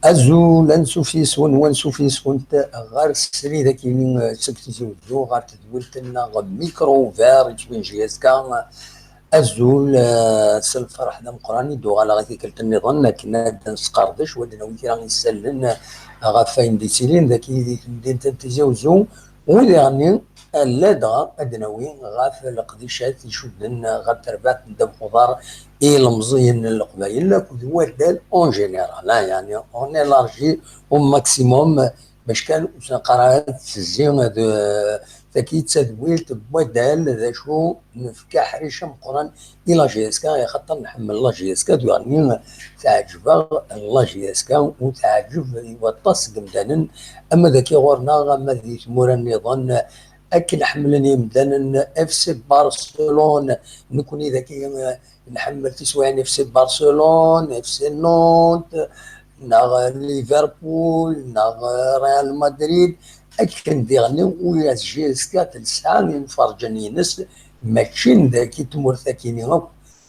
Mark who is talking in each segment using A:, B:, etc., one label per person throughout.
A: أزول أنسوفي سون وانسوفي سون غار السري ذاك من سكتي وزو غار تدولتنا غا ميكرو فار بين جياسكا أزول سلفرح ذا مقراني دو غالا غاكي كلت النظام لكن نسقردش ودنا ويكي راني نسلن غا فاين دي سيلين ذاكي دين تنتزاوزو وذي غني لا دا أدناوي غا في القديشات يشدن غا تربات ندم خضار المزيين القبائل كل وردال اون جينيرال يعني اون الارجي او ماكسيموم باش كان قراءات الزين ذاكي تدويل تبودال ذا شو نفكا حريشه مقران الى جي اس كا خاطر نحمل لا جي اس كا يعني تعجب لا جي اس كا وتعجب وطاس قمدان اما ذاكي غورنا غما ذي ثمور النظام اكل حملني مدانا اف سي بارسلون نكوني ذاكي نحمل تسواني في سي برشلونة في سي نونت ناغ ليفربول ناغ ريال مدريد اكن ديغني ويا جي اس 4 لسان نفرجني ناس ماشي ذاكي تمور ثاكيني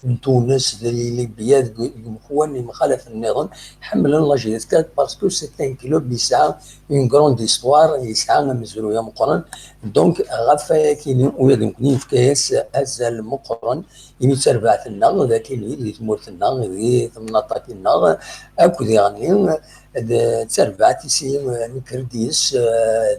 A: من تونس اللي بياد مخواني مخالف النظام حمل الله جي اس 4 باسكو سي ان كلوب يسعى اون كروند استوار يسعى مزرويه مقرن دونك غافا كاين ويا يمكن في كاس ازال مقرن يمي تربعت النار ذاك اللي تمورت النار ذي ثمنطات النار اكو يعني تربعت سي نكرديس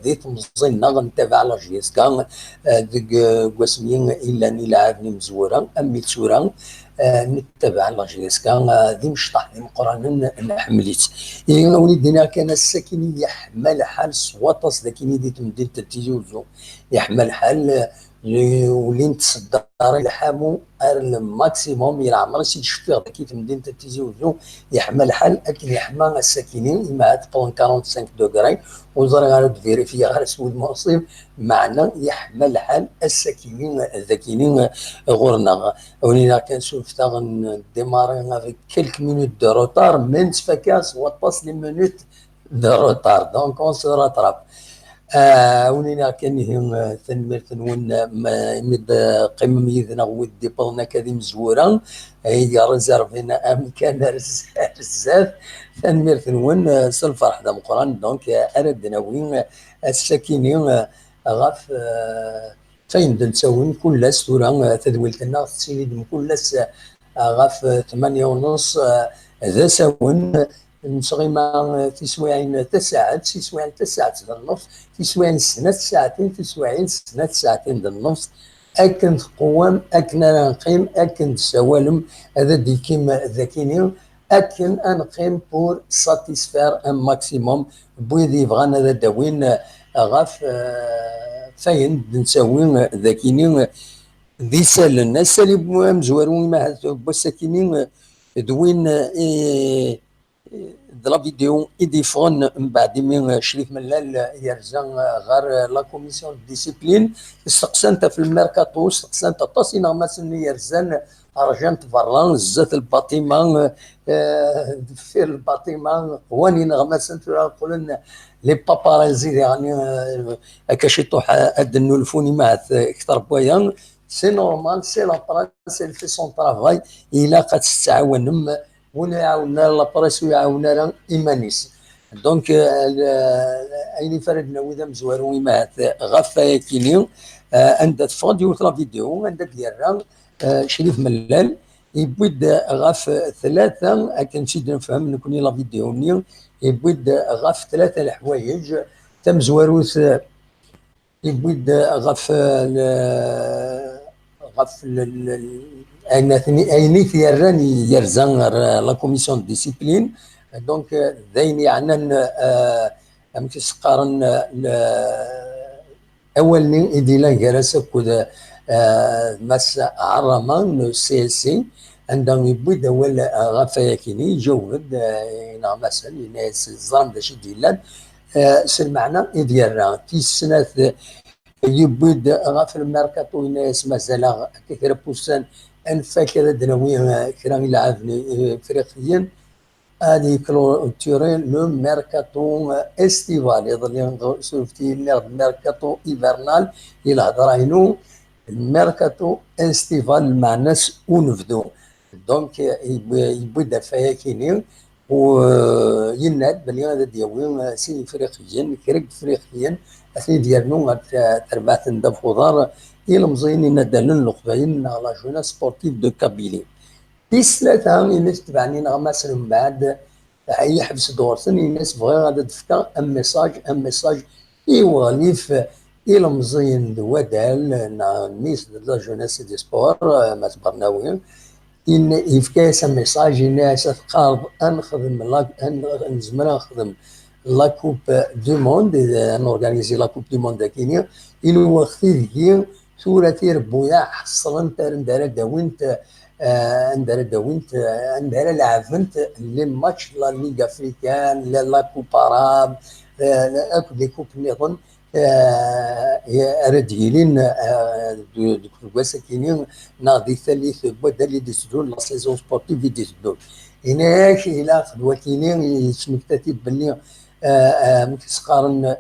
A: ذي تمزين النار نتابع على جيس كان ذيك قسمين الا نلعبني مزوره امي تسوره نتبع على جيس كان ذي مشطح ذي مقرن نحمليت يعني وليدنا كان الساكن يحمل حال سواطس ذاك اللي دي تمدين تتيجوزو يحمل حال ولين تصدر الحامو الماكسيموم الى عمر سي شفير كيف مدينه تيزي وزو يحمل حل اكل يحمى الساكنين مع 45 دوغري وزرا غير فيريفي غير سود مصيب معنا يحمل حل الساكنين الذاكيين غورنا ولينا كنشوف تاع ديماري افيك كيلك مينوت دو روتار من تفكاس وطاس لي مينوت دو روتار دونك اون سو راتراب ونينا كان هم تنمير تنون مد قمم يذنا ودي بلنا كذي مزورا هي ريزيرفينا امكان رزاف تنمير تنون سلفرح ذا مقران دونك اردنا وين الساكنين غاف فين نسوي كل سورة تدويلتنا تسيد كل غاف 8:30 ذا ساون نصغي مع تسواعين تساعات تسواعين تساعات النص تسواعين سنة ساعتين تسواعين سنة ساعتين النص أكن قوام أكن نقيم أكن سوالم هذا دي كيما ذاكيني أكن أنقيم بور ساتيسفير ان ماكسيموم بويدي بغان هذا داوين غاف فاين نسوي ذاكيني ذي سال الناس اللي مزورون مع بوساكيني دوين لا فيديو ايديفون من بعد من شريف ملال يرجع غير لا كوميسيون ديسيبلين استقسنت في الميركاتو استقسنت طاسينا مثلا يرزان ارجنت فران زات الباتيمان في الباتيمان قواني نغمسن نقول لنا لي بابارازي يعني كاشي طوح ادنو الفوني مع اكثر بويان سي نورمال سي لا برانس سي في سون طرافاي الى قد تتعاون ولا يعاوننا لابريس ويعاوننا راه ايمانيس دونك اين فردنا وذا مزوارو يمات غفا كينيو عند تفاديو لا فيديو عند ديالنا شريف ملال يبود غاف ثلاثه كنشد نفهم نكوني لا فيديو نيو يبود غاف ثلاثه الحوايج تم زواروث يبود غاف غاف اينيت يراني يرزان لا كوميسيون ديسيبلين دونك ذاين يعني امكس قارن اولني ايديلا جراسه كذا مس عرمان سي اس سي عندهم يبود اول غفايا كيني جود مثلا الناس الظلم باش يدير سمعنا ديالنا في السنه يبود غاف الميركاتو الناس مازال كثير بوسان انفاكر دناوي كرا يلعبني افريقيا هذه كلوتوري لو ميركاتو استيفال يظل سولفتي ميركاتو ايفرنال الى هضراينو الميركاتو استيفال مع ناس ونفدو دونك يبدا فيها كينين ويناد بلي غادا دياوين سي افريقيين كريك افريقيين اثني ديالنا تربعة دا خضار الى مزيين ينادلن القبايل على جونا سبورتيف دو كابيلي ديس ثلاثة الناس تبعني نغمس من بعد هي حبس دورتن الناس بغا غادا تفكا ان ميساج ايواليف الى مزيين دوادال نيس لا جوناس دي سبور ما تبرناوين إن يفكاس ميساج الناس تقارب نخدم نزمر نخدم لا كوب دو موند نورغانيزي لا كوب دو موند كينيا إلى وقت ذي ثورة ربويا حصلا ندار داوينت ندار لعبنت لي ماتش لا ليغ افريكان لا كوب اراب اكو دي كوب نظن رديلين دوك الوساكينين ناضي ثالث بدل ديسدول لا سيزون سبورتيف ديسدول هناك الى خدواتينين يسمكتاتي بلي متسقارن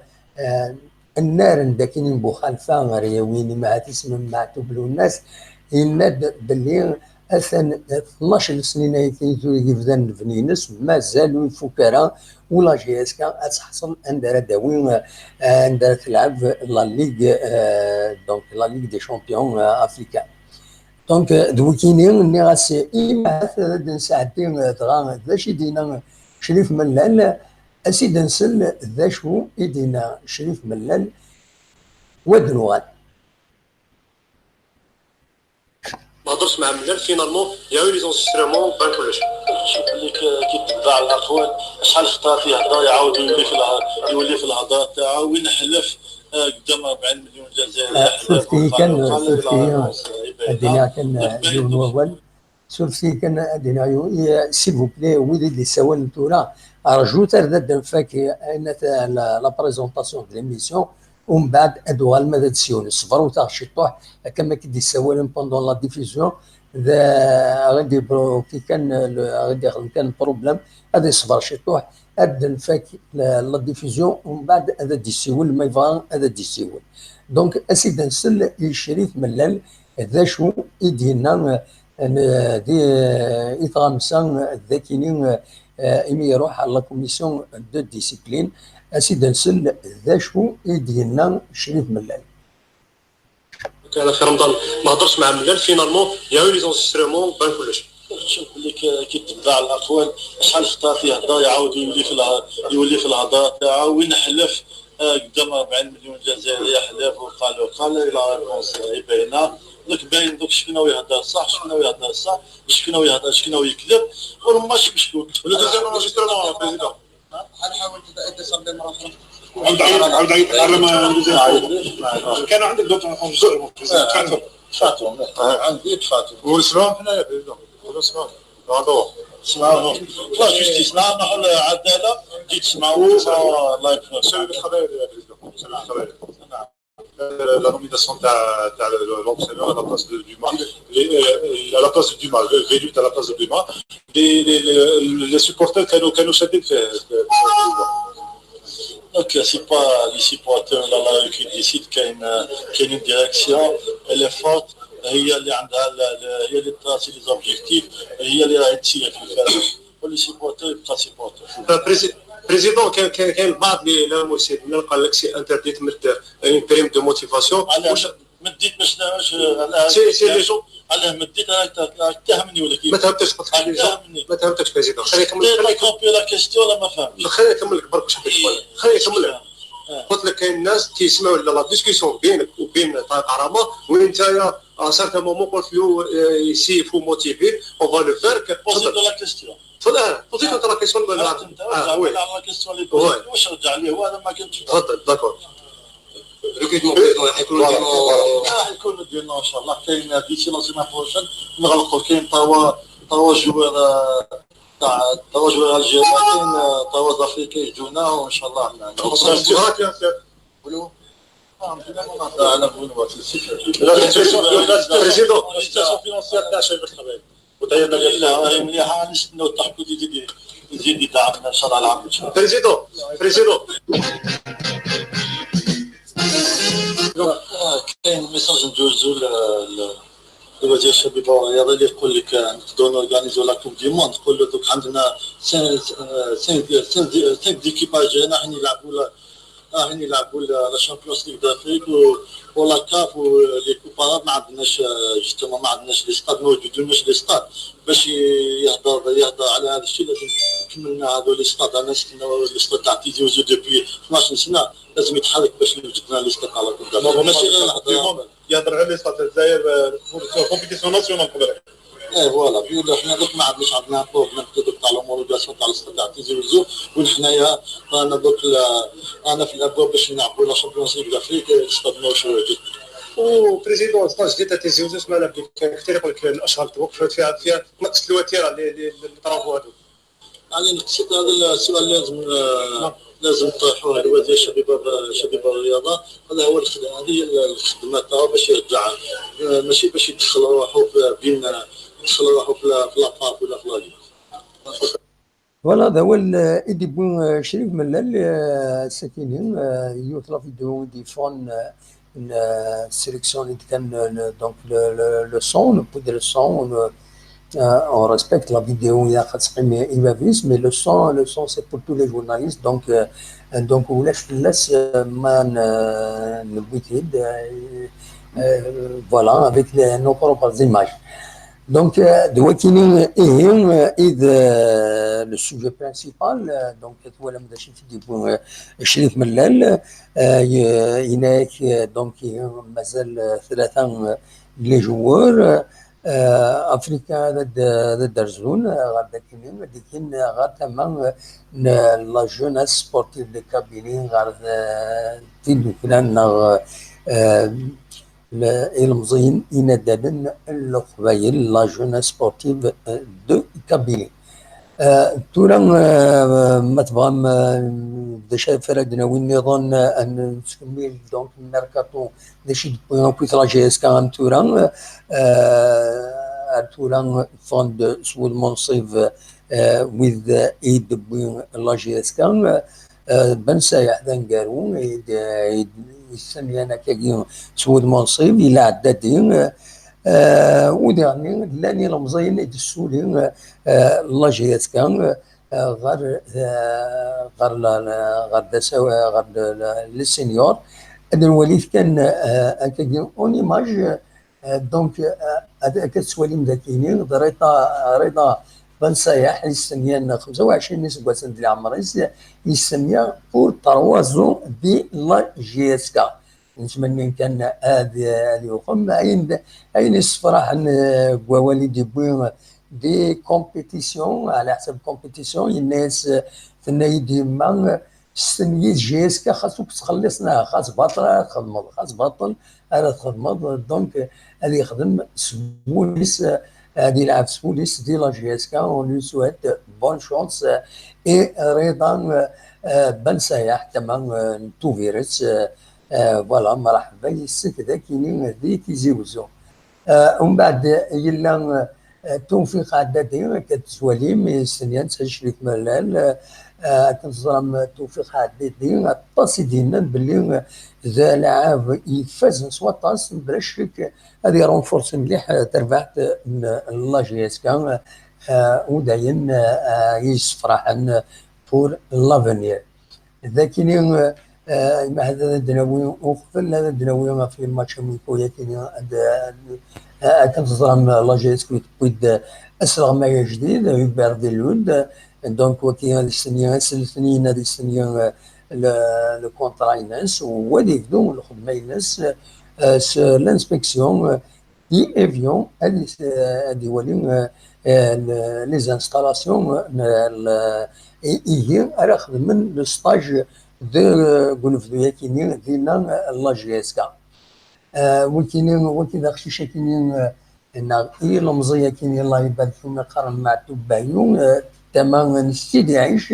A: النار داكين بوخالفه رياويني مع تسمم مع تبلو الناس يناد بلي اثن 12 سنين كيفدان فنينس مازالوا الفكراء ولا جي اس كا تحصل اندار داوين اندار تلعب لا ليغ دونك لا ليغ دي شامبيون افريكان دونك دوكينين ني غاسي اما نساعدين دغا باش يدينا شريف ملال اسيد نسل ذا شو يدينا شريف ملال ودنوغان
B: ما هضرش مع ملال فينالمون يا لي زونسترومون بان كلش شوف اللي كيتبع الاقوال شحال خطا فيه هضره يعاود يولي في الهضره تاعو وينحلف قدام 40 مليون جزائري.
A: شفتي الدنيا كان يوم اول شفتي كان الدنيا سيل فو بلي وليد اللي سوى التورا ارجو تردد فاكي ان لا بريزونطاسيون دو ليميسيون ومن بعد ادوال ماذا تسيون صبروا تاع الشطوح كما كيدي سوالن بوندون لا ديفيزيون ذا غادي كي كان غادي كان بروبليم غادي يصبر شطوح ادن فاك لا ديفيزيون ومن بعد هذا ديسيول ما يفان هذا ديسيول دونك اسيد نسل الشريف ملال ذا شو يدينا دي إثغامسان الذاكينين إمي يروح على لا كوميسيون دو ديسيبلين اسيد نسل ذا شو يدينا شريف ملال.
B: كان في رمضان ما هضرش مع ملال فينالمون يا لي زونسترومون بان كلش شوف اللي كيتبع الاقوال شحال خطا فيه هضره يعاود يولي في الهضره تاعو وينحلف قدام 40 مليون جزائري يحلف وقال الى ريبونس باينه دوك باين دوك شكون يهضر صح شكون يهضر صح شكون يهضر شكون يكذب وماشي مشكون ولا دوزيام انجسترمون بريزيدون هل حاولت تصدق مره اخرى عاود كانوا عندك دوك فاتهم عندي فاتهم ونسمعهم حنايا بريزيدون ونسمعهم هذا اسمعوا لا جوستيس لا نحل عداله جيت تسمعوا لايف سوي الخبايا يا بريزيدون سوي الخبايا la nomination de l'entraîneur à la place de Dumas, à la place de Dumas, Vélut à la place de Dumas, les supporters qui nous s'aident faire. Donc, c'est pas les supporters là qui décident qu'il y a une direction, elle est forte, هي اللي عندها هي اللي تراسي لي زوبجيكتيف هي اللي راهي تسير في الفريق واللي سيبورتور يبقى سيبورتور. بريزيدون كاين البعض اللي لا مسيد قال لك سي انترديت اون بريم دو موتيفاسيون واش مديت باش سي لي جون علاه مديت راك تهمني ولا كيف؟ ما تهمتش قلت لي ما تهمتش بريزيدون خليني نكمل خليني كومبي لا كيستيون ولا ما فهمتش خليني نكمل لك برك واش حبيت نقول خليني نكمل قلت لك كاين الناس كيسمعوا لا ديسكسيون بينك وبين طارق عرامه وانت à un certain moment quand ici il faut motiver on va le faire poser de la question posez la question oui la question اللي واش رجع ليه وانا ما كنتش تفضل داكور يكونوا ديالنا ان شاء الله كاين ديتي لا سيمين بروشين نغلقوا كاين توا جوار توا جوار الجزائر كاين توا افريقيا يجونا وان شاء الله قولوا على بونوات بريزيدون السياسه فينانسيير تاع شباب الخبائر ودايما لا مليحه نستناو التحقيق يزيد يدعمنا ان شاء الله العام ان شاء الله بريزيدون كاين ميساج ندوزو الوزير الشباب والرياضه اللي يقول لك نقدروا نورغانيزو لا كوب دي موند، نقول له دوك عندنا 5 ديكيباج هنا راح يلعبوا راهن يلعبوا لا شامبيونز ليغ دافريك ولا كاف ولي كوبا. ما عندناش جوستومون ما عندناش لي ستاد، ما وجدوناش لي ستاد باش يهضر على هذا الشيء. لازم كملنا هذو لي ستاد. انا نستناو لي ستاد تاع تيزي وزو دوبوي 12 سنه، لازم يتحرك باش يوجد لنا لي ستاد على كل دابا ماشي غير يهضر على لي ستاد الجزائر كومبيتيسيون ناسيونال قبل. ايه فوالا بيقولوا حنا دوك ما عندنا بروبليم دوك تاع لومولوغاسيون تاع الستاد تاع تيزي وزو، وحنايا رانا دوك انا في الابواب باش نلعبوا لا شامبيونز ليغ دافريك ستاد موش جد.
C: وبريزيدون ستاج جديد تاع تيزي وزو سمعنا بلي كان كثير يقول لك الاشهر توقفت فيها نقصت الوتيره اللي طرافوا هذوك.
B: يعني نقصد هذا السؤال لازم نطرحوه لوزير الشباب والرياضه. هذا هو الخدمه، هذه الخدمه تاعو باش يرجع، ماشي باش يدخل روحه بين يدخل روحه في لابارك ولا في لاجي.
A: فوالا هذا هو إيدي بن شريف ملال ساكنين يوث لا فيديو دي فون sélection donc le son, on peut dire le son, on respecte la vidéo, il va vite, mais le son c'est pour tous les journalistes, donc on laisse man voilà, avec nos propres images. Donc, le sujet principal, donc, voilà, Chérif Mellal, هناك donc مازال 3 les joueurs افريقيا ضد درزون غادا كاينين، لكن غا تمام لا جوناس سبورتيف دو كابيني غا تيدو كلان المزين ينددن القبايل لا جوناس سبورتيف دو كابيني. تورا ما تبغى دشا فرقنا وين يظن ان تكمل دونك الميركاتو دشي بوين بويت لا جي اس كان تورا تورا فوند سود منصيف وذ ايد بوين لا جي اس كان بن سايح دنقارو يسمي انا كاين سود منصيف الى عدادين ودعني لاني رمزين يدسولي الله جيت كان غير دساوى غير للسينيور. الوليد كان كاين اون ايماج دونك هذا كتسوالي ذاكيين رضا بن سايح يسميان 25 سنه ديال عمر يسميها بور تروازو دي لا جي اس كا. نتمنى كان هذه يقوم اين الصراحه والدي بوين دي كومبيتيسيون على حسب كومبيتيسيون الناس ثناي ديما سنيت جي اس كا خاصك تخلصنا خاص باطل خدمه خاص باطل على خدمه دونك هذه يخدم سبوليس هذه يلعب سبوليس دي لا جي اس كا اون لو سويت بون شونس اي رضا بن سايح تمام تو فيروس فوالا مرحبا يسك ذا كاينين ذي كيزيوزو. ومن بعد يلا توفيق عدادي كتسوالي من سنيان تشريك ملال كنظرم توفيق عدادي الطاسي ديالنا بلي ذا لعاب يفاز سوا طاس بلا شك هذه رونفورس مليح تربحت لا جي اس كان وداين يسفرحن بور لافونير. ذا كاينين هذا الدناوي وقفل هذا الدناوي في الماتش ميكويا كاين كنتظرم لا جي اس كويت بويد اسرع ما جديد يبار دي لود دونك وكاين هذه السنيه سنين هذه السنيه لو كونترا ينس وودي يبدو الخدمه ينس لانسبكسيون دي افيون هذه ولي لي انستالاسيون هي راه خدمن لو ستاج قلنا في ذويا كاينين دينا لا جي اس كا ولكن داخشي كاينين ان اي لمزيه كاينين الله يبارك فيهم قرن مع توبايون تمام نسيت يعيش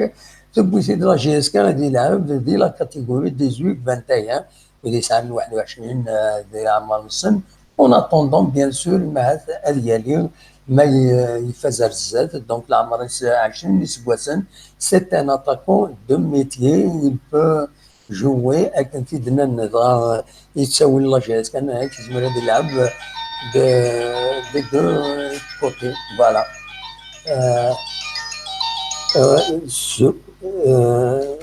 A: تبوي سيد لا جي اس كا غادي يلعب دي لا كاتيجوري 18 21 ودي ساعه 21 ديال عمر السن اون اتوندون بيان سور مع ديالي ما يفاز الزاد دونك العمر 20 سبواسن سيت ان اتاكون دو ميتيي il peut jouer اكن في دنا يتساوي لا جي اس كان هيك زعما يلعب des deux côtés. Voilà. Euh, ce- euh,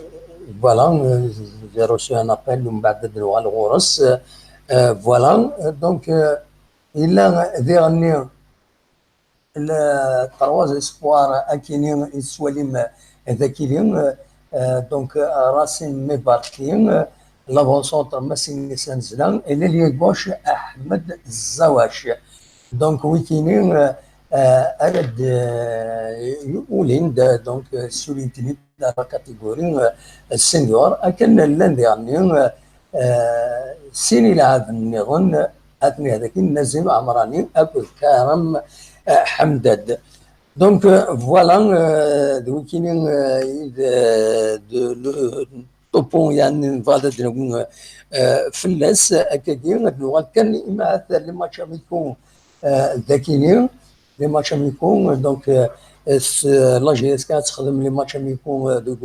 A: voilà, j'ai reçu un appel de Mbad de Walrouras. Voilà, donc il a dernier الثروات اسبوار اكينين يسوليم ذاكيين دونك راسين مباركين لافون سونتر ماسين سانزلان الى لي غوش احمد الزواش دونك ويكينين ارد يقولين دونك سوليتني لا كاتيجوري السنيور اكن لان يعني سيني لعب النظن اثني هذاك النزيم عمراني اكل كرم حمداد دونك فوالا دوكينين دو طوبون يعني فادا فلاس اكادير اللغه كان مع لي ماتش اميكون ذاكينين لي ماتش اميكون دونك لا جي اس كا تخدم لي ماتش اميكون دوك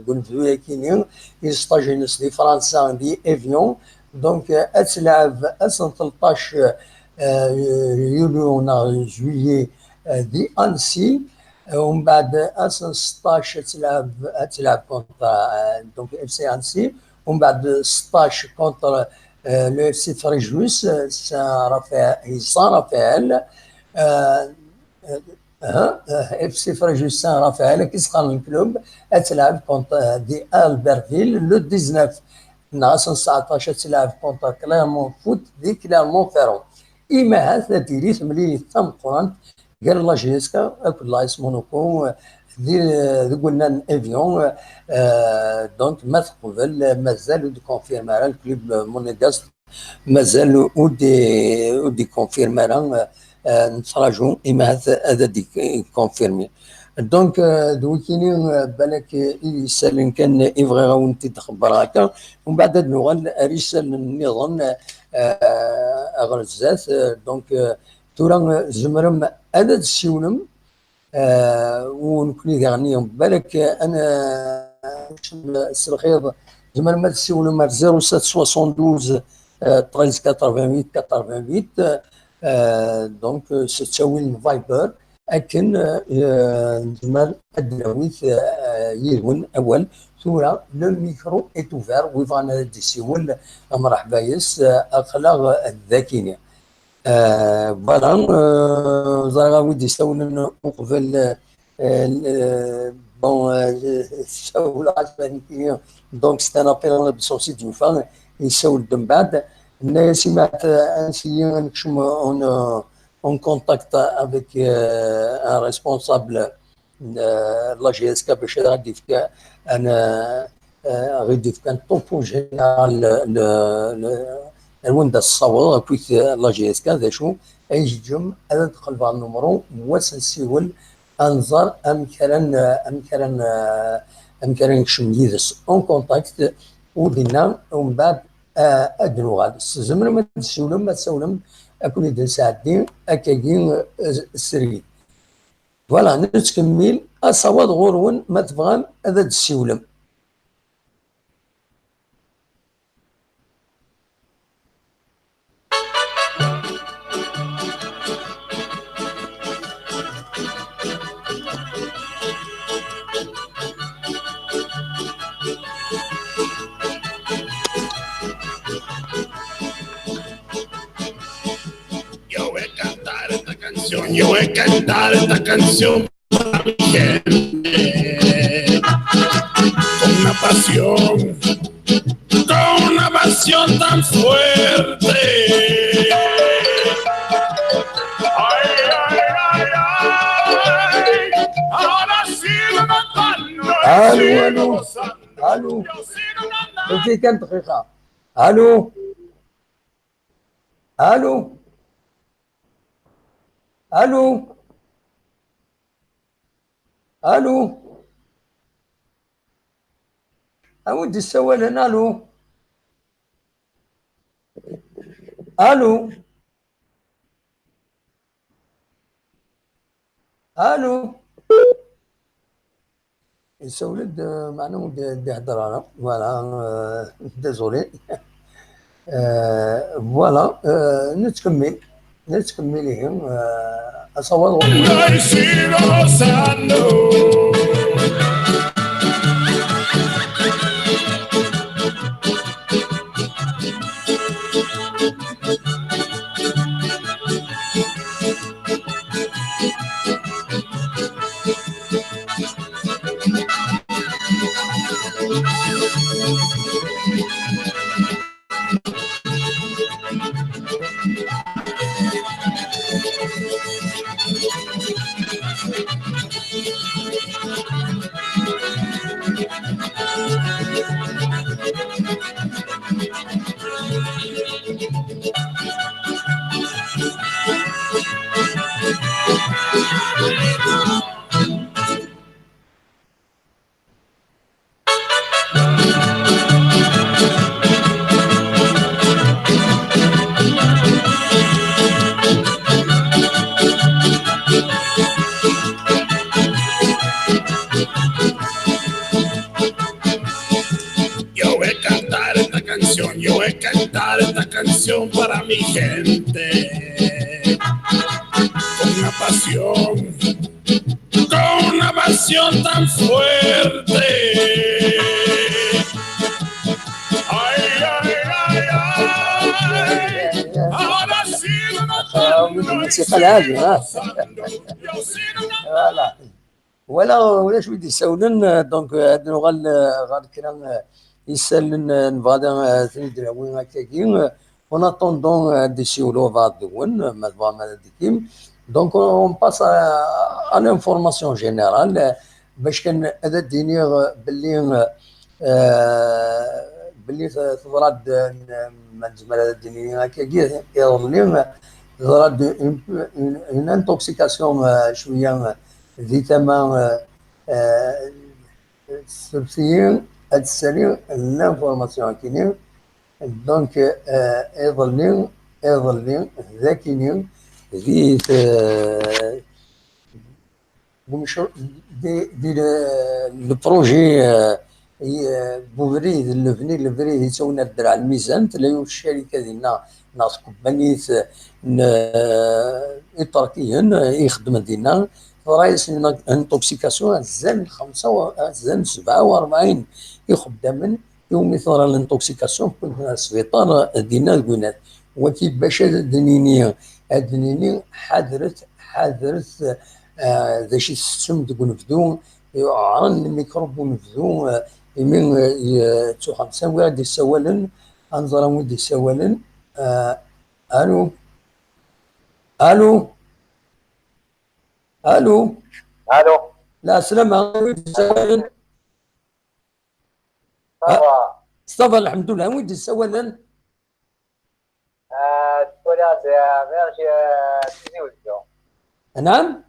A: كونفلو كينين يستاجينس دي فرنسا دي افيون دونك اتلعب اسن 13 يوليو نهار جويي دي انسي ومن بعد اسن 16 تلعب كونتر دونك اف سي انسي ومن بعد 16 كونتر لو اف سي فريجوس سان رافائيل سان رافائيل اف سي فريجوس سان رافائيل كي سخان الكلوب تلعب كونتر دي البرفيل لو 19 نهار 19 تلعب كونتر كليرمون فوت دي كليرمون فيرون إما هذا ديريت ملي ثم قران قال لا جيسكا أكل لا يسمونكم ذي قلنا الافيون دونك ما تقبل مازال دي كونفيرمارا الكلوب مونيغاست مازال ودي كونفيرمارا نتراجعوا إما هذا دي كونفيرمي دونك دوكيني بالك يسال كان يبغي غاونتي تخبر هكا ومن بعد نغال رسال النظام غرزات دونك تورا زمرم انا تسيولم ونكوني غنيهم بالك انا الخير زمرم ما تسيولم 0772 13 88 88 دونك ستساوي فايبر لكن زمر الدراويث يهون اول ثورة لو ميكرو ايت اوفير ويفانا ديسيول مرحبا يس اخلاق الذاكيني فوالا زرغا ودي ساولن قبل بون ساول عجباني دونك ستان ابيل بسوسي دو فان يساول من بعد سمعت انسي نكشم en contact avec un responsable de la GSK باش غادي فيها انا غادي فيها الطوفو جينيرال الوندا الصور كويت لا جي اس كا ذا شو ايجم انا ندخل على النمرو وسنسيول انظر ام كان نكشم يدس اون كونتاكت ودينا ومن بعد ادنو غاد زمر ما تسولم اكون يد ساعدين اكاين السري فوالا نتكمل اصوات غورون ما تبغان هذا تسولم
D: Yo voy a cantar esta canción para mi gente con una pasión tan fuerte. Ay, ay, ay, ay, ahora sigo cantando.
A: الو في كم دقيقة الو الو الو الو اودي السوال هنا الو الو الو السولد معناه دي هضر انا فوالا ديزولي فوالا نتكمل نتكملهم أصور
D: y sigo gozando. Yo voy a cantar esta canción, yo voy a cantar esta canción para mi gente. Con una pasión tan fuerte. Ay, ay, ay, ay. Ahora sigo
A: الموسيقى الهادئة
D: yo sigo
A: فوالا ولا شويه يساولن دونك هاد اللغه غير كنا يسالن نفادا ثندرا وين هكاكي اون اتوندون هاد يسيولو فاد دون ما ديكيم دونك اون باس ا لانفورماسيون جينيرال باش كان هذا ديني باللي باللي تضرد ما نزمر هذا الديني هكاكي يظلم تضرد اون انتوكسيكاسيون شويه ذي ثما السبسيين السريع الانفورماسيون كينين دونك يظلين ذاكينين ذي دي البروجي بوفريد الفريد يسوون الدرع الميزان تلاقيو الشركه ديالنا ناس كومبانيات ايطاليين يخدم ديالنا رئيس انتوكسيكاسيون الزن 5 الزن 47 خداما يومي ثورة الانتوكسيكاسيون كنا السبيطار دينا الكونات وكي باش الدنيني حضرت ذا شي السم تكون نفذو عن الميكروب ونفذو يمين تو 5 واحد يسولن انظر ود يسولن الو الو الو
E: الو
A: لا سلام عليكم
E: صافا
A: صافا الحمد لله وين تسولن
E: السؤال غير تيزي وزو
A: نعم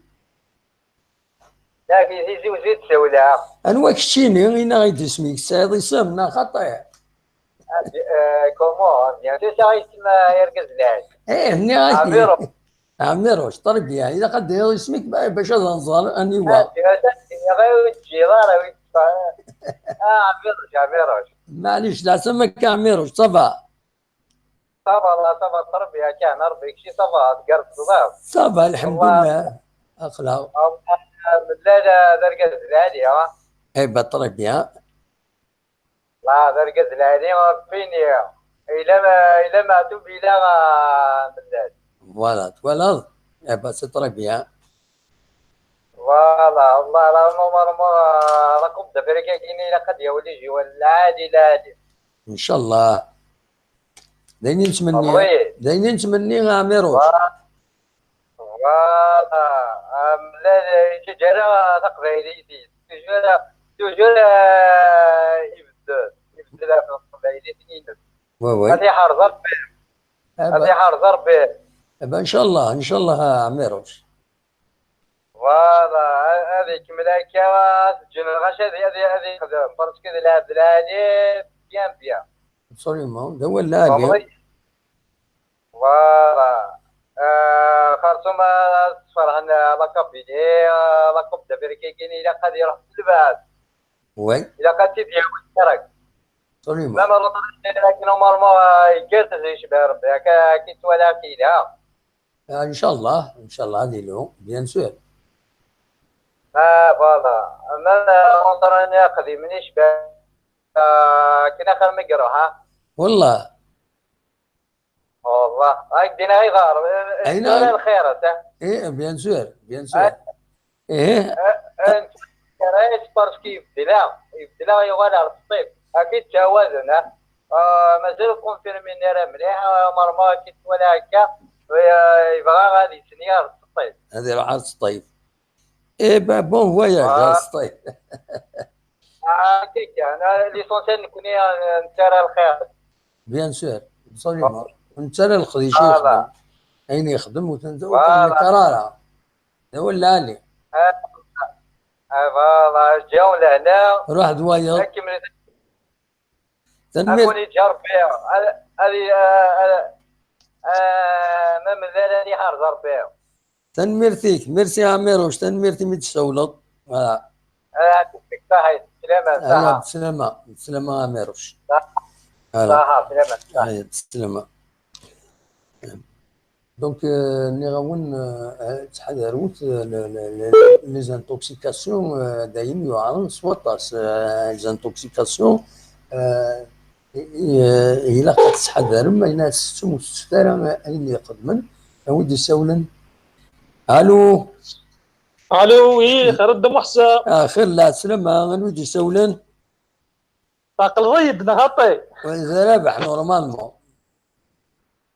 E: لا في تيزي وزو تسولها
A: انواع كشتيني انا غيد اسميك سعيد يسمنا خطير
E: كومون بيان سور شا يسمى يركز لهاش
A: ايه هني
E: عميرو
A: عميروش طرق يعني اذا قد اسمك باش نظل اني وا
E: غير الجيران عميروش
A: معليش لا سمك عميروش صافا
E: صافا الله صافا التربية كان ربي شي صافا تقرب صافا
A: صافا الحمد لله اخلاق
E: لا درقز العالية
A: اي بطربيا
E: لا درقز العالية فيني إلا ما تبي لا ملال
A: فوالا اي بس تربيا
E: فوالا والله لا نمر راكم دبرك كاينين لقد يولي جي ولا عادي لا عادي
A: ان شاء الله داينين نتمني عميروش
E: فوالا ملال جرا تقبايليتي توجور يبدل في القبايليتي
A: وي
E: هذه حار ضربي
A: ان شاء الله عميروش
E: فوالا هذيك ملاكه جنراش هذه خدام باسكو العبد العادي بيان
A: ابسوليومون هو اللاعب
E: فوالا خرطوم فرحان لقب بيدي لقب دبركي كاين الى قد يروح للبعد
A: وي
E: الى قد تدير وترك
A: ابسوليومون
E: ما مرض لكن نورمال يقرت زي شباب ربي كي تولا كيدا
A: ان شاء الله ان شاء الله هذه له بيان سور.
E: فوالا انا نظرا اخذي منيش كنا خير مقرا ها
A: والله
E: والله هاي دينا هاي غار
A: اين
E: ولا الخير انت
A: ايه بيان سور بيان سور. ايه
E: انت رئيس بارسكي يبدلا يغالي على الصيف اكيد جوازنا مازال كونفيرمي راه مليح مرمى كيت ولا هكا يبغى غادي سنيار الصيف
A: هذه راح الصيف. ايه بون فواياج الصيف.
E: كيك انا ليسونسيال نكون نتارى الخير
A: بيان سور بصريمة. انت راه الخديشي يخدم
E: فوالا
A: اين يخدم وتنزل
E: فوالا
A: قرارها ولا علي
E: فوالا جاو لهنا
A: روح دوايا
E: كمل
A: تنمير.
E: اكون يتجرب فيها هذه ما مازال نهار ضرب فيها
A: تنميرتيك ميرسي عميروش تنميرتي متسولط.
E: يعطيك الصحة سلامة
A: هيا
E: صحة
A: بسلامة بسلامة عميروش.
E: صحة
A: هلا
E: سلامة صحة
A: هيا بسلامة. دونك نغاون تحذروت لي زانتوكسيكاسيون دايم يعرض سواطاس زانتوكسيكاسيون إلا قد تحذر ما يناس مسترى أين يقدمن أودي سولا. ألو
F: الو وي خير الدم وحسه
A: خير لا سلامة غنودي سولا
F: طاق الغيد نغطي
A: وإذا رابح نورمالمون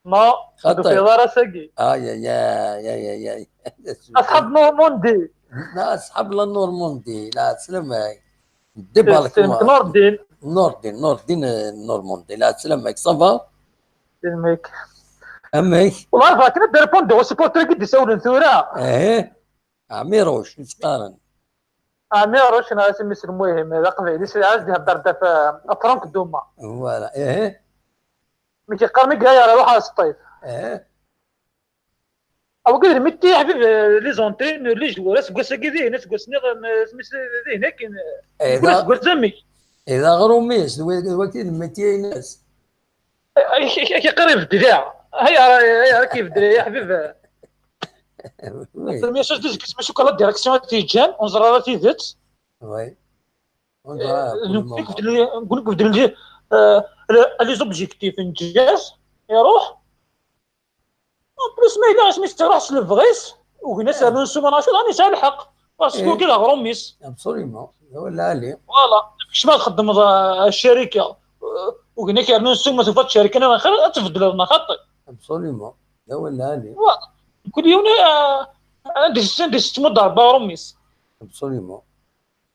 F: ما
A: خطي.
F: في دار سقي
A: يا
F: اصحاب موندي
A: لا أصحاب لا نورموندي لا سلامة دبا لك
F: سلمك نور الدين
A: نور الدين نورموندي لا سلامك صافا
F: سلمك
A: أمك
F: والله فاك ندير بوندي وسبورتر قد يسولن ثورة
A: عميروش نتقارن
F: امير انا اسمي المهم رقم ليش عايز هدر في فرانك دوما
A: فوالا
F: ميكي قرمي جاي روح على الصيف او قدر متي حبيب لي زونترين لي جوار سكوس كذي ناس سكوس سميس ذي هناك كل سكوس زمي
A: إذا غروميس وكيد متي ناس
F: كي قريب الدراع هيا كيف الدراع يا حبيب ميساج ديك سميتو كلا ديريكسيون تيجان ونزرارا تيفيت
A: وي
F: نقول لك بدل لي لي زوبجيكتيف نجاز يروح بلوس ما الا سميت راس لفغيس وهنا سالون سوما ناشط راني سال الحق باسكو كي غروميس
A: ابسوليمون ولا علي
F: فوالا كيفاش ما تخدم الشركه وهنا كيعملوا سوما تفات الشركه انا خير تفضل لنا خاطي
A: ابسوليمون ولا علي
F: كل يوم ديس مضاربه روميس
A: ابسوليمون.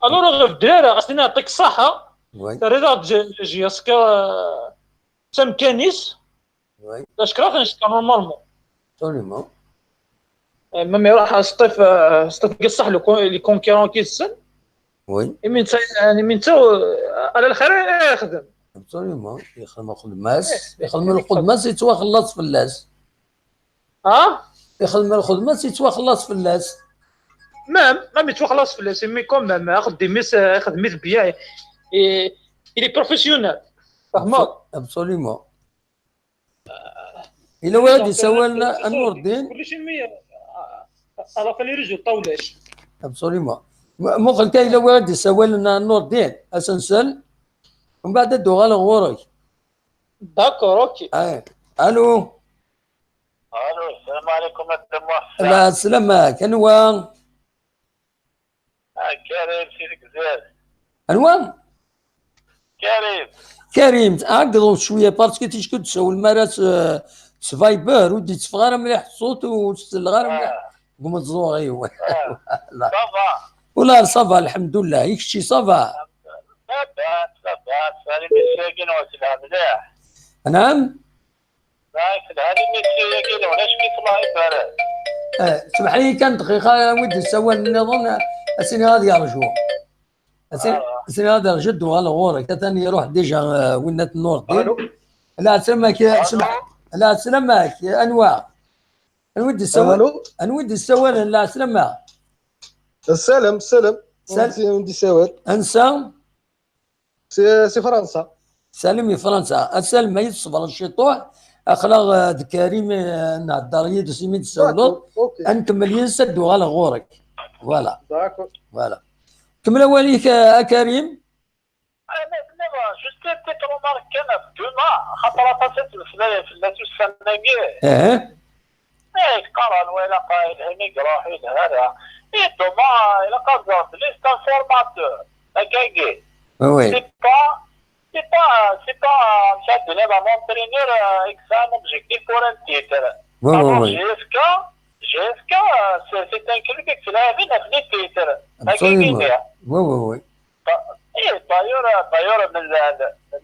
F: الو غير الدراري خاصني نعطيك الصحه
A: وي
F: رضا جياسكا سمكانيس
A: وي
F: اشكرا نشكر نورمالمون
A: ابسوليمون.
F: ميم يروح سطيف يصح لي كونكيرون كيسن
A: وي
F: من تا على الخير يخدم
A: ابسوليمون يخدم الخدماس يخدم الخدماس يتواخلص في اللاس يخدم الخدماس يتواخلص في اللاس
F: مام يتوخلص في الاسمي كوم مام ياخذ دي ميس خدمت بيا إلي بروفيسيونيل فهمت
A: ابسوليمون. إلا واحد يسوى لنا نور الدين
F: كلشي على خلي رجل طاولاش
A: ابسوليمون. ممكن كاين إلا واحد يسوى لنا نور الدين اسنسل ومن بعد ندو على غورك.
F: داكور اوكي.
A: الو
G: السلام عليكم مدام محسن.
A: لا سلامة كنوا
G: كريم سيدك زاد
A: انوا
G: كريم
A: عقدوا شويه باسكو تيشكو تسول المراس سفايبر ودي تفغر مليح الصوت وتستلغر مليح قوم تزوغي لا ولا صافا الحمد لله يكشي صافا
G: هذه مساكين وسلها مليح.
A: نعم
G: هذه مساكين ولاش كيطلع يبارد.
A: سمح لي كان دقيقه ودي سوى النظام السنه هذه يرجو السنه هذا جد ولا غورك ثاني يروح ديجا ولات النور دي. لا سلامك سمح لا سلامك انواع نودي السوال لا سلامة
C: السلام ودي سوال
A: انسى
C: سي فرنسا
A: سلمي فرنسا السلم ما يصبر الشطوح اخلاق كريم نهضر يد سيمين تسولو
H: اوكي
A: انكمل ينسد وغالا غورك فوالا
H: داكور.
A: فوالا كمل وليك كريم.
G: جوست بيت رومارك كان دوما خاطر طاسات في اللاتو السناكي قرا ولا قايل هني روح هذا دوما الى قصدت ليست فورماتور هكاكي
A: وي
G: c'est pas ça de la m'entraîneur examen objectif pour un titre.
A: وي
G: GSK c'est un club qui l'a vu dans les titres.
A: absolument وي
G: d'ailleurs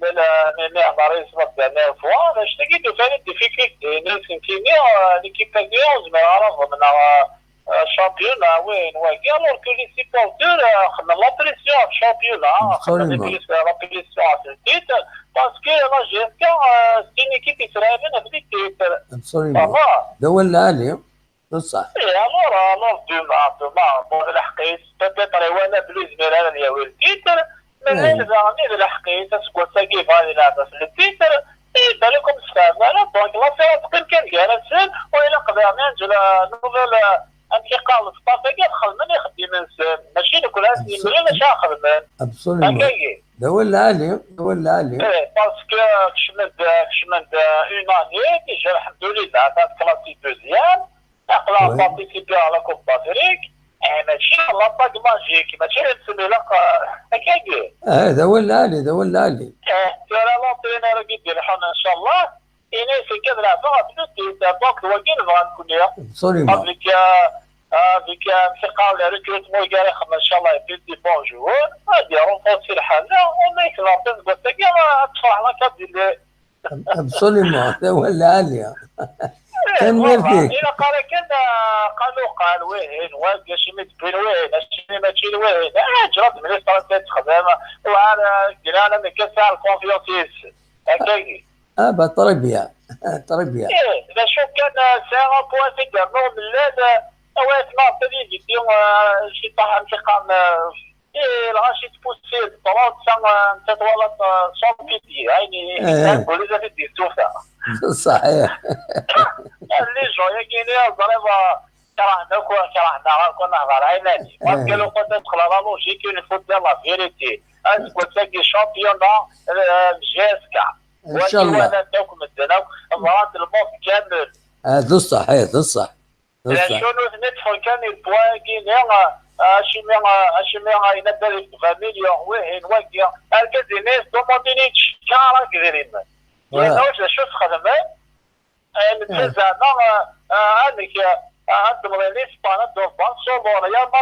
G: من عمري سبق انا فوا باش تلقيتو فعلا ديفيكولتي ناس كيميا ليكيب تاع ما عرف من الشامبيون وين واقع الوغ كو لي سيبورتور خدنا لا بريسيون في الشامبيون خدنا لا بريسيون في التيتر باسكو لا جي اس كا سي اون ايكيب اسرائيليه في التيتر
A: absolument دول العالي بصح.
G: الوغ دوما بون الحقيت بيتر وانا بلوز من انا يا التيتر من هذا الحقيت سكو ساكي فاني لعبه في التيتر بالكم استعمال دونك لا سيرت كان جالس وإلا قدرنا نجي نوفيل انتقال في طافيكا خدمني خدي ماشي كل هذه المليون ماشي خدمن
A: ابسوليومون دول العالي
G: باسكو كشمنت اون اني ديجا الحمد لله عطات كلاسي دوزيام اقلا بارتيسيبي على كوب دافريك ماشي لا باك ماجيك ماشي نسمي لك هكاكي
A: دول العالي
G: ترى لونترينور كيدير حنا ان شاء الله إني في كذا لعبة بلوتي دونك الوكيل بغا نكون يا
A: absolument
G: avec انتقال ريكروتمون كاع خدنا ان شاء الله في دي بون جوور غادي رونفورسي الحالة وما يكلابيز قلت لك تفرح لك ديال
A: absolument دول العالي كان ميرتي
G: إلا قال وين واقع شي متبين وين شي ماشي وين جرب من الصراحة تخدم وأنا قلنا من كسر الكونفيونسيس هكاكي
A: تربية
G: إذا شوف كان ساعة بواسي قرنو من هذا أوقات ما تدي يديهم شي طاح انتقام الغاشي تبوسي طلعت سان تطولت صوتي يعني نقول إذا تدي السوفة
A: صحيح
G: اللي جوية كيني ضربة كرهنا كنا غيراني باسكو لو كنت تدخل على لوجيك يون فوت ديال لا فيريتي اسكو تلاقي شامبيونا جيسكا
A: ان شاء الله
G: وانا تاكم الدناو مرات الموت كامل
A: هذا الصح
G: شنو ندخل كان البواكي نيغا اشمي ينبر 20 مليون وين واقع هكذا الناس دومونديني شكارا كذرين لانه شو تخدمين زعما هذيك التمرين اسبانيا دو بانسو يا ما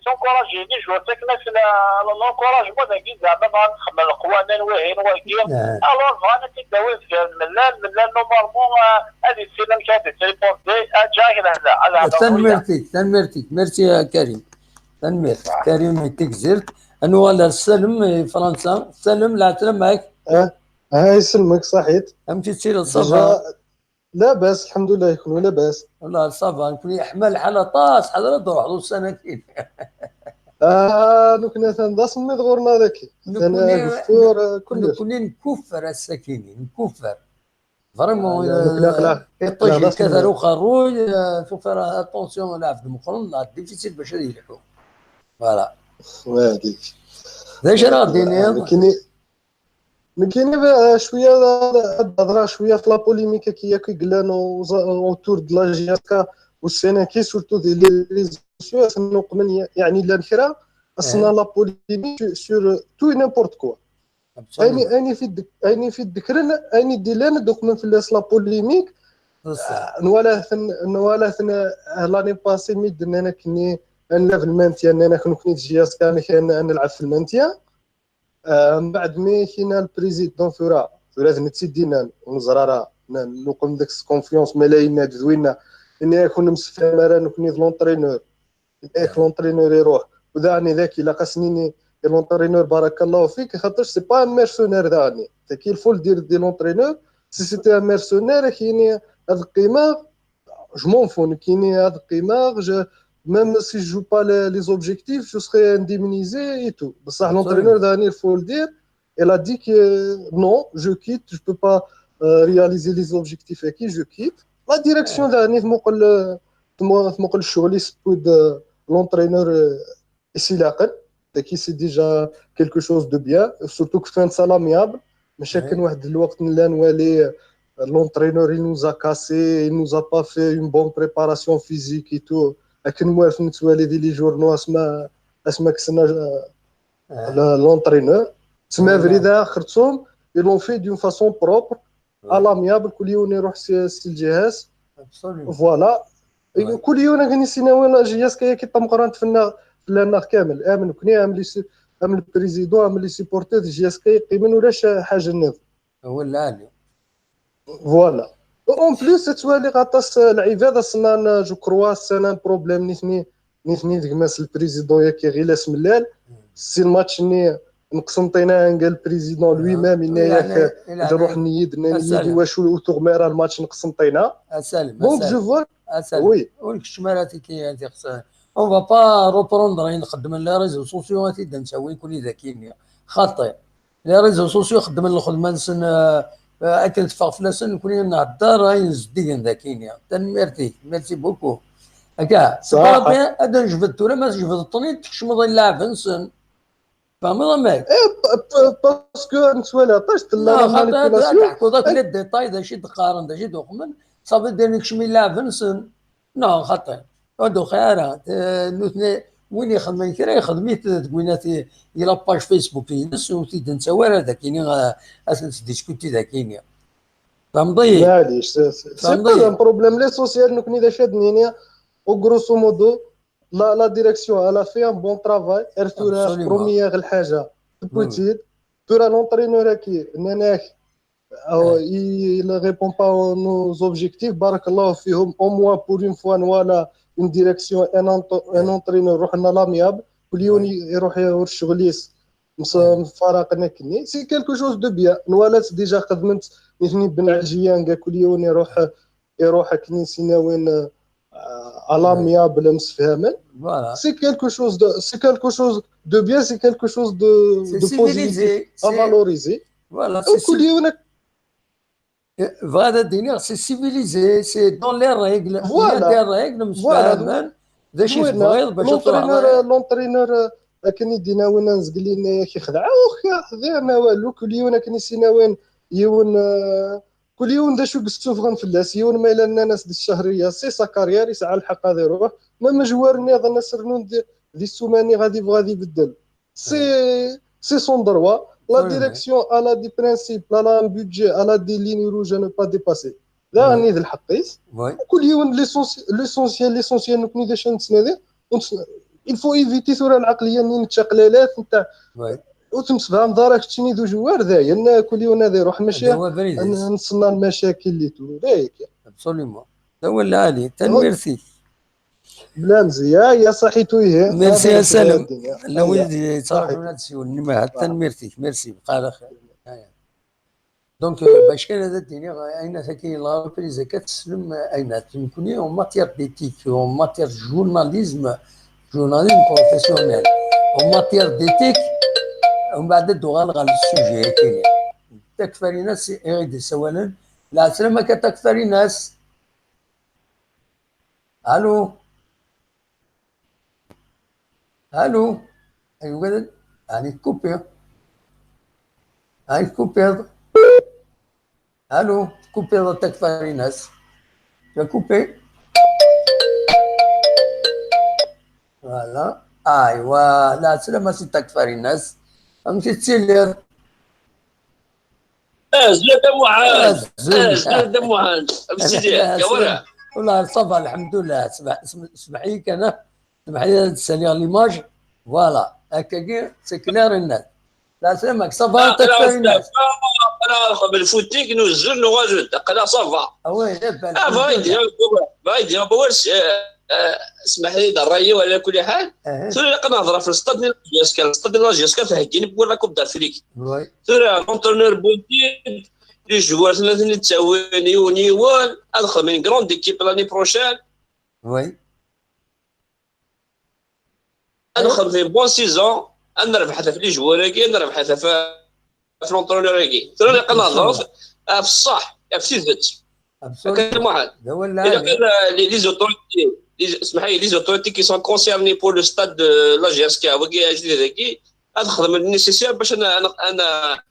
G: تنكوراجيني جوتك ناس لونكوراجمون داكي زعما غنخدم القوانين وين واقع الوغ غانا تداوي من نورمالمون هذه السنه كانت تريبوندي جاي هذا
A: تنمرتي يا كريم كريم يعطيك زرت انو سلم فرنسا سلم لا تلم معك
H: يسلمك صحيت
A: امتي تصير الصباح
H: لاباس الحمد لله يكون لاباس
A: والله الصباح نكون يحمل حالة طاس حضرت روح له السنتين
H: نكون تنداس من غورنا ذاك انا غفور كل
A: كنا نكفر السكينين نكفر فريمون
H: يطيح
A: كثر وخروج شوف راه اتونسيون لا في المقرن لا ديفيسيل باش يلحقوا فوالا
H: وهذيك
A: ايش راضيين
H: كاين شويه الهضره شويه في لا بوليميكا كي قلنا اوتور د لا جي اس كا والسيناكي سورتو دي لي سوسيو سنوق من يعني لا نكره اصلا لا بوليميك سور تو نيمبورت كوا اني في الذكر اني ديلنا دوك من في لا بوليميك نوالا لاني باسي ميدنا انا كني انا في المانتيا انا كنت جي اس كا نلعب في المانتيا من بعد ما كاين البريزيدون فورا نتسدينا ونزرارا نقوم داك كونفيونس ملايين زوينه اني يكون مسفهم راه نكوني لونطرينور لونطرينور يروح وداني ذاك الا قاسنيني لونطرينور بارك الله فيك خاطر سي با ميرسونير داني كي الفول دير دي لونطرينور سي ان ميرسونير كاين هاد القيمه جو مون فون كاين هاد القيمه même si je joue pas les objectifs, je serai indemnisé et tout. Ça, l'entraîneur Daniel, il faut le dire, elle a dit que non, je quitte, je peux pas réaliser les objectifs et qui je quitte. La direction là تموقل الشغل يسبود l'entraîneur ici لاقل qui c'est déjà quelque chose de bien surtout que fin de ça l'amiable ماشي كان واحد الوقت لا نوالي l'entraîneur il nous a cassé il nous a pas fait une bonne préparation physique et tout لكن موالف نتوالي دي لي جورنو اسما كسنا l'entraîneur تما فريدا خرتهم ils l'ont fait d'une façon propre à l'amiable كل يوم يروح سي الجهاز فوالا كل يوم غنسينا ولا جياس كي طمقرانت في النار كامل امن كني ام البريزيدون ام لي سيبورتور جياس كي قيمن ولاش حاجه نظ
A: هو العالي
H: فوالا اون بليس توالي غطاس العباده صنان جو كروا سنان بروبليم نيثني ديك ماس البريزيدون ياكي غير لاس ملال سي الماتش ني نقسمطينا قال البريزيدون لوي مام انايا نروح نيدي واش وتغميره الماتش نقسمطينا
A: اسالم
H: دونك جو فوا
A: وي والكشمالات كي اون فا با روبروندر نخدم لي ريزو سوسيو تيدا نسوي كل ذاكيني خاطئ لي ريزو سوسيو خدم الخدمه نسن اكلت فلاسن كل نهضر راهي نزدين ذاكيني تنميرتي ميرسي بوكو هكا صافي هذا جبدت ولا ما جبدتني تكشمض اللاعب نسن فهمت ماك
H: باسكو نسوالها طاشت
A: لا مانيبيولاسيون تحكوا ذاك لي ديتاي دا شي تقارن دا شي دوخمن صافي دير كشمي اللاعب نسن نو خاطئ هادو خيارات نوثني وين يخدم كرا يخدميت تقولاتي يلا باج فيسبوك يدس وتيد نتسوى هذاك كاينين اساس ديسكوتي ذاك كاينين فهمتي
H: معليش سي با ان بروبليم ليسونسيال نكوني دا شادنيني او غروسو مودو لا ديريكسيون الا في ان بون ترافاي ارتورا بروميير الحاجه بوتيد تورا لونترينور كي ناناك il répond pas à nos objectifs بارك الله فيهم au moins pour une fois نوالا une direction un entraîneur روحنا لامياب كل يوم يروح يورش غليس مفارقنا كني سي كالكو شوز دو بيان نوالات ديجا خدمت نثني بن عجيان كل يوم يروح كنيسينا وين لامياب مسفهما سي كالكو شوز دو بيان سي كالكو شوز دو بوزيتيف ا فالوريزي
A: فوالا
H: كل يوم
A: هذا الدنيا سي سيفيليزي سي دون لي ريغل فوالا ريغل مسفهما ذا شي بغيض باش
H: لونترينور كان يدينا وين نزقلين كي خدعه واخا خذينا والو كل يوم كان يسينا وين يون كل يوم دا شو قستو فغن فلاس يون ما الى الناس دي الشهريه سي سا كارير يسعى الحق هذا يروح ما جوارني هذا نسرنون دي السوماني غادي يبدل سي سون دروا لا ديريكسيون الا دي برينسيپ لا ان بودجي الا دي ليني روج نو با ديباسي لا راني ذا الحقيس كل يوم ليسونسيال نكوني داش نتسنادي il faut éviter ثورة العقليه نين التقلالات نتاع وتمسفهم دارك تشني ذو جوار ذايا كل يوم هذا يروح ماشي نصنع المشاكل اللي تقول هيك
A: ابسوليومون هو العالي تنميرسي
H: بلا مزيان يا صحيتو هي
A: ميرسي يا سلام لا ولدي صراحه هذا الشيء نما تنميرسي ميرسي بقى على خير دونك باش كان هذا الدنيا اين تكي لا بريز كتسلم اين تكوني اون ماتير ديتيك اون ماتير جورناليزم بروفيسيونيل اون ماتير ديتيك ومن بعد الدوغال غال السوجي كاين تكفري ناس يغيد سوالا لا سلامة كتكفري ناس الو ايوا يعني كوبي الو كوبي تكفري ناس يا كوبي فوالا ايوا لا سلامة سي تكفري ناس فهمتي تسيلير
I: زلاد معاذ زلاد معاذ بسيدي يا ورا
A: والله صافا الحمد لله اسمحي لي انا اسمحي لي تسالي ليماج فوالا هكا سي كلير الناس لا سلامك صافا تكفي الناس
I: انا بالفوتيك نوزل نواجد قلا صافا
A: وي لاباس
I: بايدي بوش اسمح لي الراي وعلى كل حال ثوري لقى نهضر في الاستاد لاجياسكا الاستاد لاجياسكا فهكيني بقول لك كوب دافريك ثوري لونترونور بولتي لي جوار ثلاثه نتساوي نيوان ادخل من كروند ايكيب لاني بروشان
A: وي
I: ادخل في بون سيزون انا ربح حتى في لي جوار كي انا ربح حتى في لونترونور كي ثوري لقى نهضر في الصح في تيزت كان واحد
A: هو
I: الا كان لي زوتوريتي اسمح لي لي زوتوريتي كي سون كونسيرني بور لو ستاد لا جي اس كي وكي جديد هكي نخدم النيسيسير باش انا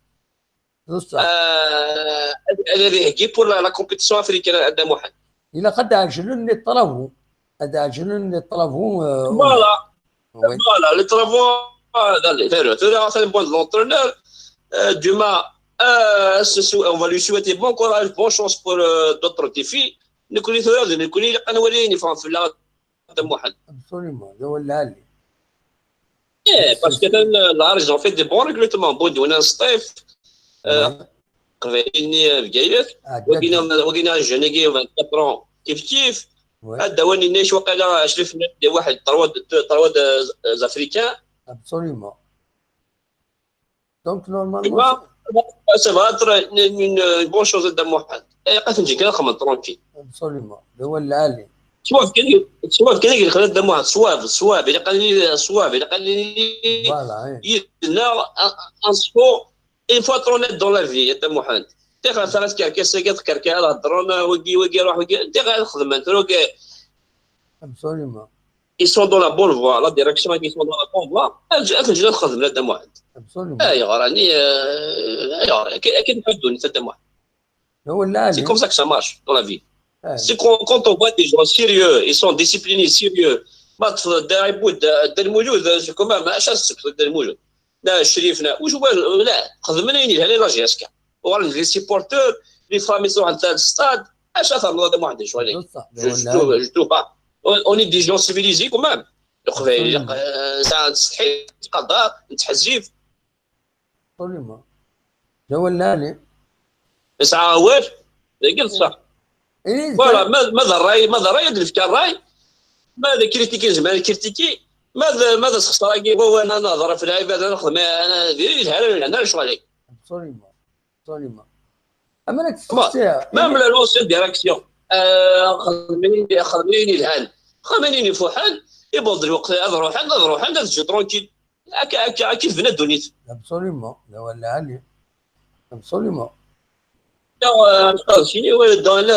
I: الذي هكي بور لا كومبيتيسيون افريكان قدام واحد
A: الى قد اجلون لي طلبوا هذا اجلون لي طلبوا
I: فوالا لي طلبوا هذا اللي داروا c'est un bon entraîneur Dumas on va lui souhaiter bon courage bonne chance pour d'autres défis نكون ثلاثه نكون انا وليني فهم في اللعب قدام واحد
A: ابسوليومون هذا هو اللي
I: parce que l'Arge ont fait des bons recrutements بودونا سطيف قبيلني بقايت وقينا جنيكي 24 كيف هذا هو نيش وقيلا شرفنا واحد طرواد افريكان
A: ابسوليومون دونك نورمالمون
I: ça va être une bonne chose قدام واحد قاعد نجي كذا خمن ترونكي
A: ابسوليومون هو العالي
I: سواف كان اللي خلات دم واحد سواف اللي قال لي سواف اللي قال لي
A: فوالا
I: لا ان سبور اون فوا ترونيت دون لا في دم واحد تي خا ثلاث كركاس كركا هضرون وقي روح وقي انت غير خدم انت روك
A: ابسوليومون
I: ils sont dans la bonne voie la direction qui sont dans la bonne voie اجي نخدم لا دم واحد
A: ابسوليومون
I: اي غراني اكيد نحدوني دم واحد
A: هو العالي
I: c'est comme ça que ça marche dans la vie. C'est quand on voit des gens sérieux, ils sont disciplinés, sérieux. C'est quand même لا شريفنا وش لا خدمني هنا لا جيسكا ولا لي سيبورتور لي فامي يروحوا عند الستاد اش اثر هذا ما عندي شويه جو با اوني دي جون سيفيليزي كومام القبائل ساعه تستحي قضاء نتحزيف
A: طوليما هو العالي
I: ساعه واش قلت صح فوالا ماذا الراي الافكار الراي ماذا كريتيكي زعما كريتيكي ماذا خسراكي هو انا نظره في العباد انا نخدم انا ديري الهلال انا شغل عليك
A: صوليما اما راك
I: مام لا لونسيون ديريكسيون خدميني الهال خدميني فوحل يبوظ الوقت اروح تجي ترونكيل هكا كيف بنا دونيت
A: ابسوليومون لا ولا علي ابسوليومون
I: لا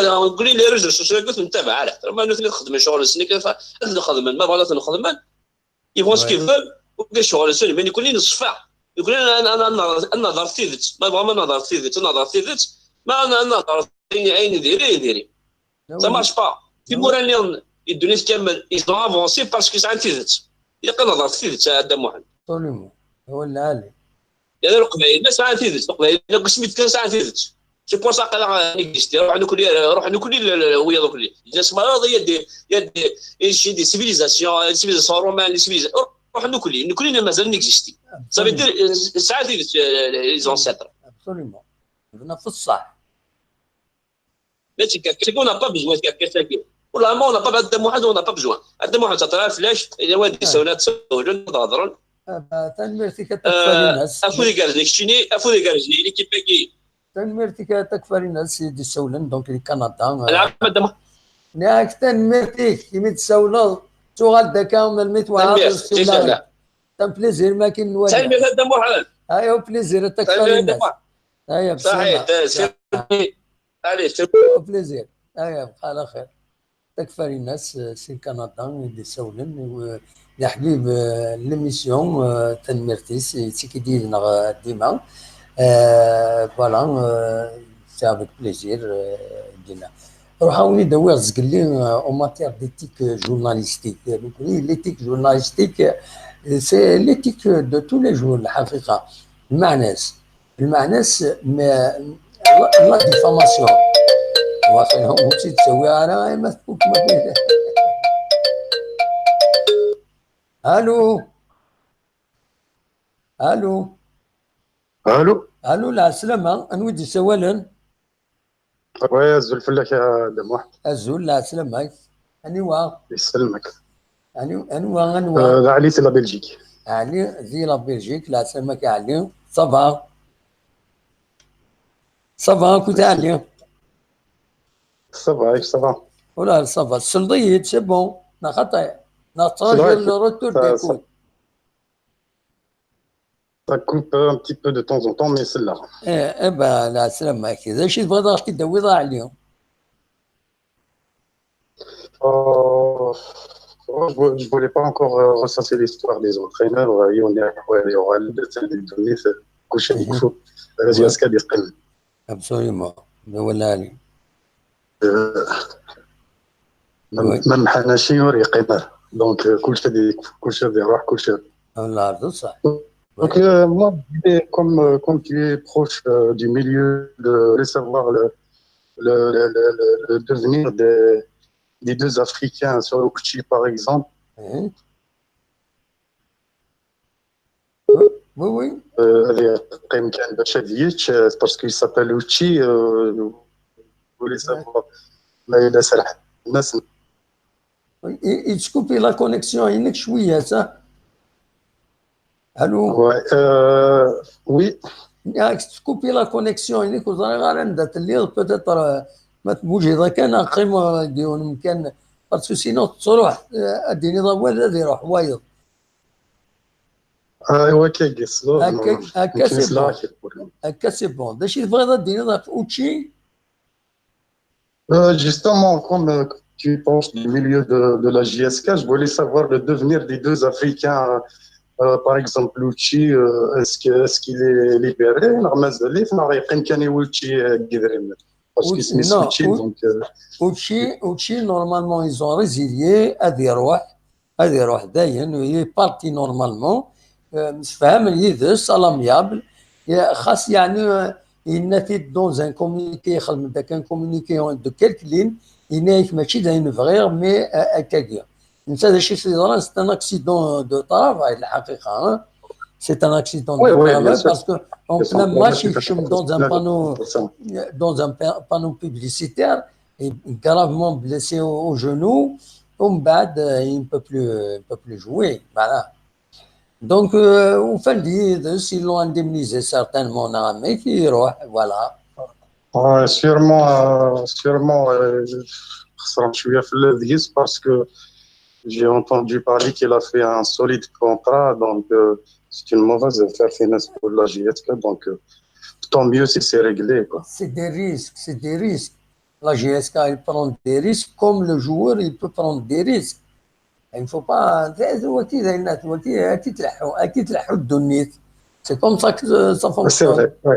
I: نقول لي رجل السوسيال قلت نتابع على ما نخدم شغل السنه كيف نخدم ما بغيت نخدم يفون سكيفل وكل شغل السنه بين يكون لي نصفع يقول انا نظر تيفت ما بغا ما نظر تيفت ما انا نظر عيني ديري ça marche pas في موراني الدنيا كامل ils ont avancé parce que ça تيفت يلقى نظر تيفت هذا واحد
A: طوليمو هو العالي
I: يعني القبائل الناس عاد تيفت القبائل قسميت كان ساعه تيفت سي بور سا قال نيكستي روح نكولي ويا دوك الناس مرض يدي شي دي سيفيليزاسيون رومان روح نكولي مازال نيكزيستي صافي دير ساعات لي زونسيتر
A: ابسوليومون بنا في الصح
I: ماشي كاكا اون با بيزوان كاكا والله ما اون با بعد واحد اون با بيزوان عندنا واحد تطلع فلاش الا وادي سونات سولون تهضرون
A: تنمرتي كتكفى الناس
I: افودي كارزي ليكيب كي
A: تنمرتي كتكفى الناس دي سولن دونك لي كندا
I: العب دم
A: ياك تنمرتي كيما تسولو تغال داكا من المتوعد السولان تم بليزير ما كاين والو
I: تنمير هذا واحد
A: ايوا بليزير تكفى الناس ايوا
I: صحيح علي
A: بليزير ايوا بقى على خير تكفى الناس سي كندا دي سولن يا حبيب ليميسيون تنمرتي سي كي دينا ديما فوالا سي افيك بليزير دينا روح عاوني داوي رزق لي اون ماتير ديتيك جورناليستيك ليتيك جورناليستيك سي ليتيك دو تو لي جور الحقيقه المعناس لا ديفاماسيون واخا ماشي تسويها انا ما تفوت ما فيه الو لا سلامة انودي سوالا
J: ويا الزول فلاك يا دم واحد
A: الزول لا سلامة انيوا
J: يسلمك
A: انوا
J: هذا علي سي لا بلجيك
A: علي زي لا بلجيك لا سلامك يا علي صافا كنت علي
J: صافا
A: ولا صافا السلطيت سي بون نا خطا نا تراجع الروتور ديكو
J: Ça coupe un petit peu de temps en temps, mais c'est là.
A: Eh ben, la سلامة كذا اش تبغى راح تدوي ضاع اليوم.
J: Je voulais pas encore ressasser l'histoire des entraîneurs. Il y aura les données, c'est coucher du coup. GSK دي قل.
A: Absolument. ولا لي.
J: ما حناشي يقينا. Donc كل شيء يروح كل شيء.
A: والله صح.
J: Donc, moi, comme tu es proche du milieu, de savoir le devenir des deux Africains sur Okchi, par exemple.
A: Oui, oui.
J: Parce qu'il s'appelle Okchi, vous voulez savoir. Mais il a ça.
A: Il te coupe la connexion, il est chouïa, ça. Allô?
J: Ouais, oui.
A: تكوبي لا كونيكسيون اللي كنت غير عندها اللي بوتيتر ما تبوجي اذا كان قيمه ديون مكان باسكو سينو تروح اديني ضوال هذا يروح وايض
J: ايوا كيقص
A: هكا سي بون داش تبغي اديني ضاف اوتشي
J: Justement, comme tu penses du milieu de la JSK, je voulais savoir le devenir des deux Africains. Par exemple, Lucci, est-ce qu'il est libéré? Parce que c'est Lucci, donc.
A: Lucci, normalement, ils ont résilié à des rois, d'ailleurs, il est parti normalement. فهم يدرس à l'amiable. خاص يعني il n'était dans un communiqué, un communiqué de quelques lignes, il n'est ماشي une vraie, mais à quelqu'un. C'est un accident de travail, la حقيقة. C'est un accident de travail parce qu'en plein match, il fume dans un panneau publicitaire, et gravement blessé au genou, il ne peut plus jouer. Voilà. Donc, au fin de s'ils l'ont indemnisé certainement, mais qui voilà.
J: Sûrement, je suis affilié parce que j'ai entendu parler qu'il a fait un solide contrat, donc c'est une mauvaise affaire finance pour la JSK, donc tant mieux si c'est réglé, quoi.
A: C'est des risques. La JSK, il prend des risques, comme le joueur, il peut prendre des risques. Il ne faut pas... C'est comme ça que ça fonctionne.
J: C'est vrai, oui.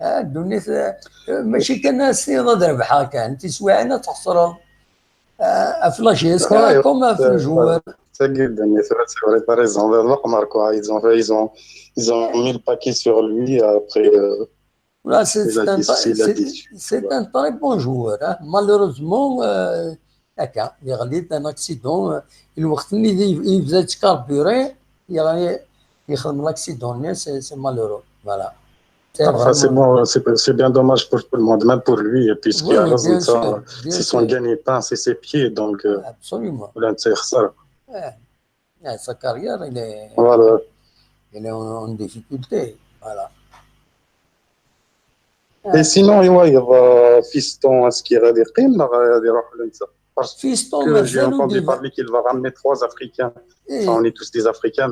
A: الدنيا ماشي كناس نضرب حاجه انت سواعنا تخسر افلاش يسكا كوم في الجوار
J: C'est vrai, t'as raison. Ils ont mis le paquet sur lui après.
A: Là, c'est un très bon joueur. Hein. Malheureusement, il y a un accident. الوقت اللي يبدا تكاربوري يخدم l'accident, c'est malheureux. Voilà.
J: Enfin, c'est bien dommage pour tout le monde, même pour lui, puisqu'il a raison de ça. C'est son gagne-pain, c'est ses pieds, donc.
A: Absolument. Sa carrière, elle est en difficulté. Voilà.
J: Et sinon, il y a Fiston, est-ce qu'il y a des primes? Parce que j'ai entendu parler qu'il va ramener 3 Africains. Enfin, on est tous des Africains,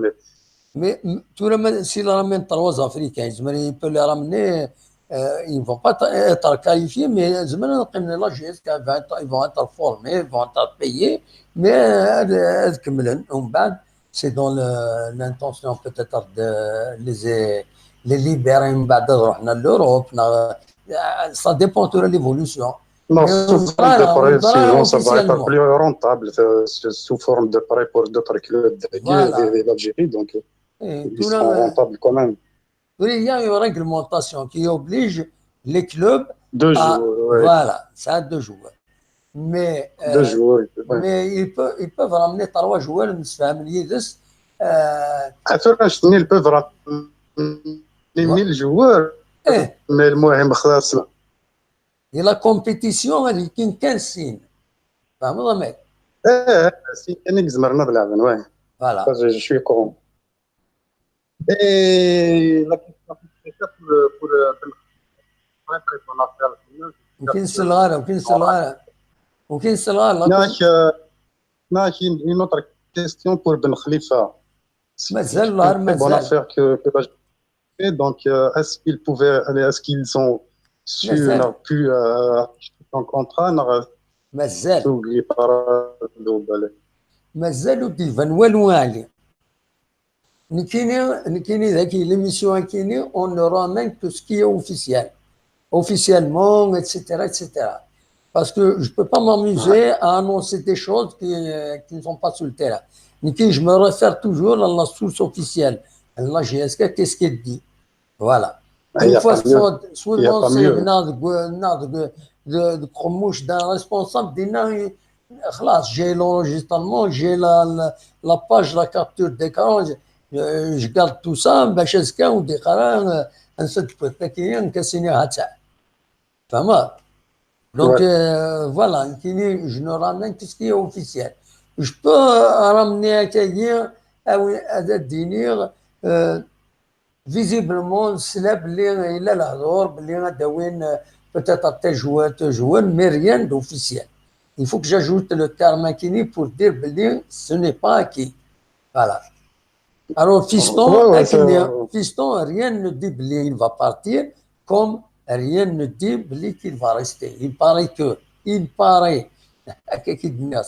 A: mais tout le monde, s'il ramène 3 Africains, il peut les ramener, ils ne vont pas être qualifiés, mais ils vont être formés, ils vont être payés, mais c'est dans l'intention peut-être de les libérer en Europe. Ça dépend de l'évolution.
J: Non, sous forme de prêt, sinon ça va être plus rentable, sous forme de prêt pour d'autres clubs d'Algérie, donc ils seront rentables quand même.
A: Il y a une réglementation qui oblige les clubs
J: à...
A: Voilà, ça a 2 joueurs. Mais, mais ils peuvent ramener 3 joueurs,
J: ils peuvent ramener 1000 joueurs, mais le مهم خلاص.
A: Et la compétition, elle est 15 signes. فاهم
J: si كان زمرنا بلعبن واه.
A: Voilà.
J: Je suis au courant. Et la question pour une autre question pour Ben Khalifa.
A: مازال
J: bonne affaire que Donc, est-ce qu'ils ont pu un contrat
A: مازال ديفان والو عليه نكيني ذاك ليميسيون كيني اون رامين تو سكي اوفيسيال officiellement, etc. Parce que je ne peux pas m'amuser à annoncer des choses qui ne sont pas sur le terrain. Je me réfère toujours à la source officielle. La GSK, qu'est-ce qu'elle dit? Voilà. Une fois, souvent, c'est de cromouche d'un responsable, j'ai l'enregistrement, j'ai la page, la capture d'écran, je garde tout ça, GSK, on dit, donc voilà, je ne ramène tout ce qui est officiel. Je peux ramener à quelqu'un à définir visiblement il a l'horreur, peut-être à tel joueur, mais rien d'officiel. Il faut que j'ajoute le terme Akini pour dire que ce n'est pas acquis. Voilà. Alors, Fiston, rien ne dit qu'il va partir, comme rien ne dit qu'il va rester. Il paraît,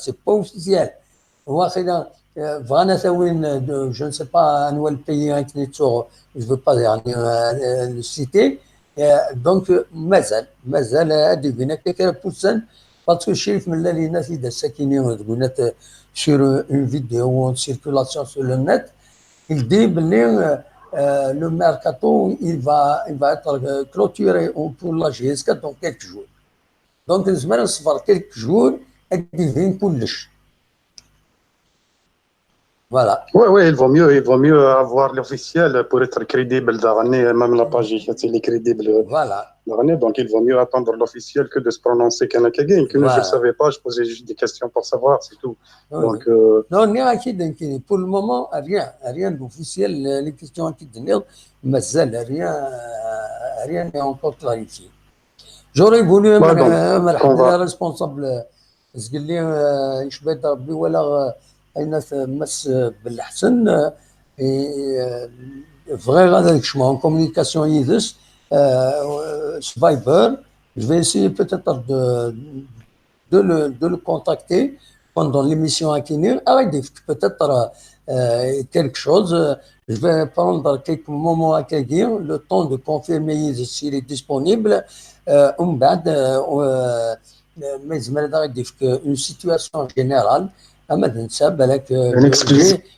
A: c'est pas officiel. Je ne sais pas à quel pays, je ne veux pas le citer. Donc, Mazal a deviné quelqu'un parce que chef sur une vidéo en circulation sur le net, il dit que le mercato il va être clôturé pour la GSK dans quelques jours. Donc, quelques jours, il devine كلش. Voilà.
J: Oui, il vaut mieux avoir l'officiel pour être crédible. Même la page est crédible.
A: Voilà.
J: Donc, il vaut mieux attendre l'officiel que de se prononcer qu'un Akagin. Je ne savais pas, je posais juste des questions pour savoir, c'est tout. Donc,
A: non, pour le moment, rien d'officiel. Les questions qui donnent, mais rien n'est encore clarifié. J'aurais voulu un responsable. الناس مس بالحسن فغير هذاك شمون en communication يدس Viber, je vais essayer peut-être de le contacter pendant l'émission à Kinir avec peut-être quelque chose. Je vais prendre quelques moments à quelqu'un, le temps de confirmer s'il est disponible. Mais une situation générale.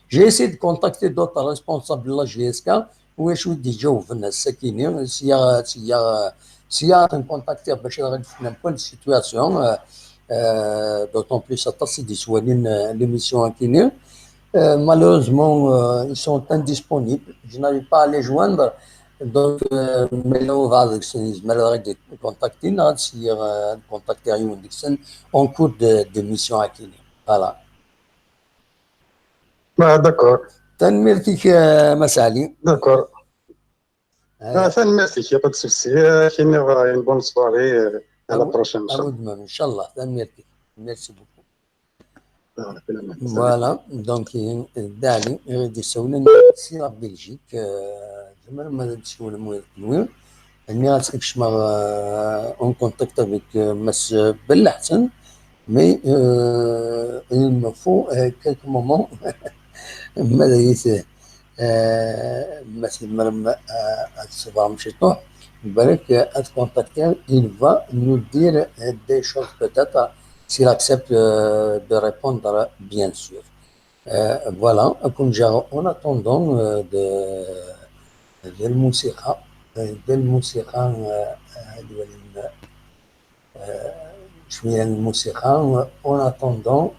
A: J'ai essayé de contacter d'autres responsables de la GSK où je suis déjà au Sakini. S'il y a un contacté pour une bonne situation, d'autant plus à l'émission à Kini. Malheureusement, ils sont indisposibles. Je n'arrive pas à les joindre. Donc, mais là, on va contacter en cours d'émission à Kini. Voilà.
J: D'accord.
A: Merci, Massali.
J: D'accord. Merci, il n'y a pas de souci. Une bonne soirée. À la prochaine.
A: Inch'Allah. Merci beaucoup. Voilà. Donc, Dali, c'est la Belgique. Je me demande si je suis en contact avec M. Belhassan, mais il me faut quelques moments. Il va nous dire des choses peut-être s'il accepte de répondre, bien sûr. Voilà, en attendant de الموسيقى en attendant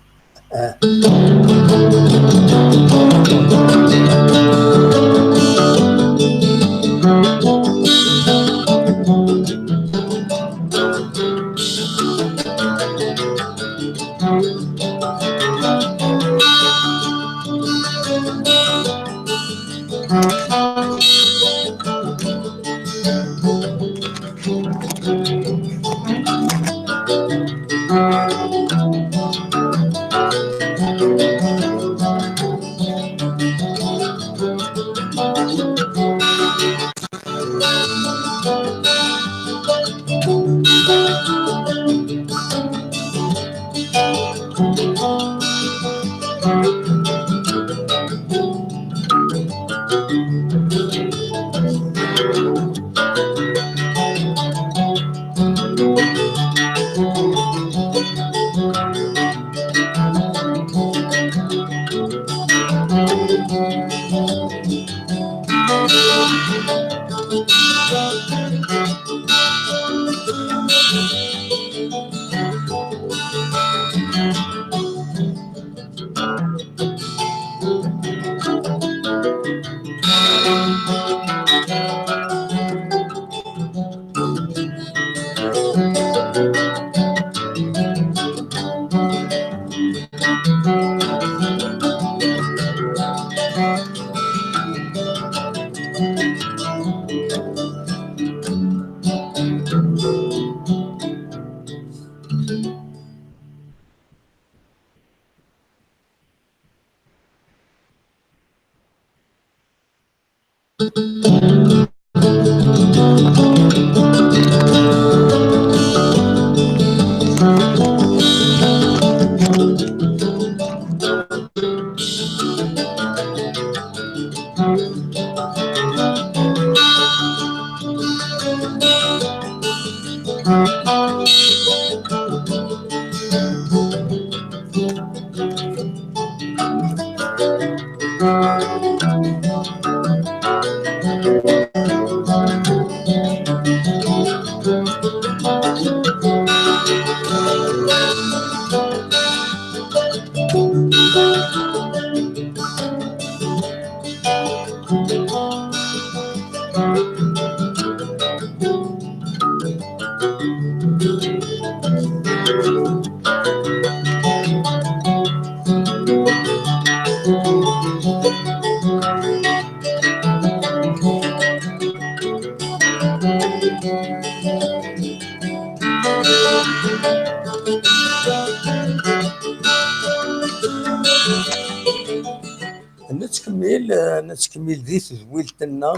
A: نتكمل ذي تزويلتنا.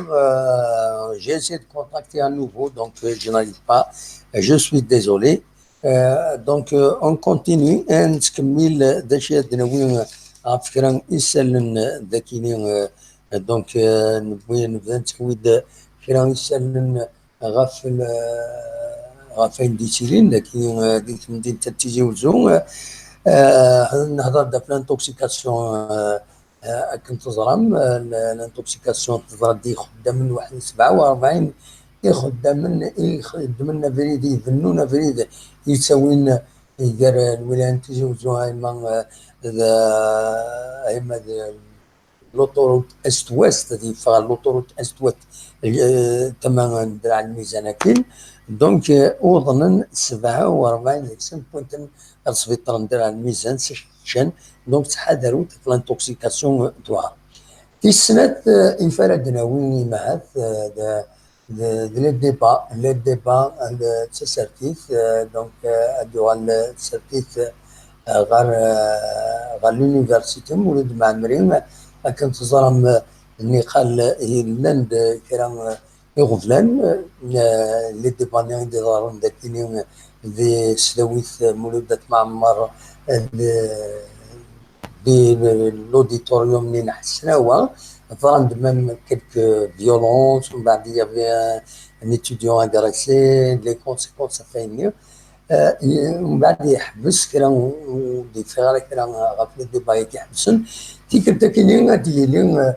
A: J'ai essayé de contacter à nouveau, donc je n'arrive pas. Je suis désolé. Donc on continue. نتكمل داشي نبغي فكرة يسالن ذاكيني. دونك نبغي نبدا نتحويد فكرة يسالن غافين ديتيلين لكن ديك مدينة تيجي وزون. نهضر دا في لانتوكسيكاسيون. كنت تزرم الانتوكسيكاسيون تزرم دي خدام من 47 يخدم من فريد يظنون فريد يسوين يدير الولايات تجوزوها إما لوطوروت است ويست دي فالوطوروت است ويست تماما درع الميزان كين دونك أظن 47 سنة كنت السبيطار ندير على الميزان سيشن دونك تحذروا في لانتوكسيكاسيون توا في سنة انفردنا وين معاث لي ديبا تسرتيت دونك ادوال تسرتيت غار لونيفرسيتي مولود معمرين كنت تزرم النقال لاند كرام يغفلان لي ديبانيين دي دارون داكيني دي سلاويث مولودات معمر دي لوديتوريوم اللي نحسناوها فرند ميم كيلك فيولونس ومن بعد يافي ان اتيديون اغريسي لي كونسيكونس فايني ومن بعد يحبس كرا دي فيغا كرا غافل دي بايك يحبسن تيك تاكيني ديالي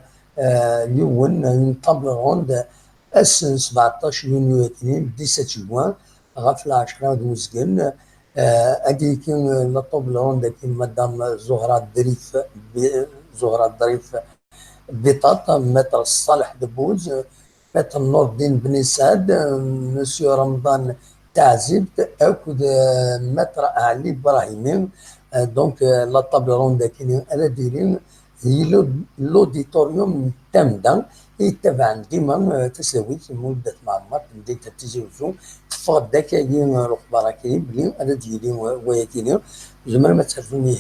A: يون طابل روند اس 17 يونيو 17 جوان غافل 10 دوزكن هادي كاين لا طابل روند كاين مدام زهرة الظريف بطاطا متر صالح دبوز متر نور الدين بن سعد مسيو رمضان تعزبت اكد متر علي ابراهيمي دونك لا طابل روند كاين على دايرين هي لوديتوريوم تامدا يتبع ديما تساويت مدة معمر مدينة تيزيوزو تفقد داكاين الاخبار كاين بلي انا ديالي ويا كاين زعما ما تعرفوني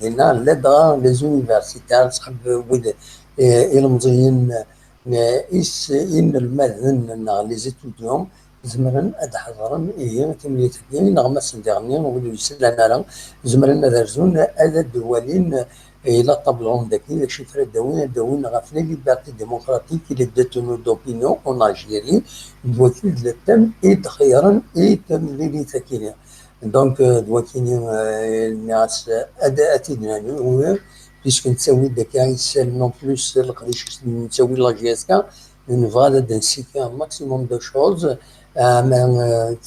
A: دينا لا دا لي زونيفرسيتار صحاب ولد المزيين إيش إن المذن لي زيتوديوم زمرن أدحضرن إيه تملي تكين نغمس ندغني ولو يسد لنا زمرن درزون هذا الدولين الى طابلون داكي شفره داوين غاف لا ليبرتي ديموقراطيك الى ديتونو دوبينيون اون الجيري دوكيل تم خيارا تم لي تاكينيا دونك دوكيني الناس اداتي دنا بيسك نسوي داك نون بلوس القديش نسوي لا جي اس كا اون فالeur d'insister un maximum de choses من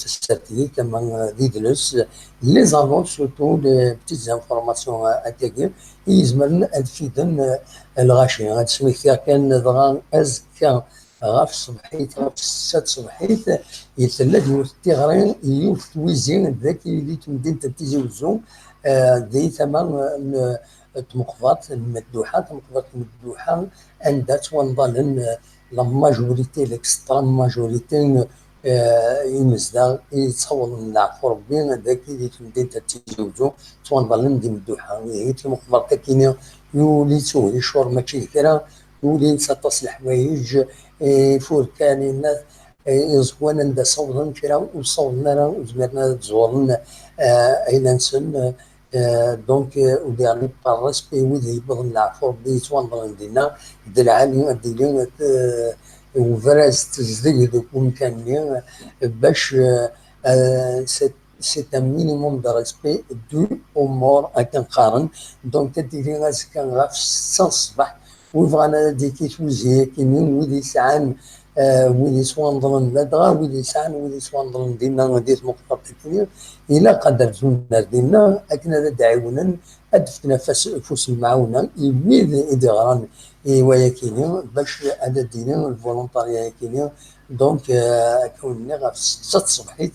A: الساتيليت من فيدلوس لي زانونس سورتو دي بتيت انفورماسيون اتاكي يزمن الفيدن الغاشي هاد سميتها كان ضغان ازكا غاف الصبحيت غاف 6 صبحيت يتلاد يوث تيغرين يوث ويزين ذاك اللي تمدين تنتيزي وزوم دي ثمن تمقفات المدوحه تمقفات المدوحه عندها تونضل لا ماجوريتي ليكسترام ماجوريتي يمزدا يتصور العفو ربي ذاك اللي تمدين تتزوجو تونضل دي مدوحه هي تمقفات كاينه يولي تسوي شور ماشي كرا يولي نسطس الحوايج فوركان الناس يزوانا ندا صوضن كرا وصوضنا وزمرنا تزورن اين نسن دونك وديرني بار ريسبي وذي يبغى العفو ربي تونضل دينا العالي ديالي وفراس تزديد ومكاني باش سي ان مينيموم دو ريسبي دو امور كنقارن دونك كديري راسك غاف 6 الصباح ويبغانا ديكي توزي كيمين ولي ساعان ولي سواندرن لدغا ولي ساعان ولي سواندرن دينا ديت مقطع الى قدر زونا دينا اكنا دعونا ادفنا فوس المعاونه يويد ادغران وياكيني باش هذا دينا الفولونتاريا كيني دونك كوني غاف 6 صبحيت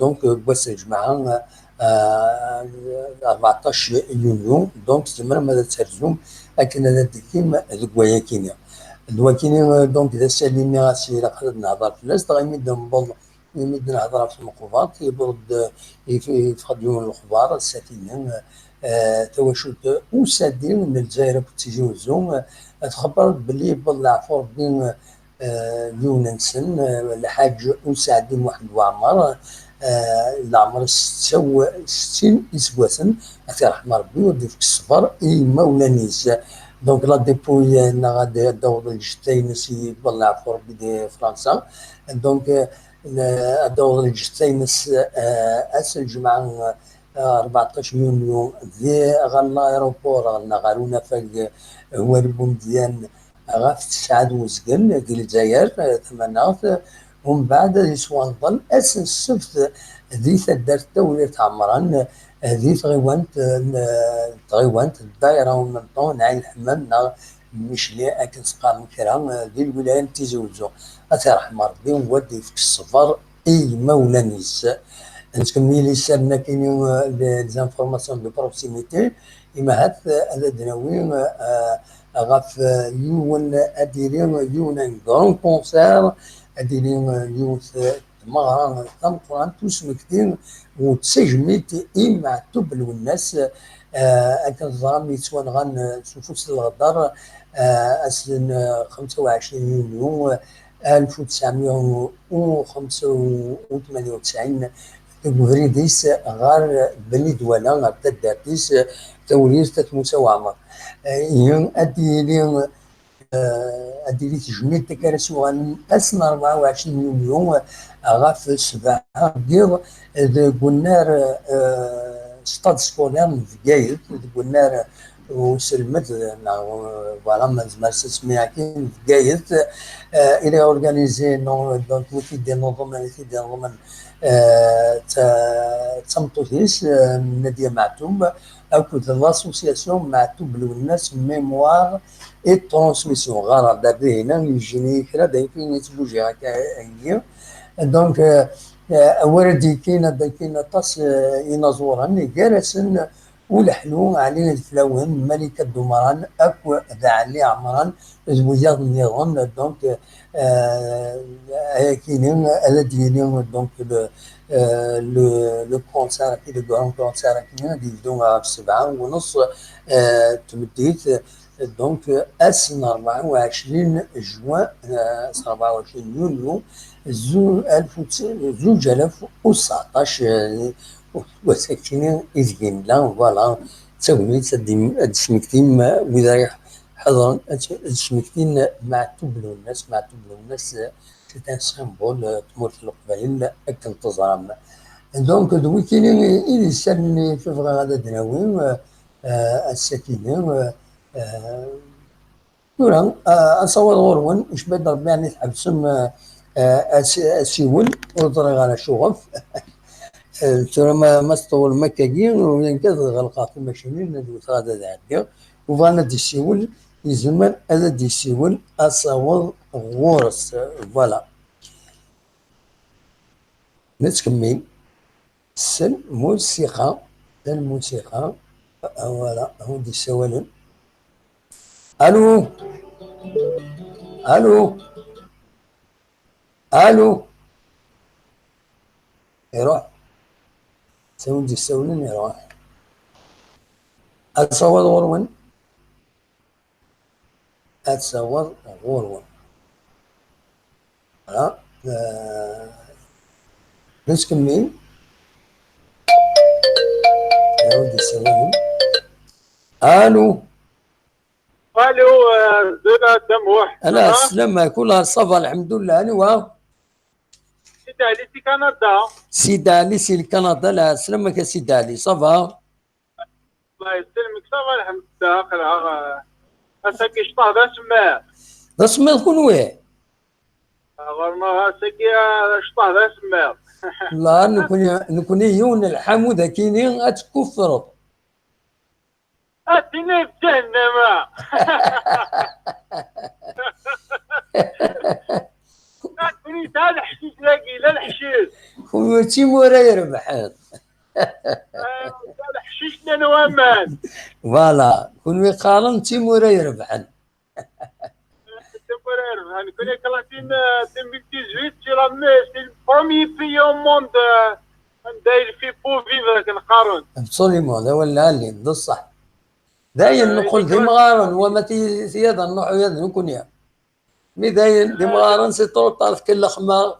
A: دونك بواس الجماعه 14 يونيو دونك تمر ماذا ترجم اكنا ديكيم الكواياكيني الواكيني دونك اذا ساليني راسي لا قدرت نهضر في الناس غير نبض يمد نهضر في المقوبات يبرد يفقدون الاخبار الساتين تواشوت وسادين من الجزائر تيجي وزوم تخبرت باللي بالعفو بين يونسن الحاج وسعدين واحد وعمر العمر 60 اسبوعسن الله يرحم ربي ودي في الصفر مولانيس دونك لا ديبوي غادي دور الجتين سي بالعفو ربي دي فرنسا دونك دور الجتين اس الجمعه 14 يونيو ذي غالا ايروبور غالا غارونا فاق هو البومديان غاف تسعد وزقن ديال الجزائر ثمانات ومن بعد يسوان ظل اس السبت ذي دارت دولة عمران ذي تغيوانت الدايره ومن طون عين الحمام مشلي اكن سقار مكرا ذي الولايه تيزوجو الله يرحم ربي ودي في الصفر مولانيس نكمل سالنا كاينين لي زانفورماسيون دو بروكسيميتي اما هاد هذا دناوي غاف يون اديرين يون كرون كونسير اديرين يوث مغران تمقران توس مكتين وتسجميت مع توبل والناس اكن ظرام يتوان غان سوفوس الغدار اسن 25 يونيو 1998 تبغريديس غار بني دولا غار تداتيس توليس تتموسى وعمر يوم اديلي تجميل تكارسو غان اسن 24 يوم غاف السبعة ديال قلنا ستاد سكولير في كايد قلنا وسلمت فوالا ما سمعها كاين في كايد الى اورغانيزي دونك وكي دي نظم تمطوتيس ناديه معتوم او كنت لاسوسياسيون معتوم بالناس ميموار اي ترانسميسيون غار دابا هنا يجيني كرا داير فين يتبوجي هكا هي دونك وردي كاين طاس ينازوران جالسن ولحلو علينا الفلاون ملكة دمران اكو ذا علي عمران زوجات النظام دونك كاينين هذا ديالي دونك لو كونسير كي لو كرون كونسير كاين ديالو في 7:30 تمديت دونك اسن 24 جوان 24 يونيو 2019 وساكنين إذن لا فوالا تسوي تسمكتين وإذا حضرا تسمكتين مع تبلو الناس سيتان سيمبول تموت القبائل أكل تزرم دونك دوي كاينين إلي سالني في غادا دناوي السكينة يورا أصور غورون إش بدا ربي يعني تحبسم السيول وطريق على شغف ترى ما تطول مكاكين وينكذ غلقا في الماشينين ندوي غادا دعبيا وفانا دي السيول يزمن هذا دي السيول أصور غورس فوالا نتكمل الموسيقى فوالا هو دي السوالم الو يروح سوي دي السوالم يروح اتصور غورون ها نسكمل دي السوالم الو
K: زينة دموح
A: انا السلامة كلها صفا الحمد لله انا
K: سيدي علي سي كندا
A: سيدي علي سي كندا لا سلامك يا سيدي علي صفا
K: الله يسلمك صافا الحمد لله اخر اساكي شطاه ذا سماع
A: ذا سماع شكون ويه
K: غرنا اساكي شطاه ذا سماع
A: لا نكون يون الحمودة كينين اتكفروا
K: اتيني بجهنم كوني تاع الحشيش لاقي لا الحشيش
A: خويا تيمورا يربحان
K: تاع الحشيش لنوامان
A: فوالا كون يقارن تيمورا يربحان
K: تيمورا يربحان كوني كلاتين 2018 سي لا سي البروميي بي او موند داير في بو فيفر كنقارن
A: ابسوليمون هذا ولا اللي بصح داين نقول ديمغارن وما تيادا نروحو يادا نكون يا مي داين ديمغارن سي طول طارف كل خما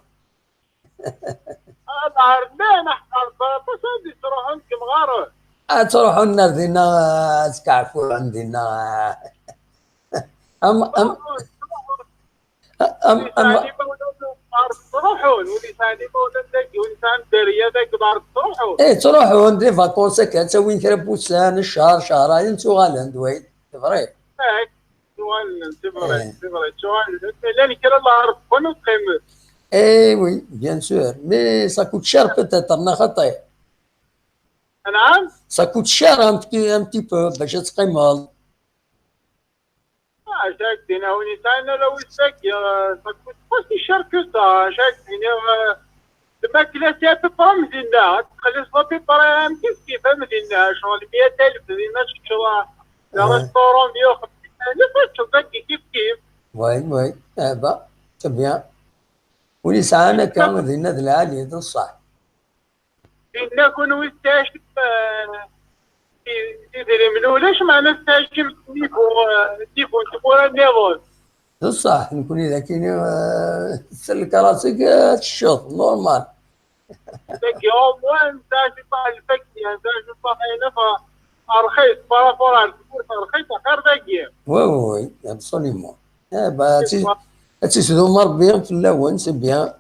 K: لا نحضر بس عندي تروحون كمغارن
A: تروحون لنا دينا تكعفوا عندنا
K: تروحون ولي ثاني مولد ولسان دريه ذاك دار تروحون
A: ايه تروحون دي فاكونس كتسوي كرا بوسان الشهر شهرين تغالن دويت فري
K: لاني كرا الله عرف كون تقيم
A: اي وي بيان سور مي سا كوت شير بوتيتر انا خطي
K: نعم
A: سا كوت شير ان بتي بو باش تقيمل
K: شاك دينا وني تاعنا لو يسك سكوت بس شركة شاك دينا الماكلة تاع مدينة تخلي صافي برام كيف مدينة شغل 100,000 مدينة شغل ريستورون 150,000 شغل كيف
A: وي هذا تبيان ولي ساعنا كان مدينة العالية الصح
K: دينا كون ويستاش تدري من ولاش معنى تاجم تيفون تقول النظام
A: صح نكون اذا كاين تسلك راسك تشوف نورمال
K: داك يوم وين تاجي طاح الفك يعني تاجي طاح هنا فرخيص بارافور رخيص غير داكيا
A: وي ابسوليمون تسدو مر بيان في اللون سي بيان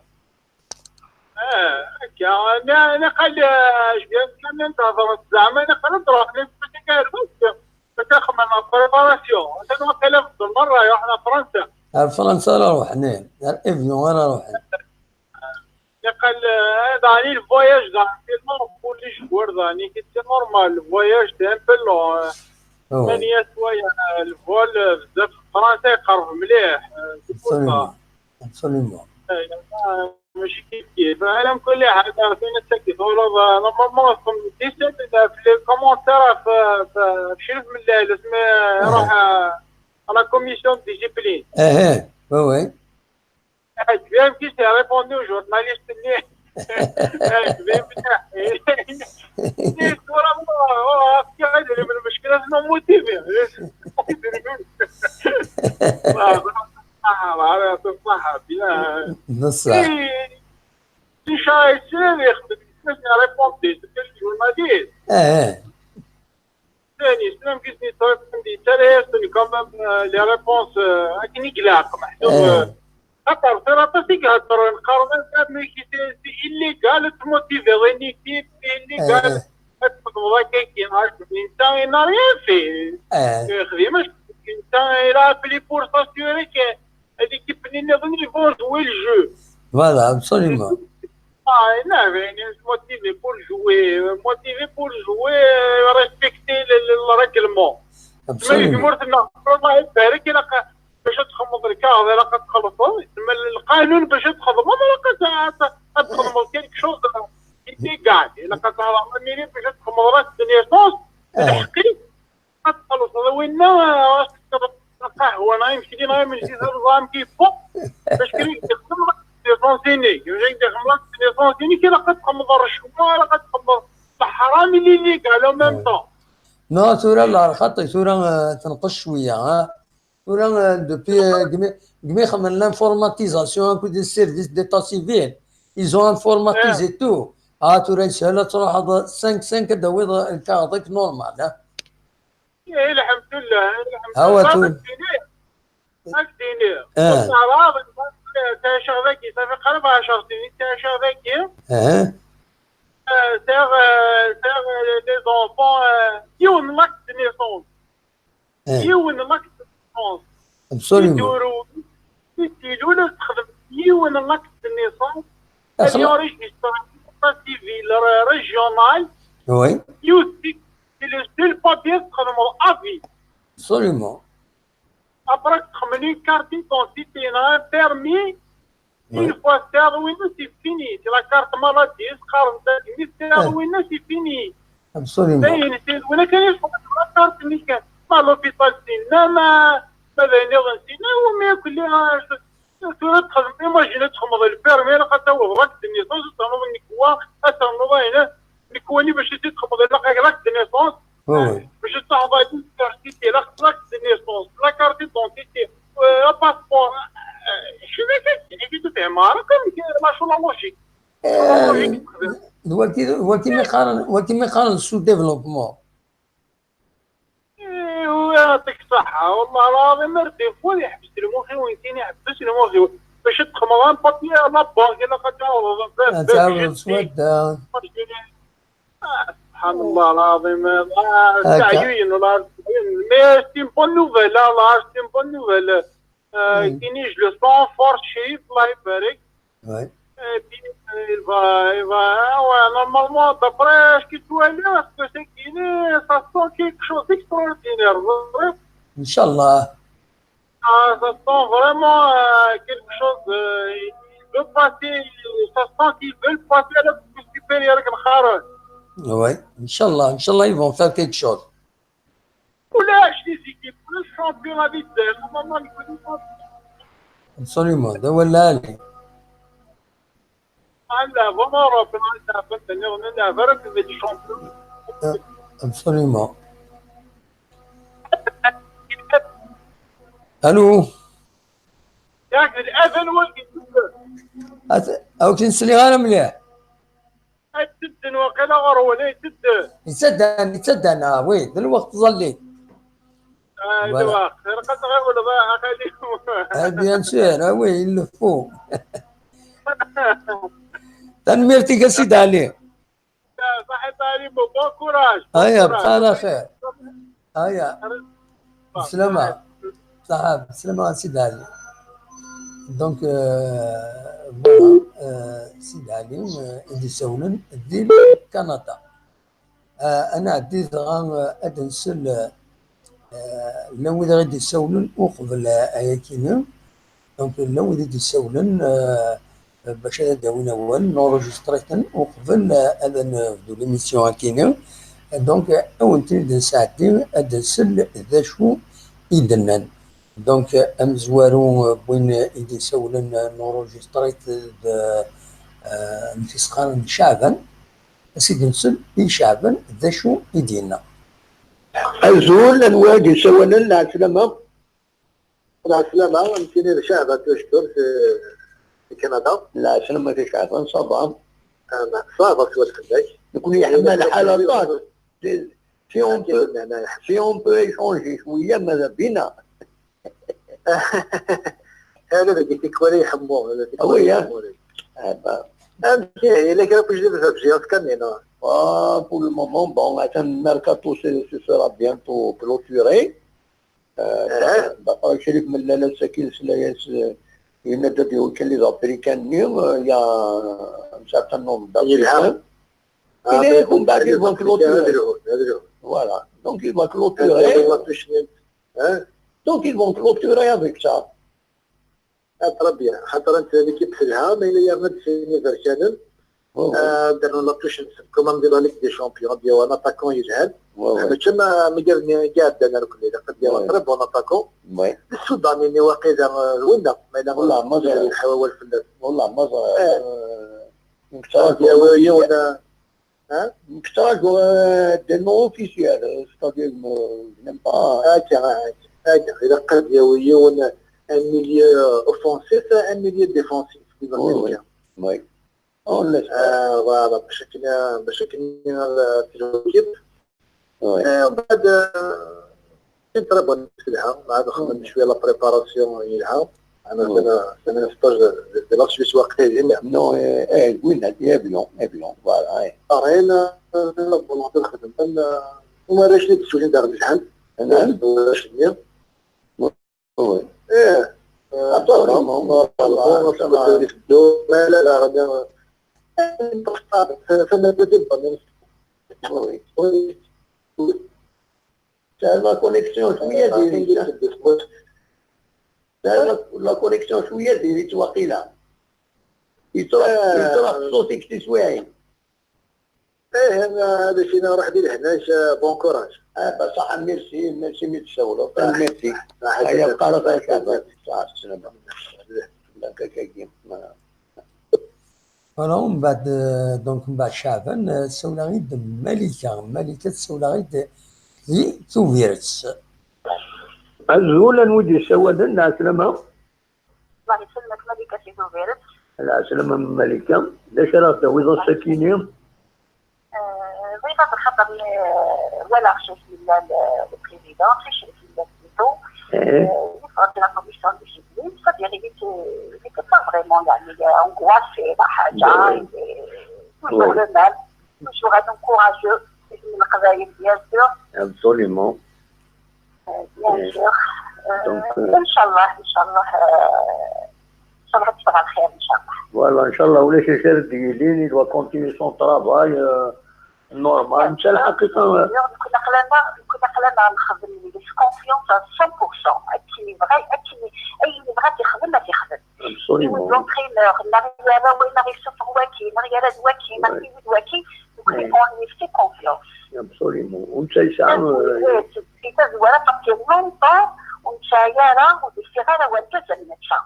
K: انا قال شبيان كان ننتظر زعما انا قال نروح نتكلم تاخذ من بريباراسيون انا كلام بالمره رحنا فرنسا
A: فرنسا لا روحنا الافيون انا روحنا
K: قال داني الفواياج داني نورمال لي جوار داني كنت نورمال الفواياج تاع بلو ثانيه شويه الفول بزاف فرنسا يقرب مليح
A: ابسوليمون
K: ماشي كيف على كل حاجه فين التكييف ولا نورمالمون ديسيت في الكومونتير في شرف من اسمه يروح على كوميسيون ديسيبلين
A: وي
K: كيف كيف ريبوندي جورناليست اللي كيف والله في هذه المشكله انه موتيفي صح بلا
A: بصح
K: شاي سير يخدم ريبوندي جورناليست ثاني سلام كيسني طريق عندي ترى كومام لي ريبونس هاكني قلاق محسوب خطر ثيرابيتيك هضر نقارن مي كي اللي قال تموتيفي غيني كتيب اللي قال تفضل كاين عاش الانسان ما ريان فيه خديمه الانسان يلعب لي بور ساسيوري هذيك كيبني نظن يفون جوي الجو
A: فوالا ابسوليومون
K: نعم يعني موتيفي بور جوي ريسبكتي الريغلمون تسمى الجمهور الله يبارك لك باش تخمض الكاغ لا تخلصوا تسمى القانون باش تخدموا ما لا تخدموا كاين شوز اللي قاعد الا كتهضر ميري باش تخمض راس النيسونس الحقي تخلصوا وين راس القهوه انا يمشي لي انا نمشي نظام كيفو باش كريك تخدم ليسونسيني جاي تخدم ليسونسيني كي لا كتخمض الرشوه لا كتخمض الحرام اللي قالوا ميم طون
A: نو سورة الله خطي سورة تنقص شوية ها سورة دوبي قمي خمن لانفورماتيزاسيون كو دي سيرفيس ديتا سيفيل ils ont informatisé tout سورة سهلة تروح 5 كدويض الكاغدك نورمال ها
K: الحمد لله
A: هو تو
K: هكديني راضي تاع شغلك صافي قرب 10 سنين تاع شغلك faire les enfants يون لاك دي نيسونس يون لاك دي نيسونس
A: absolument
K: يديروا له تخدم يون لاك دي نيسونس اللي ريجستر سيفيل ريجيونال
A: وي
K: يوتي لو سيل بابير تخدموا افي
A: absolument
K: après تخمني كارت دونتيتي نا بيرمي une fois terminé, c'est fini. C'est la carte maladie, c'est terminé, c'est fini.
A: Absolument.
K: ولا كان يشوف الكارت اللي كان مع لوبيتال سينا ما بنيغ سينا وما كل صورة تخدم ايماجينا تخمض البيرمي لا قتاو راك النيسونس تنوض نكوا تنوض هنا نكواني باش تخمض راك النيسونس باش تحضر الكارتيتي راك النيسونس لا كارتي دونتيتي باسبور شنو كاين تفهم راكم ما شاء الله لوجيك
A: ولكن ما يقارن سو ديفلوبمون
K: ويعطيك الصحة والله العظيم مرتي خويا يحبس المخي وين يحبس المخي باش تخمضان بطي لا بانك لا
A: تعاود سواد
K: سبحان الله العظيم تعيين ولا مي سي بون نوفيل لا سي بون نوفيل كاينيش لو سون فور شيب الله يبارك
A: وي
K: normalement d'après ce que tu as lu est-ce que c'est qu'il est ça sent quelque chose d'extraordinaire
A: Inch'Allah
K: ça sent vraiment quelque chose de passer ça sent qu'ils veulent passer à la plus supérieure que le Kharan
A: oui Inch'Allah ils vont faire quelque chose
K: ولا les équipes le championnat d'Israël normalement ils connaissent
A: absolument ده ولا لي
K: Allah, vraiment, on a vraiment fait des champions.
A: Absolument. Allô?
K: ياك الأذن وقت
A: أو تنسلي غير مليح.
K: تدن وقيلا غروني تدن.
A: يتصدق وي دلوقت ظليت.
K: دلوقت رقص غير ولا بقى
A: بيان سير وي يلفو. تنميرتي قصيد عليه
K: صحيح علي بون كوراج
A: هيا بقى على خير هيا بسلامة صحاب بسلامة سيد علي دونك فوالا سيد علي إدي سولن ديال كندا أنا عديت غان أدنسل لو إذا غادي سولن وقبل أياكينا دونك لو إذا غادي سولن باش هذا داوين اول نورجستريتن وقبل هذا نبدو ليميسيون هكينا دونك اون تريد نساعدين هذا السل ذا شو يدنن دونك امزوارو بوين يدي سولن نورجستريت نفسقان شعبا سيدي نسل شعبا ذا شو يدينا
L: الزول الوادي سولن لا سلامة يمكن شعبا تشكر في كندا لا شنو ما فيش عفوا صبا صابك والخداش يكون يحمل حالة si on peut échanger شويه ماذا بينا. هذا اللي قلت لك ولا يحموه هذا الا كان باش ندير في الجهاز كامل. Pour le moment, bon, le mercato se sera bientôt clôturé. D'après Chérif Mellala Sakil Slayas, il y a des Africains, il y a un certain nombre d'Africains. Ils vont clôturer. Voilà. Donc ils vont clôturer. Donc ils vont clôturer avec ça. Très bien. حتى انت l'équipe حلها ما الى يرد في فرشان. درنا لابتوش كما نديروا ليك دي شامبيون ديال اتاكون يجهد. ماشي ما قالني قاعد انا الكل قد ديال ترب وانا اتاكون. السوداني اللي واقيلا وين والله ما زال الحواول في والله ما زال مكتراج ولا مكتراج دي نو اوفيسيال c'est-à-dire même pas هكا اذا قد يويون un milieu offensif et un milieu défensif. Oui. On laisse. Voilà, بشكل التجربة. وبعد très bonne فيها. بعد خدمنا شوية لا بريباراسيون يلها. أنا سنة 16 de la Suisse وقتها لا. Non, وين هي بلون voilà. أنا لا فولونتي نخدم. وما راش نتسولين داخل الجهل. أنا واش ندير. Oui. Absolument. C'est la connexion شوية la connexion شوية ديريت واقيلا. يطرح صوتك تسواعي. هذا الشيء انا راح ندير هنا بون كوراج. بصح ميرسي ميتسولو ميرسي. هيا بقى راه شابه صح السلامه. لا كاكاكي.
A: فوالا ومن بعد دونك من بعد شعبان السولة غير ملكة السولة غير زي توفيرتس.
L: الزولا نودي سوادن السلامة.
M: الله يسلمك ملكة سي توفيرتس.
L: السلامة ملكة. ليش راه دويضة السكينة؟
M: ضيفة الخطر ولا شيف البريزيدون شيف البلاتو يفرض لا كوميسيون ديسيبلين صدق اللي كتر فريمون يعني انغواسي لا حاجة توجور لو مال توجور هاد انكوراجو من القبائل بيان سور
L: ابسوليمون
M: بيان سور ان شاء الله تبقى على خير ان شاء الله.
L: Voilà, Inch'Allah, ou les chercheurs d'Yéline, il doit continuer son travail normal. مشى الحقيقة.
M: كنا قلنا نخدم لي كونفيونس 100%. أكيد بغا أي بغا تيخدم ما تيخدم.
L: Absolument.
M: L'entraîneur, l'arrière, il arrive sur Waki, l'arrière Waki, l'arrière Waki, donc on lui fait confiance.
L: Absolument. ومشى يسعى.
M: C'est voilà parce que longtemps ومشى يرى وديسيرا وانتزل نتشا.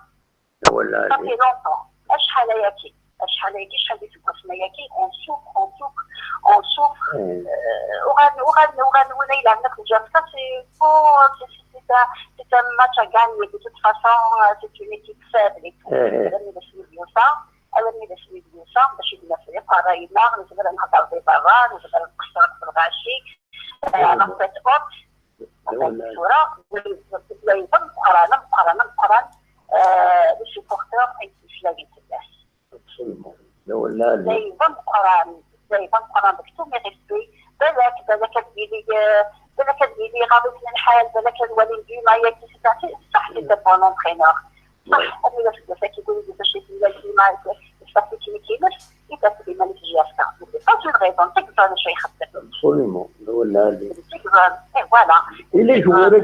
L: ولا.
M: Ça fait longtemps. أشحال ياكي شحال ديال سكوسنا ياكي اون سوفر وغان ولا إلا عندك الجاب ça c'est un match à gagner de toute façon c'est une équipe faible et tout أولني بسوي بيوصا باش يبنى فريق راينا نقدر نهضر ببرا نقدر نكسر في الغاشي نطيت اوت الصورة ويضم مقارنة les supporters et la vie de l'Est.
L: Absolument. زي
M: بنقران بكتو مي ريسبي بالك تديري غابت من الحال بالك الولي ديما ياكي صح لي بون انترينور صح أنا لا فاكي يقولوا لي باش يدير ديما يصافي كي كيفاش يدير ما نتجياسكا با سون ريزون تقدر شي يخدم.
L: Absolument.
M: Voilà.
L: اللي جوارك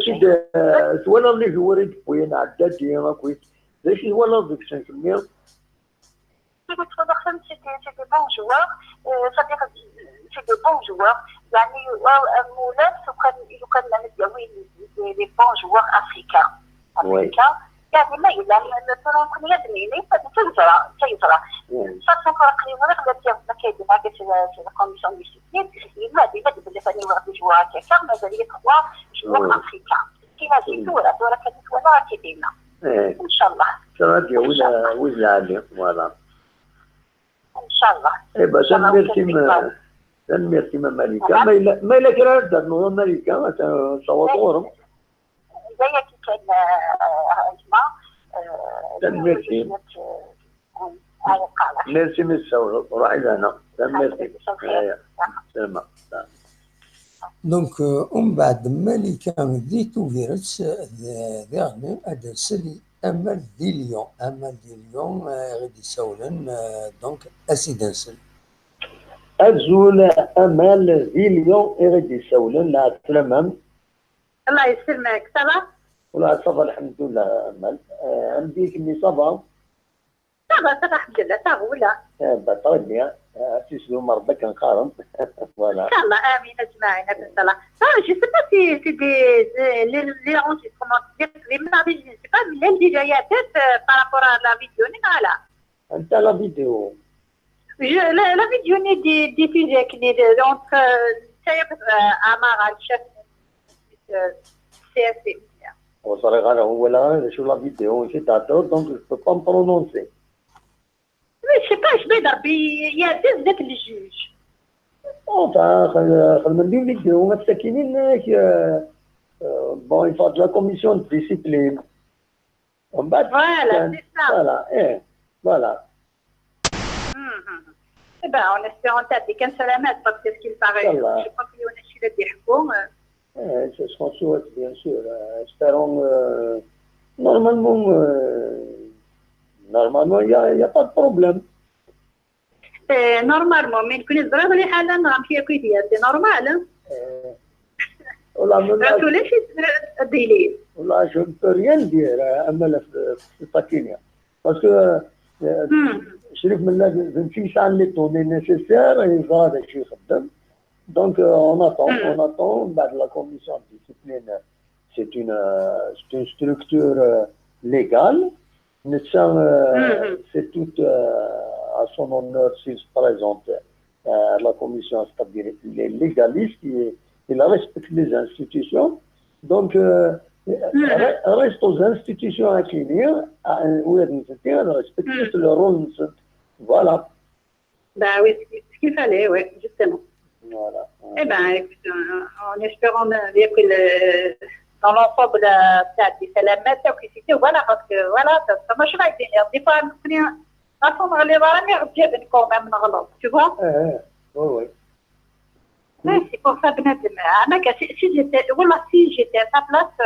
L: ولا اللي جوارك وين عدات ديما كويس ليش ولا ضيف 5%.
M: C'est des bons joueurs, c'est-à-dire c'est des bons joueurs. يعني مولات يقال لنا des bons joueurs africains. يعني ما إلا نكون يدنيني تيزرع. صار فرق لي ولا ما كيدير هكا في الكوميسيون ديسيبلين يما ديما اللي فاني واحد جوار كثر مازال يقوى جوار أفريكان. كيما زي دورة كانت ولا كيدينا. إن شاء الله.
L: شرادي ولا عليه voilà.
M: إن شاء الله.
L: بس ميرسي
N: ميرسي ما مالكه ما الا كرا درنا مالكه صوتورهم
M: زي كي كان هجمه
N: ميرسي ميرسي مساو روحي لهنا ميرسي سلامة
A: دونك ومن بعد مالكه ديتو فيروس ديغني هذا سلي امل دي ليون غادي يسولن دونك اسيدنسل
N: أزول أمل دي ليون غادي يسولن لا تلمم
M: الله يسلمك صافا
N: ولا صافا الحمد لله أمل عندي كني صافا
M: صافا الحمد لله صافا ولا
N: طيب يا تسلو مرضى كنقارن فوالا
M: ان شاء الله امين اجمعين ان شاء الله جو سي با سي دي لي انريسترمون دي من هذه جو سي با من اللي جايه تيت بارابور لا فيديو لا
N: انت لا فيديو
M: لا فيديو ني ديفيزي كني دونك سايب امار الشيف سي اس بي
N: وصريغ انا هو لا شو لا فيديو شي داتور دونك جو با م برونونسي
M: je sais pas, je vais d'arbi, il y a deux ذاك الجوج.
N: خدمنا ندير فيديو مساكينين بون يفاض لا كوميسيون ديسيبلين ومن بعد
M: فوالا سي سا
N: فوالا فوالا
M: Eh ben, en espérant تاعتي كان سلامات parce que ce qu'il paraît, je crois qu'il y en a شي اللي يحكوا.
N: C'est ce qu'on souhaite bien sûr. Espérons normalement il y a pas de problème.
M: Normalement, mais كل الضرب اللي حالا راهم كياكل فيها سي نورمال.
N: والله ما
M: ليش الديلي.
N: والله je ne peux rien dire أمل في التاكينيا باسكو شريف من الله فهمتي شحال لي طوني نيسيسير يبغى هذا الشيء يخدم دونك اون اتون بعد لا كوميسيون ديسيبلين c'est une structure légale. C'est tout à son honneur s'il se présente à la commission, c'est-à-dire les légalistes, il respecte les institutions. Donc, reste aux institutions à finir, à respecter le rôle. Voilà.
M: Ben oui, ce qu'il fallait, oui, justement.
N: Voilà.
M: Eh bien, écoute, en espérant dire que dans l'ensemble تاعتي سلامات وكيفيتي voilà parce que voilà ça ماشي رايدين دي فوا نكوني نصوم اللي راني غتجابن كومام نغلط tu vois
N: oui
M: c'est pour ça بنادم هناك si j'étais à sa place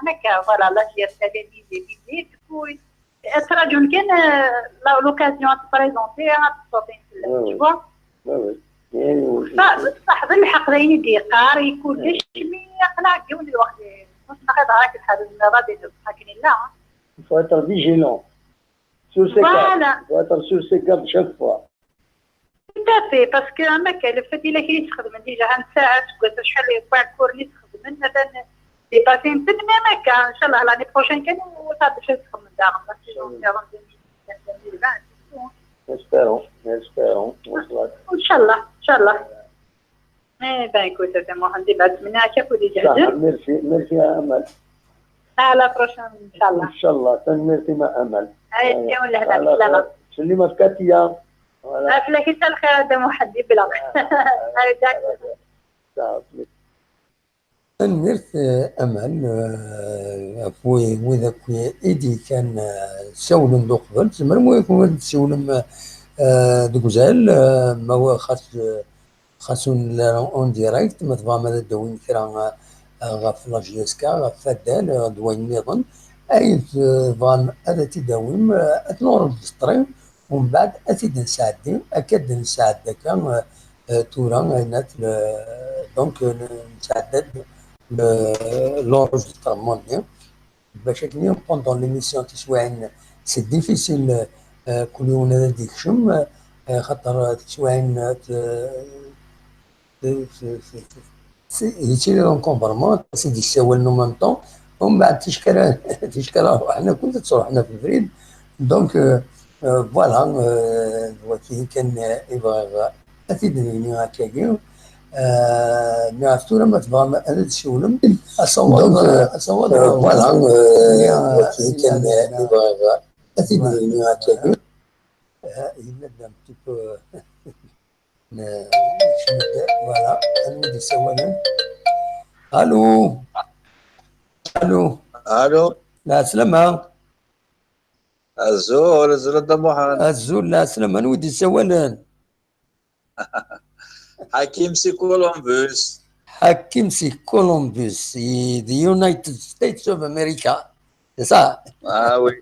M: هناك voilà là j'ai installé des vidéos du coup الرجل كان l'occasion de se présenter tu vois صح بالحق راهي ديقار يكون ليش مي يقنع كون الوقت مش ناخذ هاك الحال غادي ساكنين لا
N: il faut être vigilant sur ses gardes il faut être sur ses gardes chaque fois
M: tout à fait parce que هناك الفت الا كي تخدم ديجا نساعد قلت شحال باركور اللي تخدم مثلا دي باسي نتمنى هناك ان شاء الله لاني بروشين كان وصاد باش تخدم داغم
N: espérons
M: Inch'Allah. Eh ben écoute, c'est moi, on débat maintenant à quoi déjà.
N: Merci à Amal.
M: À la prochaine, Inch'Allah.
N: Inch'Allah, merci à Amal.
M: Allez, on l'a là.
N: سلمى كاتيا.
M: أفلاك الخير ده محدي بلا.
A: نمرت أمل أفوي وذاك إيدي كان سولن دو قبل تمر مو يكون سولن دوكزال ما هو خاصون اون ديريكت ما تبغى ماذا دوين كرا غاف لاجيسكا غاف فدان دوين نظن اي تبغى هذا تداوم اتنور السطريم ومن بعد اتيد نساعدين اكاد نساعد كان تورا نات دونك نساعد l'enregistrement باش كني بوندون ليميسيون تسواعين سي ديفيسيل كل يوم هذيك شم خاطر تسواعين يتيري لونكومبرمون سيدي يساول نو ميم طون ومن بعد تشكر روحنا كنت تصرحنا في فريد دونك فوالا دلوقتي كان يبغى افيدني هكاكي نعرفتو لما تبغى هذا الشغل اصور فوالا دلوقتي كان يبغى افيدني هكاكي il m'aide un petit peu فوالا المدير سوالا. الو الو
O: الو
A: لا سلامة
O: الزول زلد محمد
A: الزول لا سلامة نودي سوالا.
O: حكيم سي كولومبوس.
A: حكيم سي كولومبوس the United States of America c'est ça.
O: Ah oui.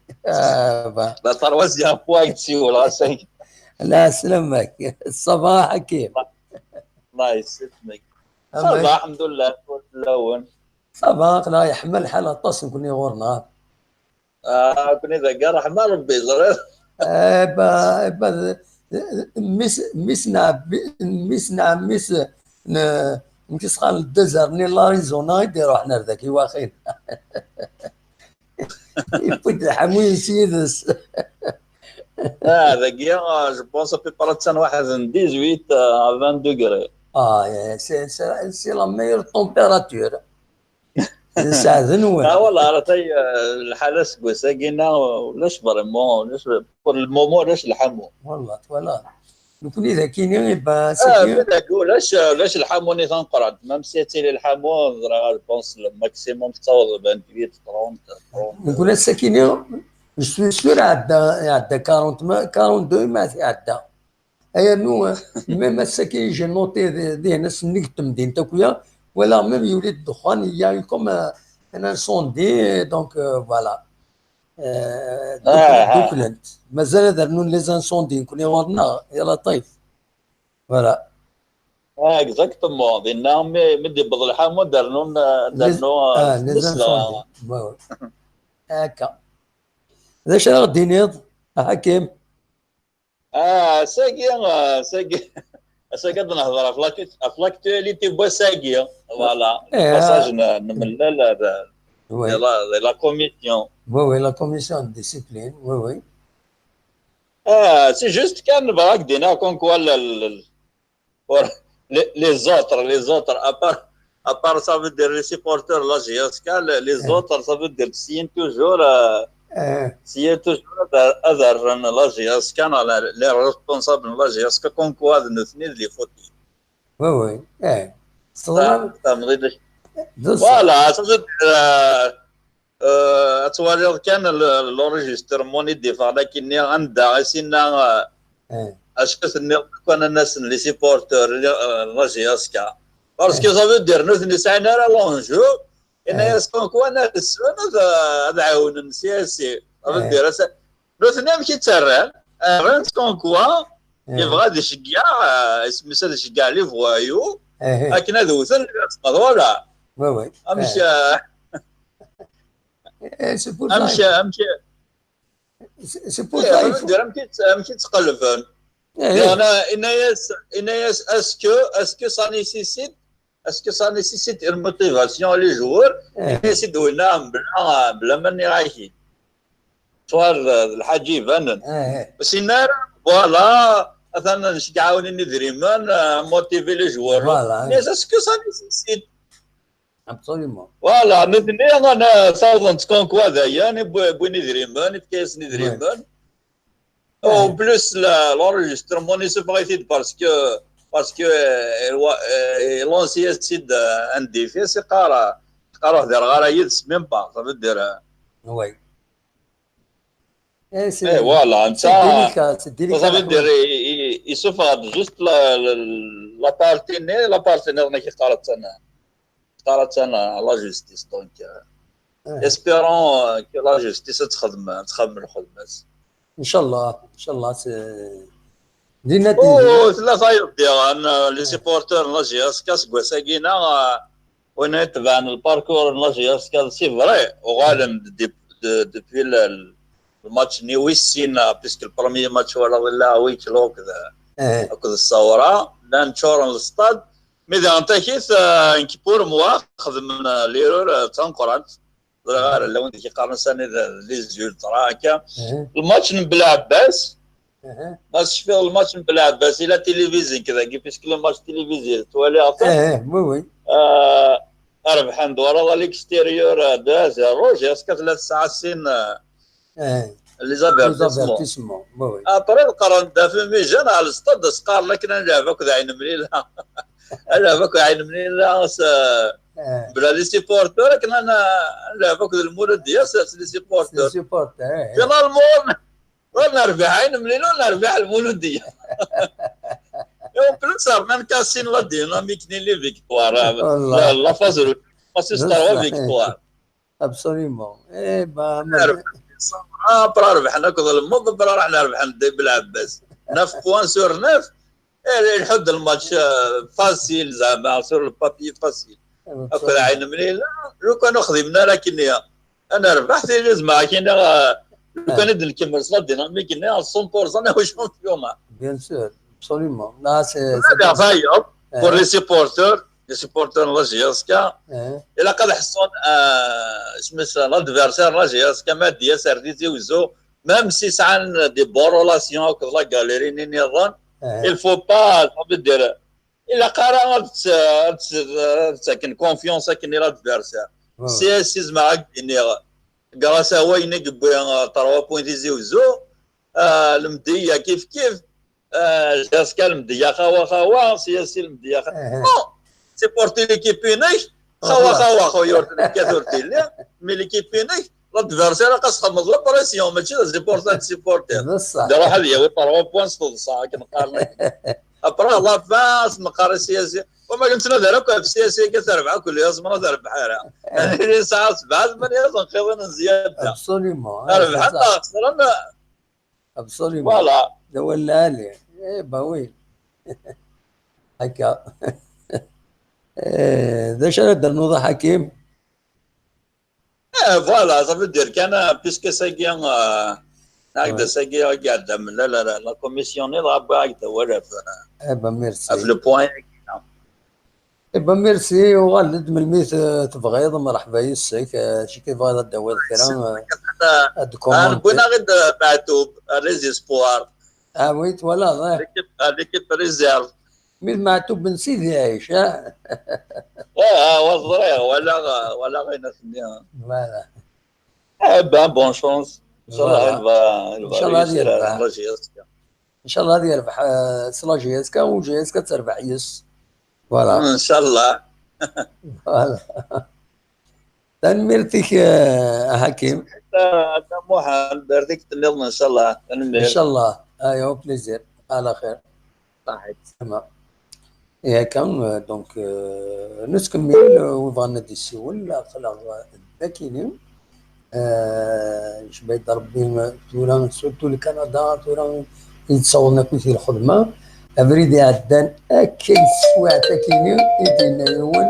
O: La troisième fois que tu ولا سي.
A: لا سلامك الصباح حكيم.
O: الله يسلمك. صباح الحمد لله اللون.
A: صباح لا يحمل حالة طاس نكون غورنا.
O: كوني ذا رحمة ربي زرير.
A: نكسخان الدزر ني لاريزونا يديرو حنا ذاك واخين. يفوت الحموين سيدس.
O: ذاك جو بونس ابي براتسان واحد 18 20 دوغري.
A: سي لا ميور طومبيراتور. نساعدن وين.
O: والله راه الحاله سكوساكينا ولاش فريمون ولاش بور المومون ولاش الحمو.
A: والله ولا نكون اذا كاينين يبقى
O: لاش الحمو ني تنقرض ميم سي تي الحمو راه بونس الماكسيموم تصاوب 28 30.
A: نقول الساكنين جو سور عدا 42 ما عدا. ايا نو ميم الساكنين جي نوتي دي ناس نكتم دين تاكويا ولا ميم يولد الدخان يا كوم ان انسوندي دونك فوالا. دوكلنت مازال درنون لي زانسوندي نكون ورنا يا لطيف فوالا.
O: اكزاكتومون دينا مدي بضل الحامو درنون
A: لي زانسوندي هكا. اش راه غادي نيض حكيم؟
O: ساقي نهضر في لاكتواليتي بوا ساقي فوالا باساج نملل هذا لا كوميسيون.
A: وي لا كوميسيون ديسيبلين وي.
O: سي جوست كان براك دينا كون كوا لي زوتر ابار سا فو دير لي سيبورتور لا جياسكا لي زوتر سا فو دير سيين توجور اذر لا جياسكا لي ريسبونسابل لا جياسكا كون كوا هذ الاثنين اللي فوتي.
A: وي
O: صراحه فوالا اتوالي كان لوريجسترمون يدفع لكن عندها سينا اشكس كان الناس اللي سيبورتور لا جياسكا باسكو سافو دير نوث نسعنا راه لونجو انا يسكون كوانا هذا عاون سياسي سافو دير نوث ماشي تسران رانت كون كوا يبغى يشجع اسمي ساد يشجع لي فوايو لكن هذا وثن فوالا.
A: وي
O: امشي
A: سي بور لايف
O: امشي تقلبن. انا اناياس اسكو سا نيسيسيت الموتيفاسيون لي جوور يسيدوا لنا بلا ماني رايحين صوار الحاج يبان بس النار فوالا مثلا نشجعوني ندريمان موتيفي لي جوور ناس اسكو سا نيسيسيت
A: ابسوليومون
O: فوالا نثني انا صاوب تكون كوا ذايا بويني دريمان كاس ندريمان او بلوس لونجسترمون ني سو باغيتيد باسكو لونسيا سيد عندي في سي قرا دير غرايد ميم با صافي دير
A: وي
O: فوالا انت صافي دير يسوف جوست لا بارتينير ني قالت انا لا جوستيس دونك اسبيرون كو لا جوستيس تخدم الخدمات
A: ان شاء الله دينا
O: ثلاثه يدير انا لي سيبورتور لا جياسكا سكواساكينا وانا تبعنا الباركور لا جياسكا سي فري وغالم دوبي الماتش نيويسينا بيسك البروميي ماتش ولا ويك لو كذا الصوره لا نشور الاستاد ماذا انتكيت انكي بور موا خدم ليرور تنقرات غير لو انت كيقارن سنه لي زول تراكا الماتش نبلا عباس ما شفت الماتش نبلا عباس الى تلفزيون كذا كيفاش كل ماتش تلفزيون توالي عطا
A: وي
O: ربحان دوار الاكستيريور 2-0 جاسكا 3 ساعات سين لي زافيرتيسمون ابري القرن دا في ميجان على الاستاد سقار لكن نلعبك عين مليله نلعبك عين مليله بلا لي سيبورتور لكن انا نلعبك المولد ديال لي سيبورتور فينالمون ونربح عين مليله ونربح المولوديه بلوس صار كاسين لا ديناميك لي فيكتوار لا فاز ماسيستر فيكتوار
A: ابسوليومون اي با
O: برا ربحنا كذا الموظف برا راح نربح ندي بالعباس 9 بوان سور 9 نحد الماتش فاسيل زعما سور البابي فاسيل هكذا عين مليله لو كانوا خدمنا لكن انا ربحت لازم كاين لو كان نكمل صلاه ديناميك 100% انا هو شامبيون
A: بيان سور ابسوليومون لا سي
O: فايق بور لي سيبورتور لا جياسكا الا قد حصون سميتها لادفيرسير لا جياسكا ما ديال سارديتي وزو ميم سي سعان دي بون رولاسيون كلا غاليري نيران il faut pas دير الا قرا تسكن كونفيونس كاين لادفيرسير سي سيز معاك غراس هو ينقب 3 بوينت وزو المديه كيف جياسكا المديه خوا سياسي المديه سي بورتي ليكيبينيك خوا خويا كثرتي مي ليكيبينيك لادفيرسير قاس خمض لا بريسيون ماشي سي بورتي سيبورتي دروح هذه هو 3 بوان صدصا كنقارن ابرا لا فاس مقارن سياسي وما قلت له دارك في السياسي كتربع كل يوم ما تربح يعني ساعات 7 8 نخيض زياده
A: ابسوليومون
O: ربح حتى خسرنا
A: ابسوليومون
O: فوالا
A: ولا لي اي با وي هكا ذا شنو درنا نوضح حكيم
O: فوالا صافي دير كان بيسكو ساكيان هكذا ساكيا قاعد من لا كوميسيون يلعب هكذا ولا
A: اي با ميرسي
O: في لو بوين
A: اي با ميرسي وغالد من الميت تبغيض مرحبا يسك شي كيف هذا الدواء الكلام
O: انا بغينا غير معتوب ريزيسبوار
A: ويت ولا
O: ليكيب ريزيرف
A: من معتوب بن سيدي عايش
O: والله ولا غير نسميها
A: فوالا
O: بون شونس ان شاء الله
A: ان شاء الله هذه يربح ان شاء الله هذه يربح سلاجياسكا وجياسكا تربح يس فوالا
O: ان شاء الله
A: فوالا تنميرتك حكيم
O: حتى محال دردك تنظن ان شاء الله
A: ان شاء الله ايوا بليزير على خير
O: صحيح
A: تمام يا كان دونك نكمل وبغا ندي السؤال خلاص لكن باش بيت ربي تورا سورتو لكندا تورا يتصورنا كل شيء الخدمه افريدي عدان اكي سواع تاكيني يدينا يون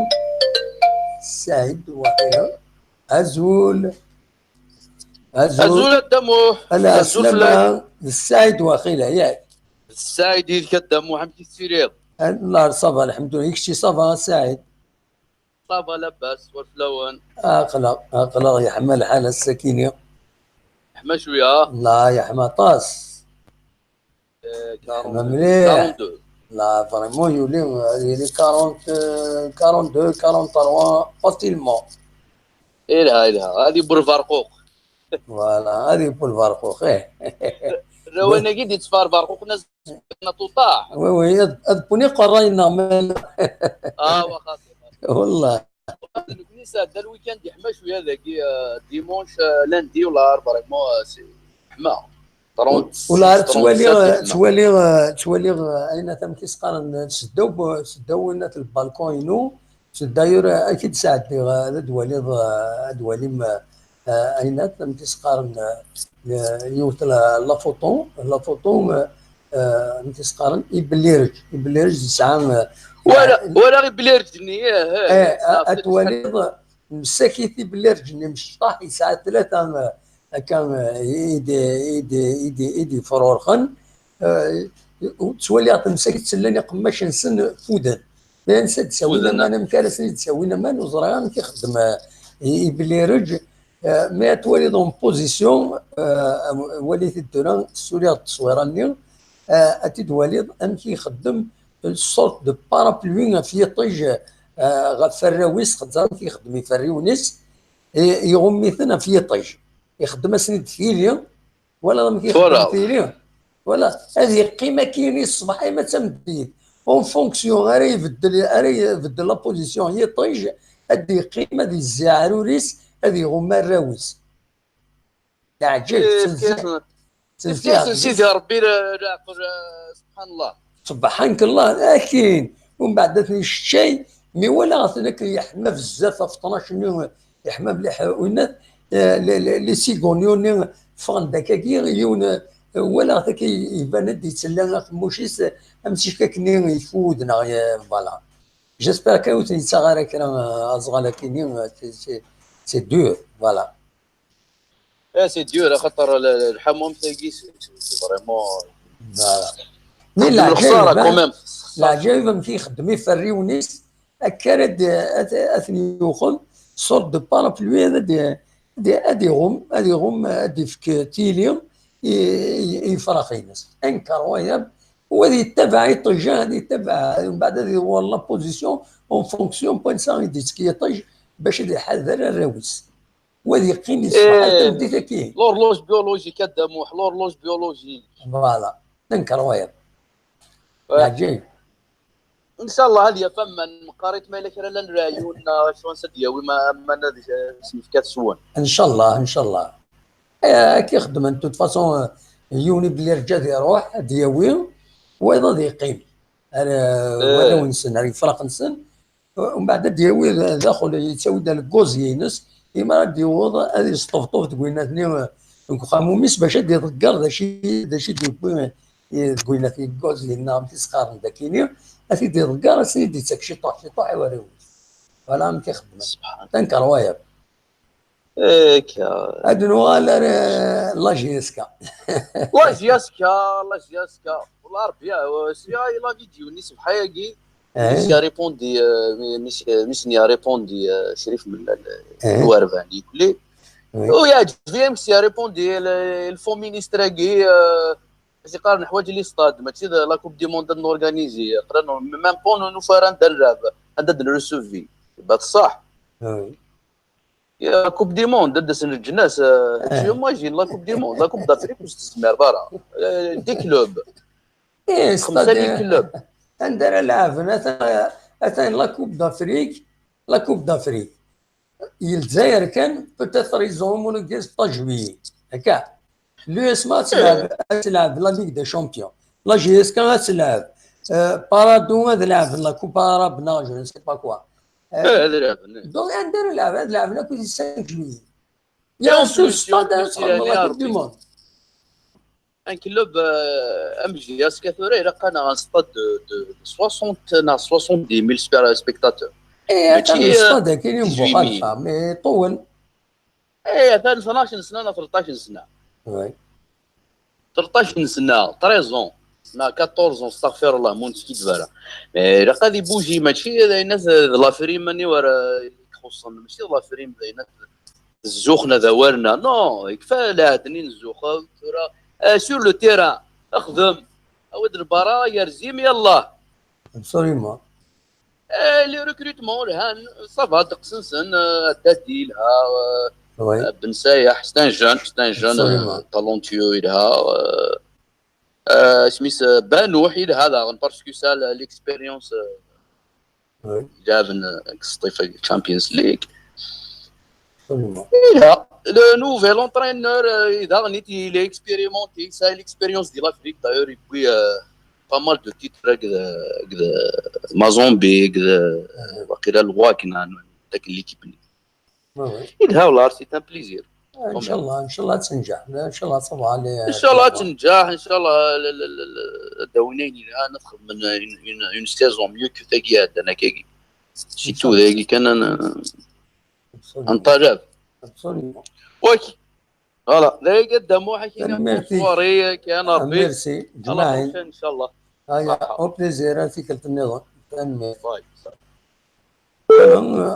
A: سعيد وحيرة ازول
P: الدمو
A: السلامة السعيد وخيلة ياك
P: السعيد يتقدم حمدي السرير
A: الله صافا الحمد لله يكشي صافا سعيد
P: صافا لباس والفلون
A: اقلق يا حما الحالة السكينة
P: حما شوية
A: لا يا حما طاس حما مليح لا فريمون يولي 40 42 43 فاسيلمون
P: إلها هذه بولفارقوق
A: فوالا هذه بولفارقوق
P: روينا كي يتصفار بارقوق ناس طوطاح
A: وي اذبوني قراينا
P: واخا
A: والله
P: الكنيسه دا الويكاند يحمى شويه ذاك ديمونش لاندي ولا فريمون سي حما
A: ولا توالي اين تم كيسقارن سداو الناس البالكون ينو داير اكيد ساعدني هذا دوالي اين تم كيسقارن يوت لا فوطون تيسقارن يبليرج ساعه
P: ولا غير بليرجني
A: اتوالي مساكيتي بليرجني مش طاحي ساعه 3 كان يدي فرورخن وتولي تمسك تسلاني قماش نسن فودان لا نسى تساوينا ما انا مكالسني تساوينا ما نوزران كيخدم يبليرج ما تولي دون بوزيسيون وليت الدوران سوريا التصويراني اتيد وليد ان كيخدم الصوت دو بارابلوي في طيج غفراويس خدام كيخدم يفريونيس يغمي ثنا في طيج يخدم سند فيليا ولا ما كيخدم تيلي ولا هذه قيمه كاينين الصباح ما تمديد اون فونكسيون غير يبدل لا بوزيسيون هي طيج هذه قيمه ديال الزعروريس هذه هما الراويس تعجب
P: سيدي ربي سبحان الله
A: سبحانك الله لكن ومن بعد ثاني الشيء مي ولا ثاني يحمى بزاف في 12 يوم يحمى بلي حيوانات لي سيغونيون فان داكاكي يون ولا ثاك يبان يتسلى خموشيس امشي كاكني يفودنا فوالا جيسبر كاين يتغير كرا ازغال كاينين سي دور فوالا
P: سي دور خاطر الحمام تاعي فريمون
A: فوالا مي العجائب ما كيخدم يفريونيس اكرد اثني ياخذ صورت دو بارابلوي هذا هادي غوم هادي فك تيلي يفرخينس انكرويابل وهذه يتبع يطج هذه يتبع ومن بعد هذه هو لا بوزيسيون اون فونكسيون بوين سان ديسكي يطج باش يحذر الراويس وهذه قيمه الصباح تبدي كاين
P: لورلوج بيولوجي كدموح لورلوج بيولوجي
A: فوالا انكرويابل عجيب
P: ان شاء الله هذه فما قريت مالك راه لن رايون شلون سدياوي ما نادي سميفكات سوون
A: ان شاء الله ان شاء الله كيخدم انتو دو فاسون يوني بلي رجال يروح دياوي وايضا يقيم ولا ونسن يفرق نسن ومن بعد دياوي داخل يتساوي الكوز ينس اما ديوض هذه يصطفطوف تقولنا ثني خاموميس باش يتذكر داشي تقولنا في الكوز لنا تسخر داكيني اثي تذكر سيدي تاكشي طاح يوريو ولا ما كيخدم تنكر وايب هاد نوال لا جيسكا
P: لا جيسكا والله ربي سياي لا فيديو نيس بحايقي مش ريبوندي مش ريبوندي شريف من الوارفاني كلي ويعجبني مش ريبوندي الفون مينيستراكي يقارن حوايج لي ستاد ماشي لا كوب دي موند نورغانيزي قرا ميم بون نو فاران دراب هذا نرسوفي بصح يا كوب دي موند دس الجناس شي ماجين لا كوب دي موند لا كوب دافريك واش تسمر برا دي كلوب خمسه دي كلوب
A: عندنا لعبنا مثلا لا كوب دافريك الجزائر كان بوتيتر يزومون كاس طجوي هكا لو اسما تلعب لا ليغ دي شامبيون لا جي اس كان تلعب بارادو تلعب لا كوب اراب ناج جو سي با كوا دونك عندنا لعبنا كل 5 جويي يا سو ستاد لا كوب دي موند
P: ان كلوب امجي اس كثوري رقنا ان ستاد دو 60000 سبيكتاتور
A: ماشي ستاد كاين مخالفه مي طول
P: 12 سنه ولا 13 سنه
A: وي
P: 13 سنه 13 نا 14 استغفر الله مونت كي دبره مي راه غادي بوجي ماشي الناس لافريم ماني ورا خصوصا ماشي لافريم بينات الزوخنا ذوالنا نو يكفى لا تنين الزوخه سور لو تيران اخدم اود البرا يرزيم يلاه
A: ابسوليومون
P: لي ريكروتمون الهان صافا دقسنسن داديلها بن سايح ستان جون طالونتيو يلها سميس بانوح يلها هذا باسكو سا ليكسبيريونس جاب قصتي الشامبيونز ليغ يلها لو نوفيل اونترينور اذا غنيتي لي اكسبيريمونتي سا ليكسبيريونس ديال لافريك دايور يبوي با مال دو تيتر كذا مازومبي كذا باقي الواكنا داك ليكيب يلها والله سي ان بليزير
A: ان شاء الله تنجح ان شاء الله صباح
P: ان شاء الله تنجح ان شاء الله داوينين ندخل من اون سيزون ميو كو تاكي هذا انا كاكي شي تو ذاكي كان انطرب وكي فوالا ذاك قدامو حكينا صوري كان ربي
A: ميرسي جماعي
P: ان شاء الله
A: هيا او بليزير في كلت النظام تنمي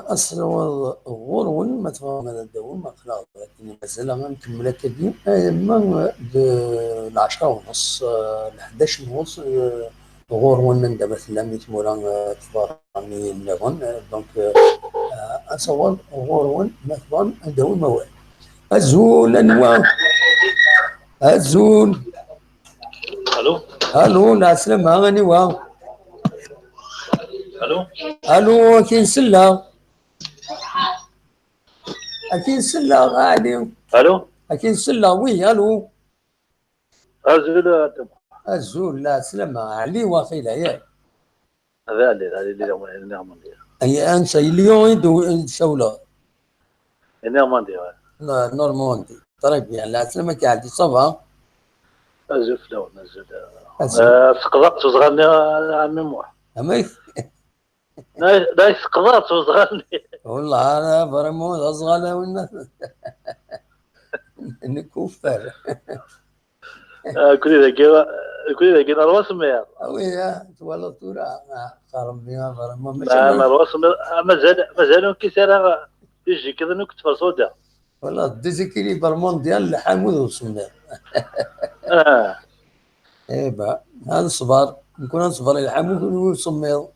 A: اصل غورون ما تفهم هذا الدوام ما خلاص لكن مازال غنكمل كدي اما ب 10:30 ل 11:30 غورون من دابا ثلاثه مولا تفارني النظام دونك اصور غورون مثلا عنده موال ازول انواع أزول. ألو لا سلامة غني واو. ألو كاين سلة. أكين سلة غادي. أكين سلة وي ألو. أزول لا سلامة علي واخيلا ياك.
Q: هذا اللي نعم
A: أي أنسى اليوم يدو شولة.
Q: نورماندي.
A: لا نورماندي. طيب يعني لا سلامة عادي صافا.
Q: أزول فلو نزل. سقطت وصغرني عمي موح.
A: أمي.
Q: لا سقطت وصغرني.
A: والله أنا فريمون أصغر والناس. نكوفر.
Q: كل ذا الرسم يا.
A: ويا تولى طورا خرب بها فريمون.
Q: لا الرسم مازال كيسير يجي كذا نكت فرصودا.
A: والله ديزيكيلي برمون ديال الحامود وصلنا. ايه با هذا الصبر نكون نصبر الحامود وصميض.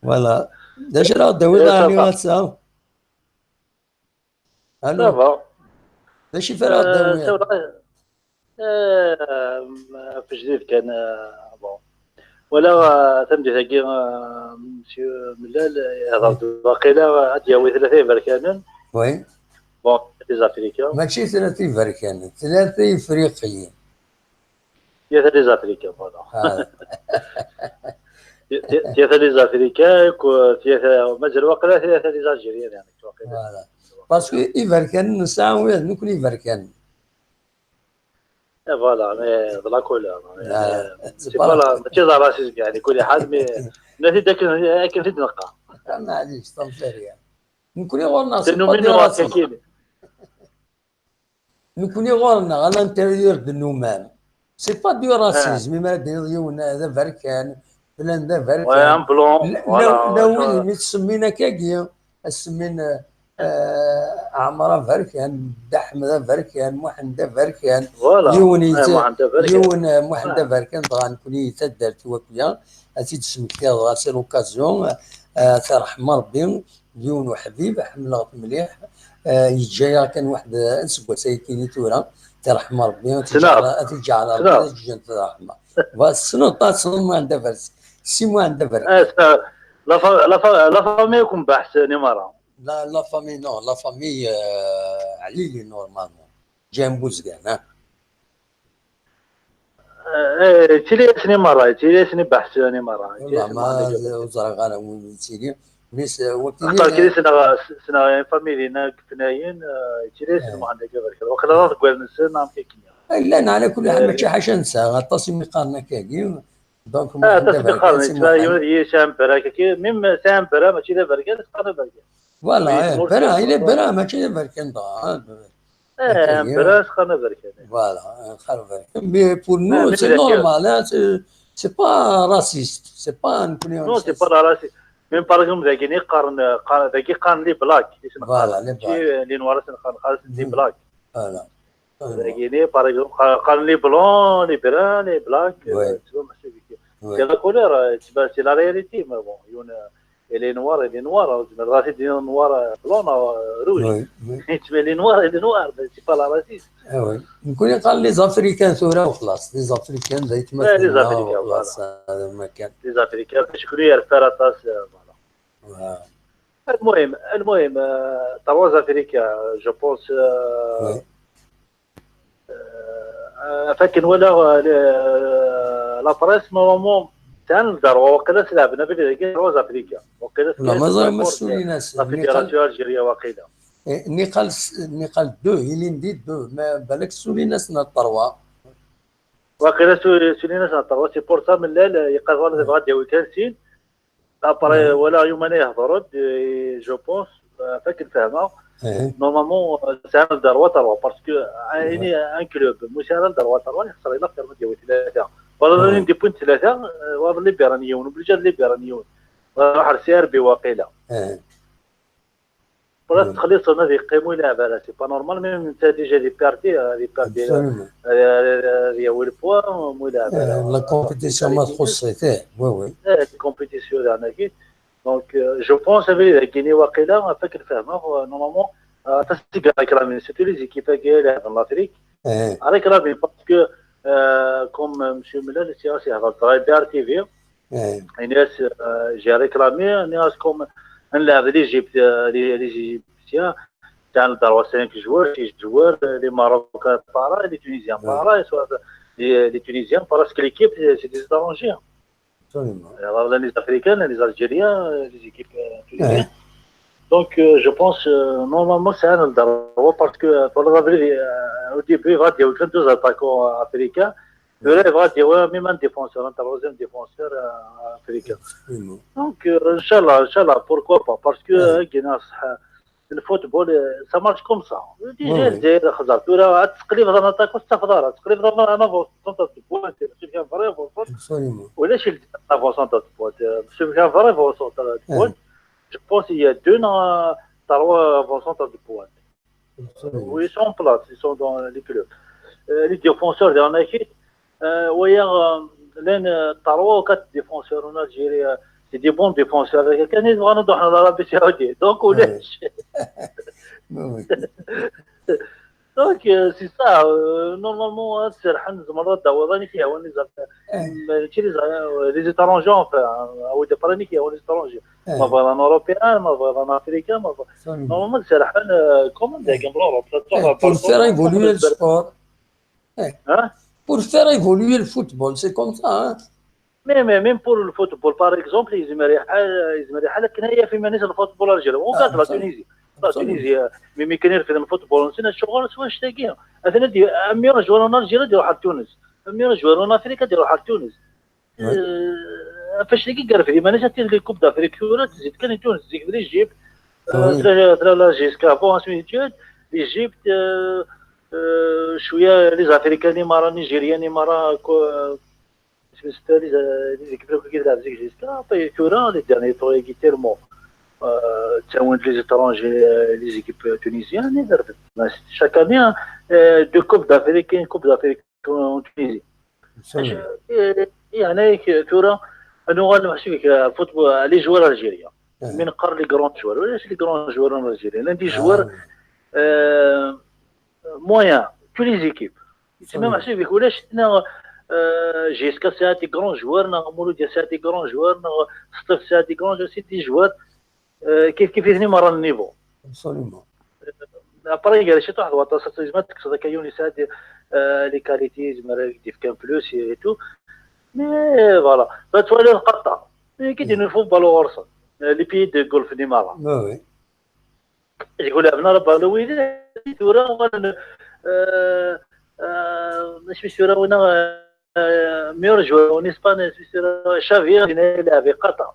A: ولا داش راه داوي راني واتساب. الو داش فرا داوي.
Q: في جديد كان بون ولا تمدي ثقي مسيو ملال هضرت باقيلا دياوي 30 بركان.
A: وي
Q: بون لي زافريكان
A: ماشي 30 بركان 3 افريقيين.
Q: يا لي زافريكان فوالا. ثلاثة لي زافريكان ثلاثة مازال واقيلا ثلاثة لي زالجيريان يعني
A: فوالا باسكو إفريقيان نساوي نكون إفريقيان.
Q: فوالا مي بلا كولا فوالا ماشي راسيزم يعني كل حد مي نادي داك كيف تنقى
A: معليش طنفيريا نكوني غورنا نكوني غورنا على الانتيريور دو نومان سي با دو راسيزم ما ديون هذا فركان فلان ذا فركان لا وين تسمينا كاكيا سمينا عمرة فركان دحمة فركان محمد فركان يوني يون محمد فركان طبعا كوني تدرت وكيا أتيت سمكتي غاسي لوكازيون ترحم ربي يون وحبيب حملات مليح يجايا كان واحد نسبة سيكيني تورا ترحم ربي تجعل ربي تجن ترحمه والسنة طاس سنة ما عندها فرس سي ما عندها فرس
Q: لا فامي يكون بحث نمرة
A: لا فامي نو لا فامي عليلي نورمالمون جاي بوزقان
Q: تيلي مرة تيلي بحث مرة
A: والله ما وزرق انا وين تيلي ميس
Q: وكيلي اختار كيلي سنة فاميلينا كفناين تيلي ما عندك غير وكلا تقول نسى نعم كيكيا
A: لا انا على كل حال ماشي حاجه نسى غطاسي مقارنه كاكي دونك
Q: تصمي قارنه يوني شامبرا كي ميم شامبرا ماشي لا بركان قارنه بركان
A: فوالا برا إلى برا ماشي بركان
Q: برا خلنا بركان
A: فوالا خلنا بركان مي بور نو سي نورمال سي با راسيست سي با
Q: نو سي با راسيست ميم باغ ذاكيني قارن ذاكي قارن لي بلاك
A: فوالا
Q: لي نوار قارن لي بلاك
A: فوالا
Q: ذاكيني باغ قارن لي بلون لي برا لي بلاك سي لا كولور سي لا رياليتي ما بون يون اللي نوار راسي دي نوار بلون روج يتبان لي نوار سي با لا راسيست
A: وي نكون قال لي زافريكان ثوره وخلاص لي زافريكان زي تما
Q: لي زافريكان خلاص
A: هذا ما كان
Q: لي زافريكان شكون يرفع طاس فوالا المهم تروز افريكا جو بونس فكن ولا لا بريس نورمالمون كان الدروا وقيلا سلعبنا بلي روز افريكا وقيلا
A: لا مازال مسؤولين ناس
Q: لا فيدراسيون الجيريا وقيلا
A: نقال دو اللي ندير دو ما بالك سولين ناس نطروا
Q: وقيلا سولين ناس نطروا سي بور سا من لا يقرر بغا دياوي كالسين ابري ولا يومين يهضروا جو بونس فاكر فاهمه نورمالمون ساعه الدروا تروا باسكو عيني ان كلوب مسيره الدروا تروا يخسر الى اكثر من دياوي ثلاثه والله ندي بوينت ثلاثه واضح لي بيرانيون بالجد لي بيرانيون راح السير بواقيلا ولا تخليص النادي يقيموا يلعب على سي با نورمال ميم انت ديجا دي بارتي ديال البوا مو يلعب
A: لا كومبيتيسيون ما تخصي فيه وي
Q: الكومبيتيسيون تاعنا كي دونك جو بونس افي كيني واقيلا فاكر فاهمه نورمالمون réclamé, surtout les équipes qui sont en Afrique. Réclamé parce que, comme M. Miller, c'est à BRTV, j'ai réclamé, comme les Égyptiens, dans 5 joueurs, 6 joueurs, les Marocains par là, les Tunisiens par là, les Tunisiens parce que l'équipe, c'est des étrangers. Alors, les Africains, les Algériens, les équipes tunisiennes. Donc, je pense, normalement, c'est un droit parce que, au début, il va y avoir 2 attaquants africains. Il va y avoir même un défenseur, un troisième défenseur africain. Donc, Inch'Allah, pourquoi pas? Parce que, le football, ça marche comme ça. الجزائر خسرت ولا تقليب هذا نتاكو استفدار تقليب هذا انا فوسطه بوان سيفيان فري فوسط ولا شي فوسطه بوان سيفيان فري فوسطه بوان je pense il y a 2 3% de points où ils sont en place, ils sont dans les clubs les défenseurs de l'équipe l'un 3 ou 4 défenseurs en Algérie c'est des bons défenseurs كان يبغى نروح للعربية السعودية donc ولاش donc c'est ça normalement سرحان زمرات دوراني فيها وين les étrangers enfin او دبراني فيها وين les étrangers ما فالا ان اوروبيان ما فالا ان افريكان ما normalement سرحان كومون داك بلوروب
A: pour faire évoluer le sport pour faire évoluer le football c'est comme ça hein
Q: même pour le football par exemple يزمري حالك هي في منيس الفوتبول الجيري وقالت لا تونيزي مي كاين في الفوتبول نسينا الشغل سوا شتاقيه مثلا دي 100 جوار الجيري ديروا حق تونس 100 جوار افريقيا ديروا حق تونس فاش تلقي قال في منيس تي لي كوب دافريكا تزيد كان تونس تزيد لي جيب لا جيسكا بون سميتو ايجيبت شويه لي افريكاني مارا نيجيرياني مارا les équipes qui ont des jusqu'à les derniers tours tellement les étrangers les équipes tunisiennes chaque année 2 coupes d'Afrique une coupe d'Afrique en Tunisie يعني كورة أنا نحسب football les joueurs algériens من قر les grands joueurs ولا les grands joueurs algériens l'un des joueurs moyens tous les équipes c'est même assez avec ولا شفنا جيسكا c'est un des grands joueurs مولوديا c'est un des grands joueurs سطيف c'est un des grands joueurs c'est des joueurs كيف يثني مرة النيفو
A: absolument
Q: après قال شي واحد وطاسه زعما تكسر كيوني ساد لي كاليتي زعما يدير كان بلوس اي تو مي فوالا فتولي القطه كيديروا الفوتبول ورصه لي بي دو غولف دي مارا
A: وي
Q: يقول ابنا ربا لويد تورا مش سورا وانا ميور جوار en Espagne Xavi يلعب قطر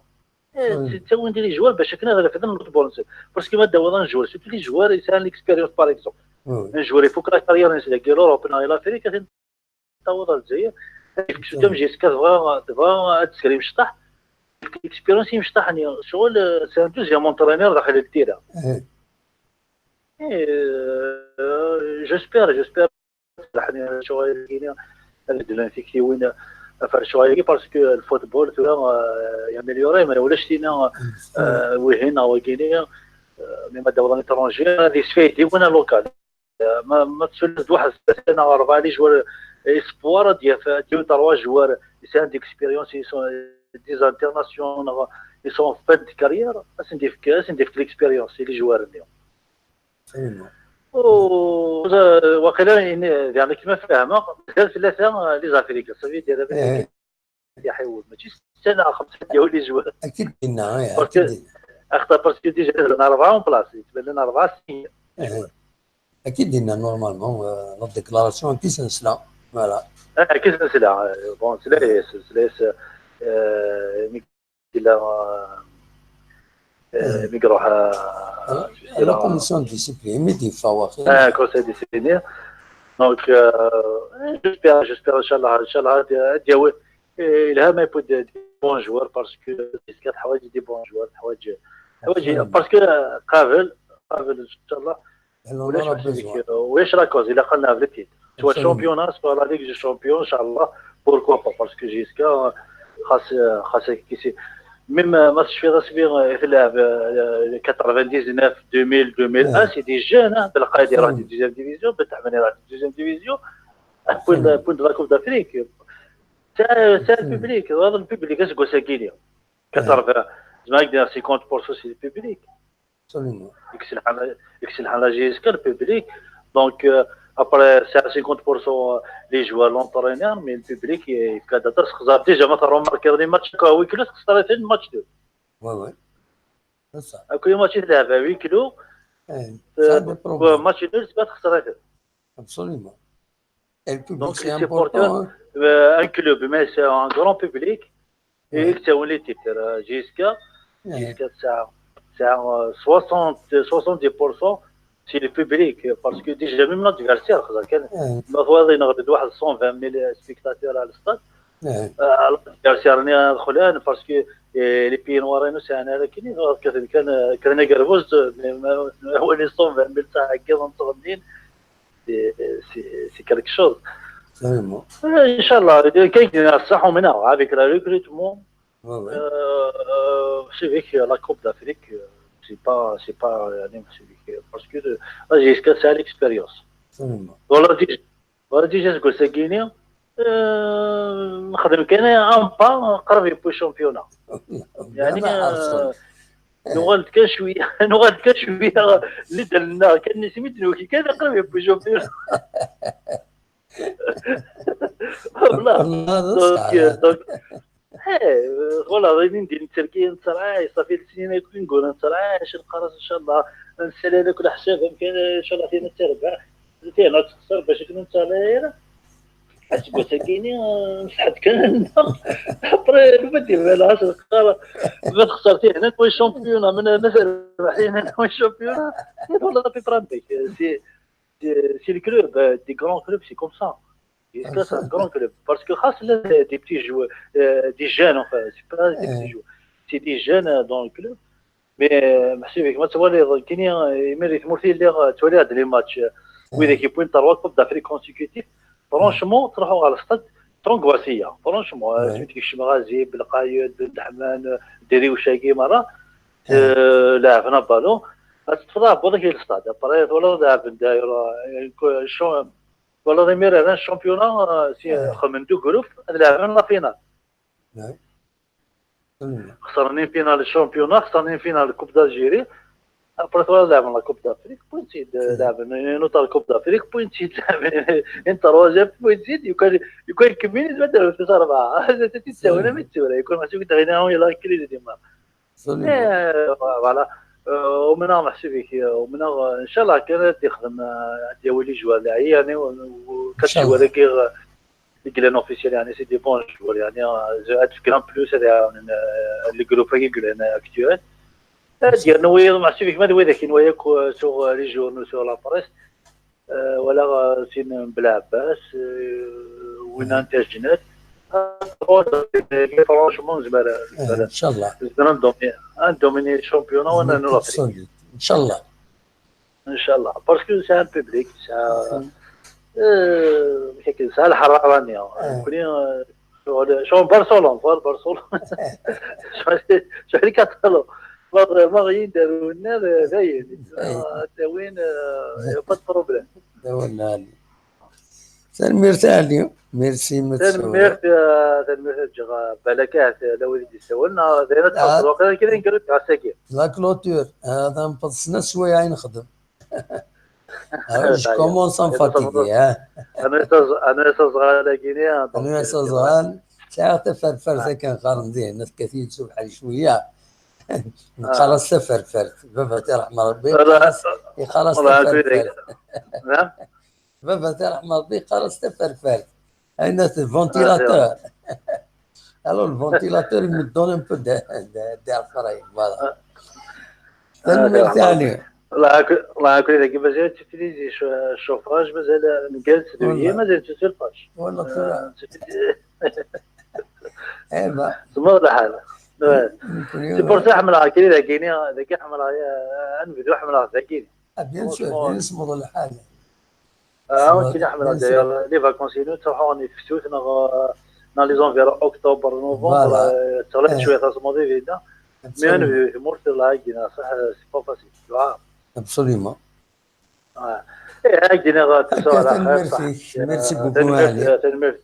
Q: تسوي انت لي جوار باش كنا في الفوتبول باسكو ما داوضان جوار سيتو لي جوار يسال ليكسبيريونس باغ اكزومبل ان جوار يفوك لا كارير نسلاك اوروب لا افريقيا تاوض الجزائر كيف تم جيسكا دابا تسكريم شطح الاكسبيريونس يمشطحني شغل سي ان دوزيام اونترينور داخل الديره جيسبير يعني شغل كاين الدلانفيكتي وين فرشوي باسكو الفوتبول ترى يامليوري ما ولاش تينا وهنا وكاينين ميم الدوله الاترونجيه هذه سفيتي وانا لوكال ما تسولد واحد انا 4 لي جوار اسبوار ديال 2 3 جوار سي ان ديكسبيريونس دي انترناسيونال اي سون فات دي كارير اسنديف ليكسبيريونس لي جوار اليوم وقيلا يعني كما فاهمه دار 3 لي زافريكا صافي دايره يحيول ماشي سنه 5 ديال لي جوار
A: اكيد لنا
Q: اكيد اخطا باسكو ديجا 4 بلاص يتبان لنا 4 سنين
A: اكيد لنا نورمالمون لا ديكلاراسيون كي سنسلا فوالا
Q: كي سنسلا بون سلاس ميكروح
A: la commission de discipline mais des fois
Q: conseil disciplinaire donc j'espère inchallah ديال الها ما يبود دي بون جوار باسكو كات حوايج دي بون جوار حوايج باسكو قابل ان شاء الله ويش راكوز الا قلنا في التيت سوا الشامبيونات سوا لا ليغ دو شامبيون ان شاء الله بوركوا با باسكو جيسكا خاص كيسي même match في رسمي تلعب 99 2000 2001 سي دي جون بالقاعده راه دي دوزيام ديفيزيون بالتعباني راه دي دوزيام ديفيزيون بوين دو لا كوب دافريك تاع البوبليك هذا البوبليك اسكو ساكينيا 80 زعما يدير 50% سي البوبليك يكسل على جيسكا البوبليك دونك après c'est à 50% les joueurs l'entraîneur mais le public il fait des choses déjà ما remarqué des matchs كا وي كيلو خسرت الماتش دو
A: وي صح
Q: كل ماتش يلعب وي كيلو ماتش نول سبات خسرت
A: absolument et le public
Q: donc
A: c'est
Q: les supporters un club mais c'est un grand public et يكتسون لي تيتر جيسكا c'est 70% c'est le public parce que déjà même l'adversaire كان مثلا نغرد واحد 120,000 سبيكتاتور على الستاد الادفيرسير دخلان باسكو لي بي نوارين سانا كاينين كان قربوز هو لي 120,000 تاع كذا متغنين سي كالك شوز ان شاء الله كاين يصحوا منها على فكره ريكروتمون سي فيك لا كوب دافريك c'est pas parce que jusqu'à ça l'expérience voilà déjà نقول ساكيني نخدم كان ان با قرب يبو شامبيونا يعني نغلط كان شويه اللي درنا كان سميتو كي كان قرب يبو شامبيونا والله دونك والله غادي ندير التركيه نتراعي صافي السنين يكون نقول نتراعيش القرص ان شاء الله نسال على كل حساب يمكن ان شاء الله فينا تربح فينا تخسر باش كنا نتراعي حتى ساكيني نصحت كان حطري ما دير بالهاش القرار ما خسرتي هنا توي شامبيونا من مثلا ربحنا توي شامبيونا والله في ترامبي سي الكلوب دي كرون كلوب سي كوم سا c'est un grand club parce que des petits joueurs, des jeunes enfin, c'est pas des petits joueurs, c'est des jeunes dans le club. Mais محسوبك ما تولي كاينين يمريت مرتين اللي تولي هاد لي ماتش واذا كيبوين 3 كوب دافريك كونسيكوتيف فرونشمون تروحوا على الستاد تونغواسيه فرونشمون سميتك الشمغازي بالقايد بن دحمان ديري وشاكي مره لعبنا بالون تفضل بهذاك الستاد ابري ولا لعب الدايره شو والله ضمير انا الشامبيونا سي من دو جروب لعبنا لا فينال خسرنا فينال الشامبيونا خسرنا فينال الكوب دالجيري ابري لعبنا لا كوب دافريك بوينتيد لعبنا نوطا الكوب دافريك بوينتيد انت روجا بوينتيد يكون كمين بدل في 4 هذا تتساوي ما تساوي يكون محسوب تغنيهم يلا كلي ديما فوالا ومنها محسوبك ومنها ان شاء الله كانت يخدم ديولي جوال يعني وكتجوال كي يقلن اوفيسيال يعني سي دي بون جوال يعني زاد في كلام بلوس هذا لي جروب كي يقولون اكتوال ديالنا ويا محسوبك ما دوي ذاك نوايا سوغ لي جورنو سوغ لا بريس ولا سين بلعباس وين انتاجنات فرانشمون زباله
A: ان شاء الله
Q: ندوميني الشامبيونا وانا نروح
A: ان شاء الله
Q: ان شاء الله باسكو سي ان بوبليك هيك ساعه الحرارانيه كوني شو برشلونه شو اللي كتقولوا ما غيديروا لنا باين تاوين با بروبليم
A: ولا سلميرتي اليوم ميرسي
Q: تنميرت جغا بلكات لو اللي يسولنا دايره تفضل كذا نقول لك عساكر
A: لا كلوتور هذا نفصلنا شويه عين نخدم جو كومونس ان فاتيغي
Q: انا صغار لكني
A: انا صغار ساعات فرفرت كان قارن مزيان الناس كثير تسوق بحال شويه خلاص فرفرت بابا رحم ربي خلاص فرفرت
Q: نعم
A: بابا رحم ربي خلاص فرفرت أين الفونتيلاتور alors le ventilateur il me donne un peu d'air frais voilà تنميرتي عليه
Q: الله يكون لك مازال تيتيليزي الشوفاج مازال نقلت دويه مازال تسيرفاج
A: والله ايوا
Q: سما ولا حاجه سي بور سا حمراء كاينين ذاك حمراء نبدو حمراء ذاكين
A: بيان سور اسمه ولا حاجه
Q: كاين حمراء داير لي فاكونسينو تروحوا في فتوت dans les environs octobre novembre تغلبت شويه تصمودي فيدا مي انا في مرسل لايكينا صح سي با فاسيل
A: ابسوليومون
Q: هاكينا تسوى على خير صح
A: ميرسي بوكو علي
Q: تنمرت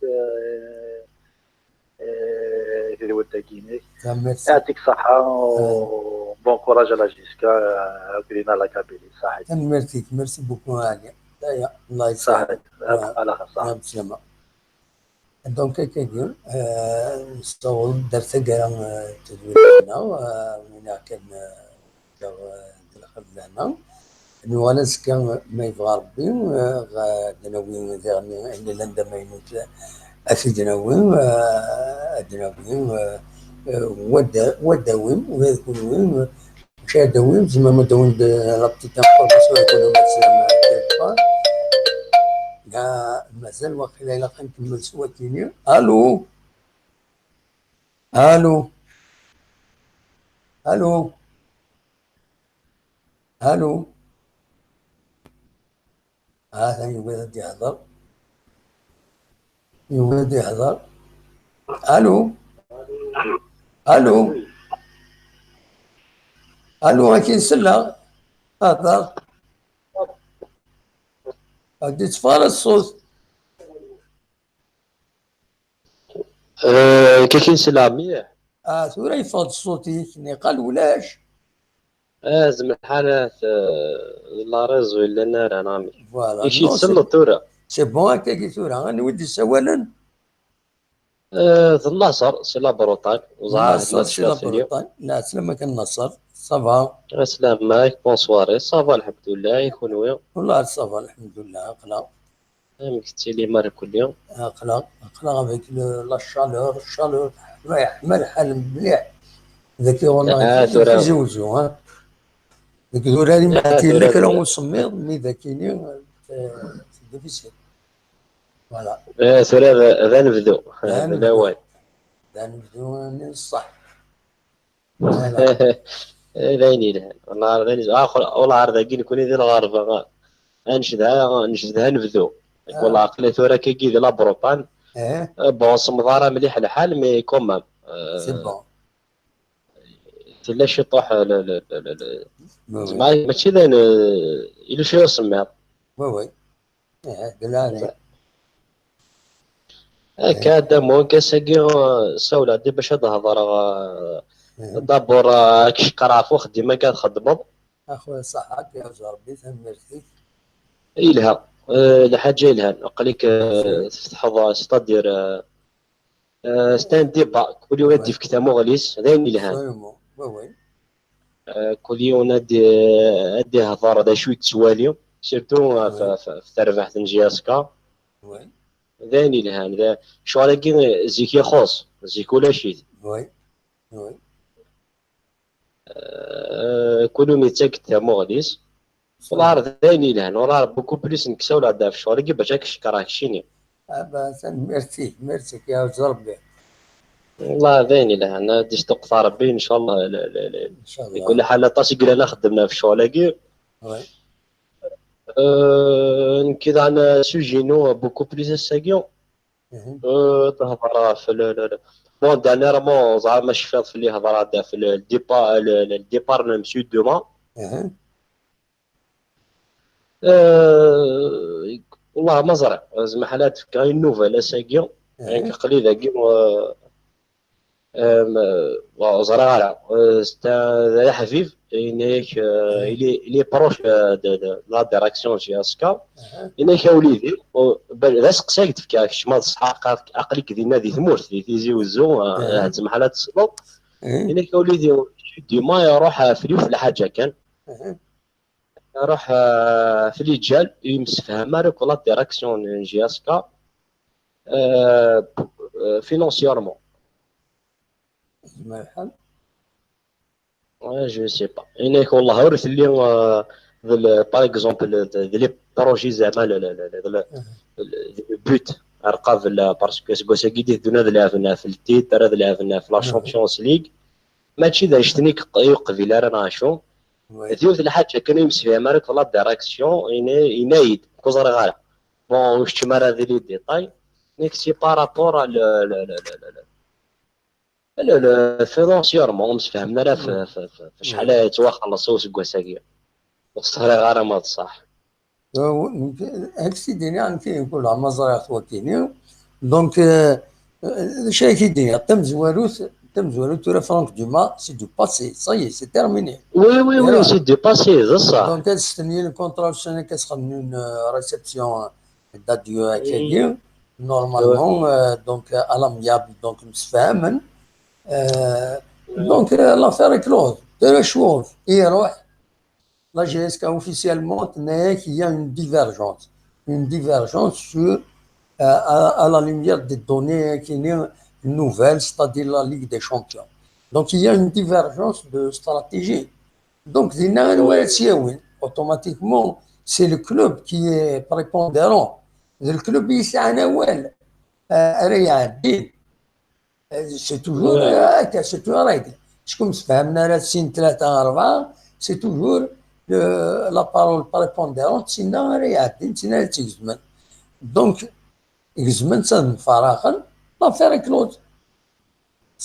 Q: في وداكيني يعطيك الصحه وبون كوراج على جيسكا كرينا لا كابيلي صحيح
A: ميرسي بوكو علي الله
Q: يسعدك على خير صح
A: بسلامه دونك كيقول نستغل درس كاع تدويرنا ومن كان دخل لنا نوالس كان ما يبغى ربي دناوين ذاغني اللي لندا ما يموت أفي دناوين وداوين ويكون وين مشى داوين زعما ما داوين لابتي تنقل بس يكونوا مثلا كاع مازال واقيلا إلا غنكمل سواتيني. الو الو الو الو ثاني يبغى يهضر يبغى يهضر. الو الو الو راكي نسلا هضر غادي تفار الصوت.
R: كي نسلا مليح.
A: ثورة يفاض الصوت يكني قال ولاش
R: زعما الحالات لا ريزو الا نار انا عامل
A: فوالا
R: كيشي تسلط ثورة
A: سي بون هكا كي ثورة غنودي سوالا
R: النصر سي لا بروطان وزعما
A: النصر سي لا بروطان. لا سلامك النصر صافا
R: سلامك بونسواري صافا الحمد لله يكون ويا
A: والله صافا الحمد لله. اقلا
R: قلتي لي مر كل يوم
A: اقلا افيك لا الشالور رايح مرحل مليح ذاك والله يزوجوا ها ذاك ذوراني ما حكيت لك راهو سميض مي ذاكيني ديفيسيل فوالا.
R: ثورة هذا نبدو هذا واي
A: نبدو صح
R: باينين لها والله غير والله عرض كي نكون يدير الغرفة نشدها نبدو والله عقلي ثورة كي كيدير لا بروطان بون صمدارة مليح الحال مي كومام
A: سي بون
R: لا شي طوح زعما ماشي ذا إلا شي يسمع
A: وي قلنا
R: هكا دامو كاساكي ساولا دي باش تهضر دابور كش كرافو خديمة كاد خدمض
A: اخويا صحاك يا ربي تمرتي
R: إلها الحاجة إلها قالك تفتح ستادير ستان ديبا كل يوم يدي في كتاب مغليس ذاين إلها كل يوم ادي هضر هذا شويه تسواليو سيرتو في تربح نجياسكا ذاني الهان ذا شو راكي زيكي خوص زيك ولا شي
A: وي
R: كل يوم يتاك تامو غاديس والله ذاني الهان والله بوكو بليس نكساو العدا في شواركي باش كراك شيني
A: ميرسي يا ربي
R: والله ذاني لها ديش تقطع ربي ان شاء الله
A: ان شاء الله
R: كل حاله طاسي قلنا خدمنا في شغلاكي
A: وي
R: كذا عندنا سوجينو بوكو بليس ساكيون تهضر في بون دانيرمون زعما شفات في اللي هضر هذا في الديبار مسيو دوما والله ما زرع زعما حالات كاين نوفيل ساكيون يعني قليل ذاكي زرارة ستا حفيف إنك إلي بروش لا ديراكسيون جياسكا إنك وليدي لا سقساك تفكاك شما صحاق عقلك دينا دي ثمورت دي تيزي وزو هاد محلات الصلوط إنك وليدي ديما يروح في اليوف الحاجة كان يروح في الرجال يمسفهم مارك ولا ديراكسيون جياسكا فينونسيورمون
A: ما الحال
R: جو سي با إنك والله ورث اللي باغ اكزومبل لي بروجي زعما البوت ارقى باسكو سكوسا كي دينا لعبنا في التيتر لعبنا في لا شامبيونز ليغ ماشي ذا شتنيك يقبل رانا شو ديوث الحاجه كان يمس فيها مارك لا ديراكسيون ينايد كوزر غالا بون واش تما راه لي ديتاي نيكسي بارابور لا فينونسيورمون مسفهمنا لا في شحال يتواخلصوا سكواساكيا وصرا غير ما صح
A: هاكسي ديني عن كي نقول عما زرع توكيني دونك شي كي ديني تم زواروث تورا فرانك دوما سي دو باسي صاي سي تيرميني
R: وي سي دو باسي ذا صح
A: دونك تستني الكونترا السنه كتخدم ريسبسيون دات ديو هكاكي نورمالمون دونك الاميابل دونك متفاهمن دونك لافير كلوز دير شوف يروح لا GSK officiellement tenait qu'il y a une divergence sur, à la lumière des données qui est nouvelle, c'est-à-dire la Ligue des Champions. Donc il y a une divergence de stratégie. Donc automatiquement, c'est le club qui est prépondérant. Le club il s'est c'est toujours règle. Comme c'est toujours la parole prépondérante, sinon elle donc, l'affaire est close.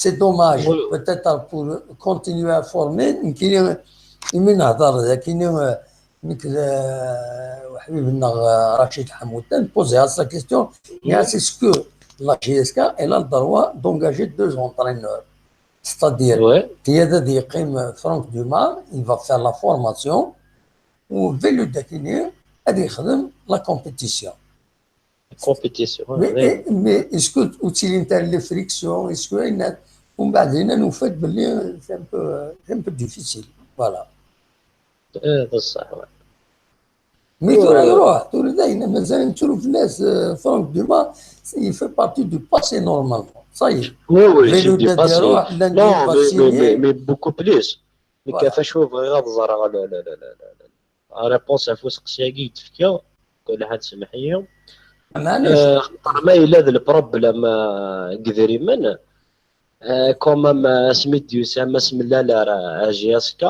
A: C'est dommage, peut-être pour continuer à former, Rachid Hamoutan posait sa question, est-ce que la GSK elle a le droit d'engager 2 entraîneurs? C'est-à-dire, Franck Dumas, il va faire la formation ou Vélo Dakini, il va la compétition. Mais est-ce que tu as les frictions? Est-ce que nous fait c'est un peu difficile. Voilà. Mais Franck Dumas, il fait partie du passé normalement. Ça y est.
R: Oui, c'est du passé. Non, mais beaucoup plus. Mais كيفاش هو بغى يغزر على ريبونس عفوا سقسياكي تفكا كل حد سمحيه ما إلا هذا البروبليم قدري من كومام سميت يسمى اسم الله لا GSK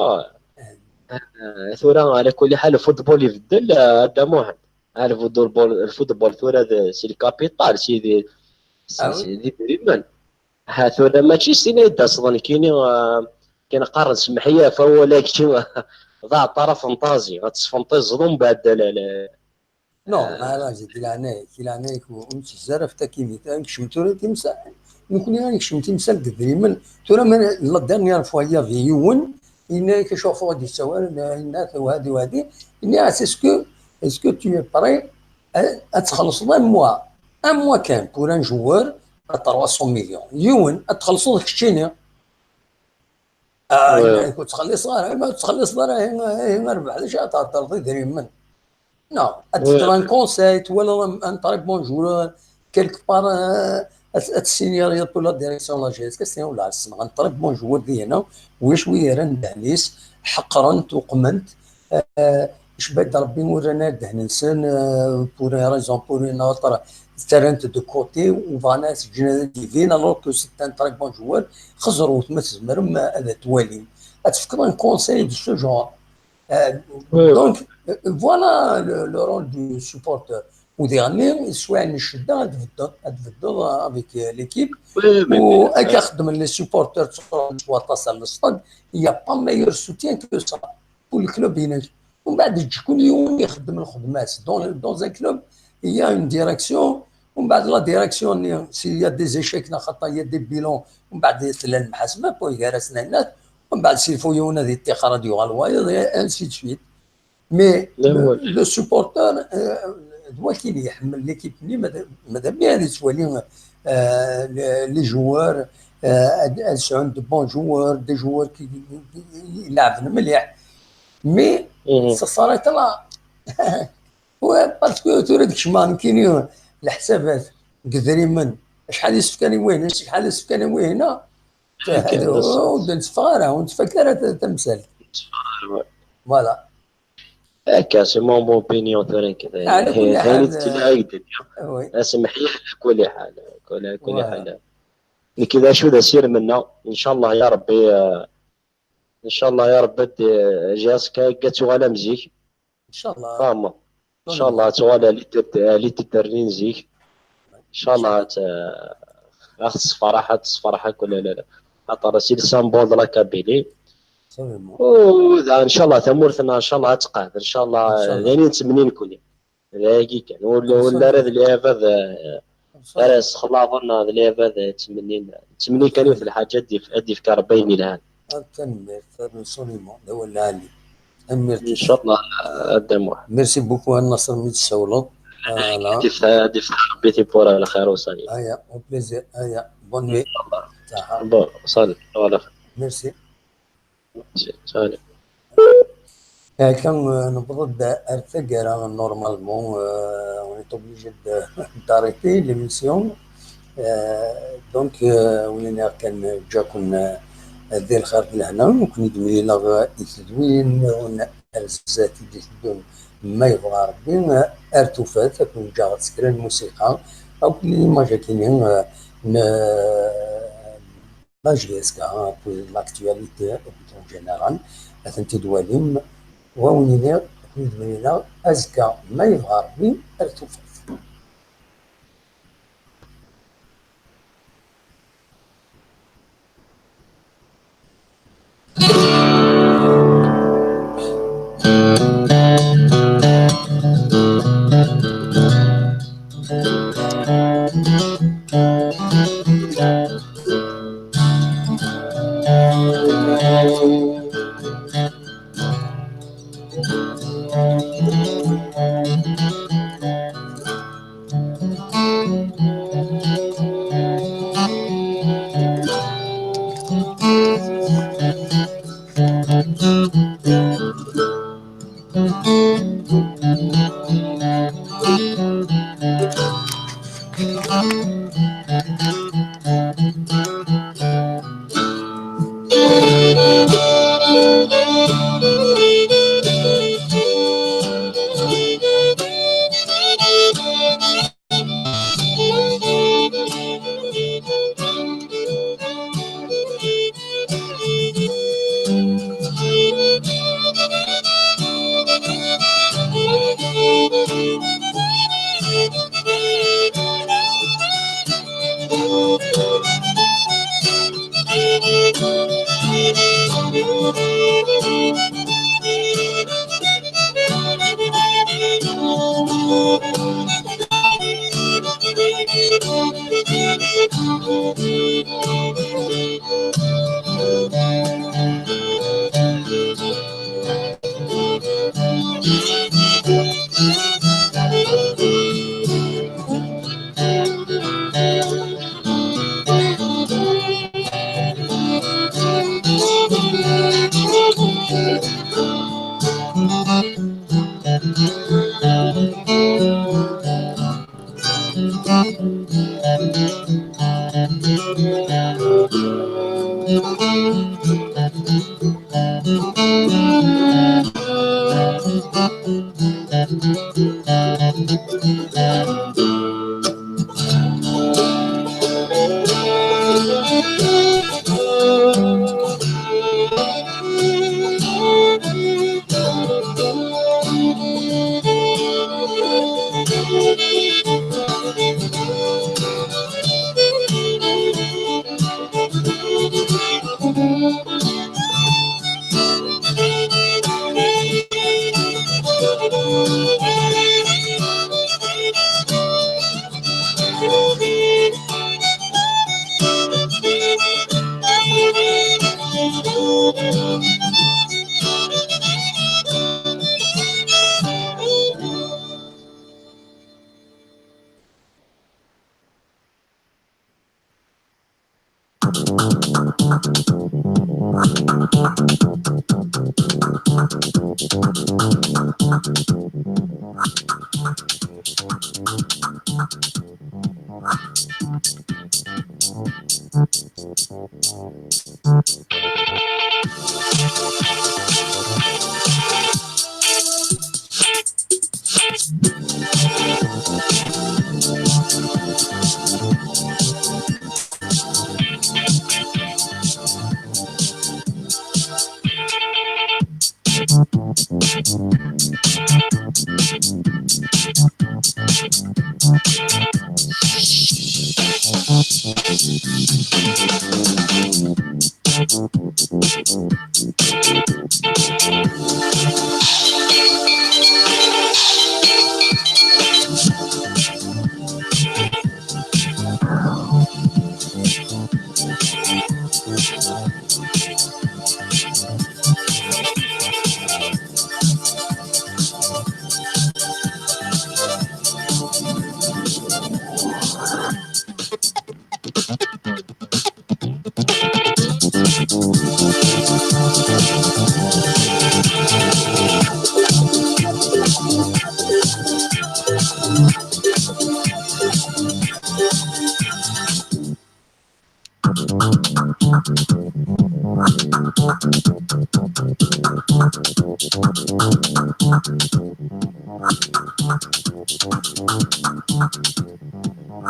R: ثورة على كل حال الفوتبول يبدل هذا واحد الفوتبول ثورة سي الكابيتال سي دريمان ثورة ماشي سينيد اصلا كاين قارن سمحيه فهو لكن ضاع طرف فانتازي غتسفنطيز من بعد لا
A: نو راجل كيلانيك ومتزرف تاكيمي كشمتو تمسا نكون يعني كشمتي مسال دريمان ثورة لا ديرنيير فوا يا في يون إن كشوفوا دي سوال الناس وهذه إن اسكو tu es prêt à تخلص ان موا كان بور ان جوار 300 مليون يون تخلصوا داك الشيء كنت تخلي صغار ما تخلي صغار هنا ربح علاش تعطل دريمان نو اتدران كونسيت ولا ان طريق بون جوار كيلك بار السينيوريا بور لا ديريكسيون لا جي اس كي سي ولا اسمع ان طريق بون جوار دي هنا وشويه رندهليس حقرنت وقمنت شباب ربي ورانا دهنسان بور ريزون بور اون اوتر ترنت دو كوتي وفاناس جنا ديفين الوغ كو سي ان تريك بون جوار خزروا تمسمر ما هذا توالي تفكر ان كونساي دو سو جون دونك فوالا لو رول دو سبورتور وديرني سواء الشده تفضل افيك ليكيب وهكا خدم لي سبورتور سوا تصل للصاد يا با ميور سوتيان كو سا بور الكلوب هنا ومن بعد شكون يوم يخدم الخدمات دون ان كلوب il y a une direction ومن بعد لا ديريكسيون سي يا دي زيشيك خاطر يا دي بيلون ومن بعد تلا المحاسبه بو يجرسنا الناس ومن بعد سيفو يونا دي اتخاذ ديال الوايض انسي سويت مي لو سوبورتور هو كي يحمل ليكيب مادام بيان تولي لي جوار سون دو بون جوار دي جوار كي يلعبوا مليح مي صارت لا باسكو تورا ديك الشمان كاينين الحسابات قدري من شحال السكاني وين شحال السكاني وين هنا ودنت صغيره ونتفكر تمثال فوالا
R: هكا سي مون بوبينيون تورا كذا ثاني تلاقي اسمح لي كل حال كل حال كذا شو ذا سير منا ان شاء الله يا ربي ان شاء الله يا رب جاسك قاتو على مزيك
A: ان شاء الله
R: فاهمه ان شاء الله توالى اللي تدرين زيك شاء الله صفراحة ولا لا خاطر سي السامبول د لاكابيلي وإذا ان شاء الله تمورتنا ان شاء الله تقاد ان شاء الله يعني نتمني نكون هذا كان ولا هذا اللي هذا خلاصنا هذا اللي هذا تمني كانوا في الحاجات دي في ربي ميلان
A: تنمر سوليمون هو اللي علي
R: ان شاء الله قدامه
A: ميرسي بوكو النصر من السولط
R: دي بيتي بورا على خير وصلي
A: ايا او بليزير ايا بون نوي
R: بون صلي ولا
A: ميرسي
R: صلي
A: كان نبض ارتقى نورمالمون on est obligé d'arrêter l'émission دونك ولينا كان جاكم ديال الخير لهنا وكون يدوي لنا يتدوين ونرزات يدون ما يبغى ربي ارتفات كون جا تسكر الموسيقى او كل ما جا كاينين لا جيسكا بو لاكتواليتي اون جينيرال اثنتي دواليم وونينا كون يدوي لنا ازكى ما يبغى ربي ارتفات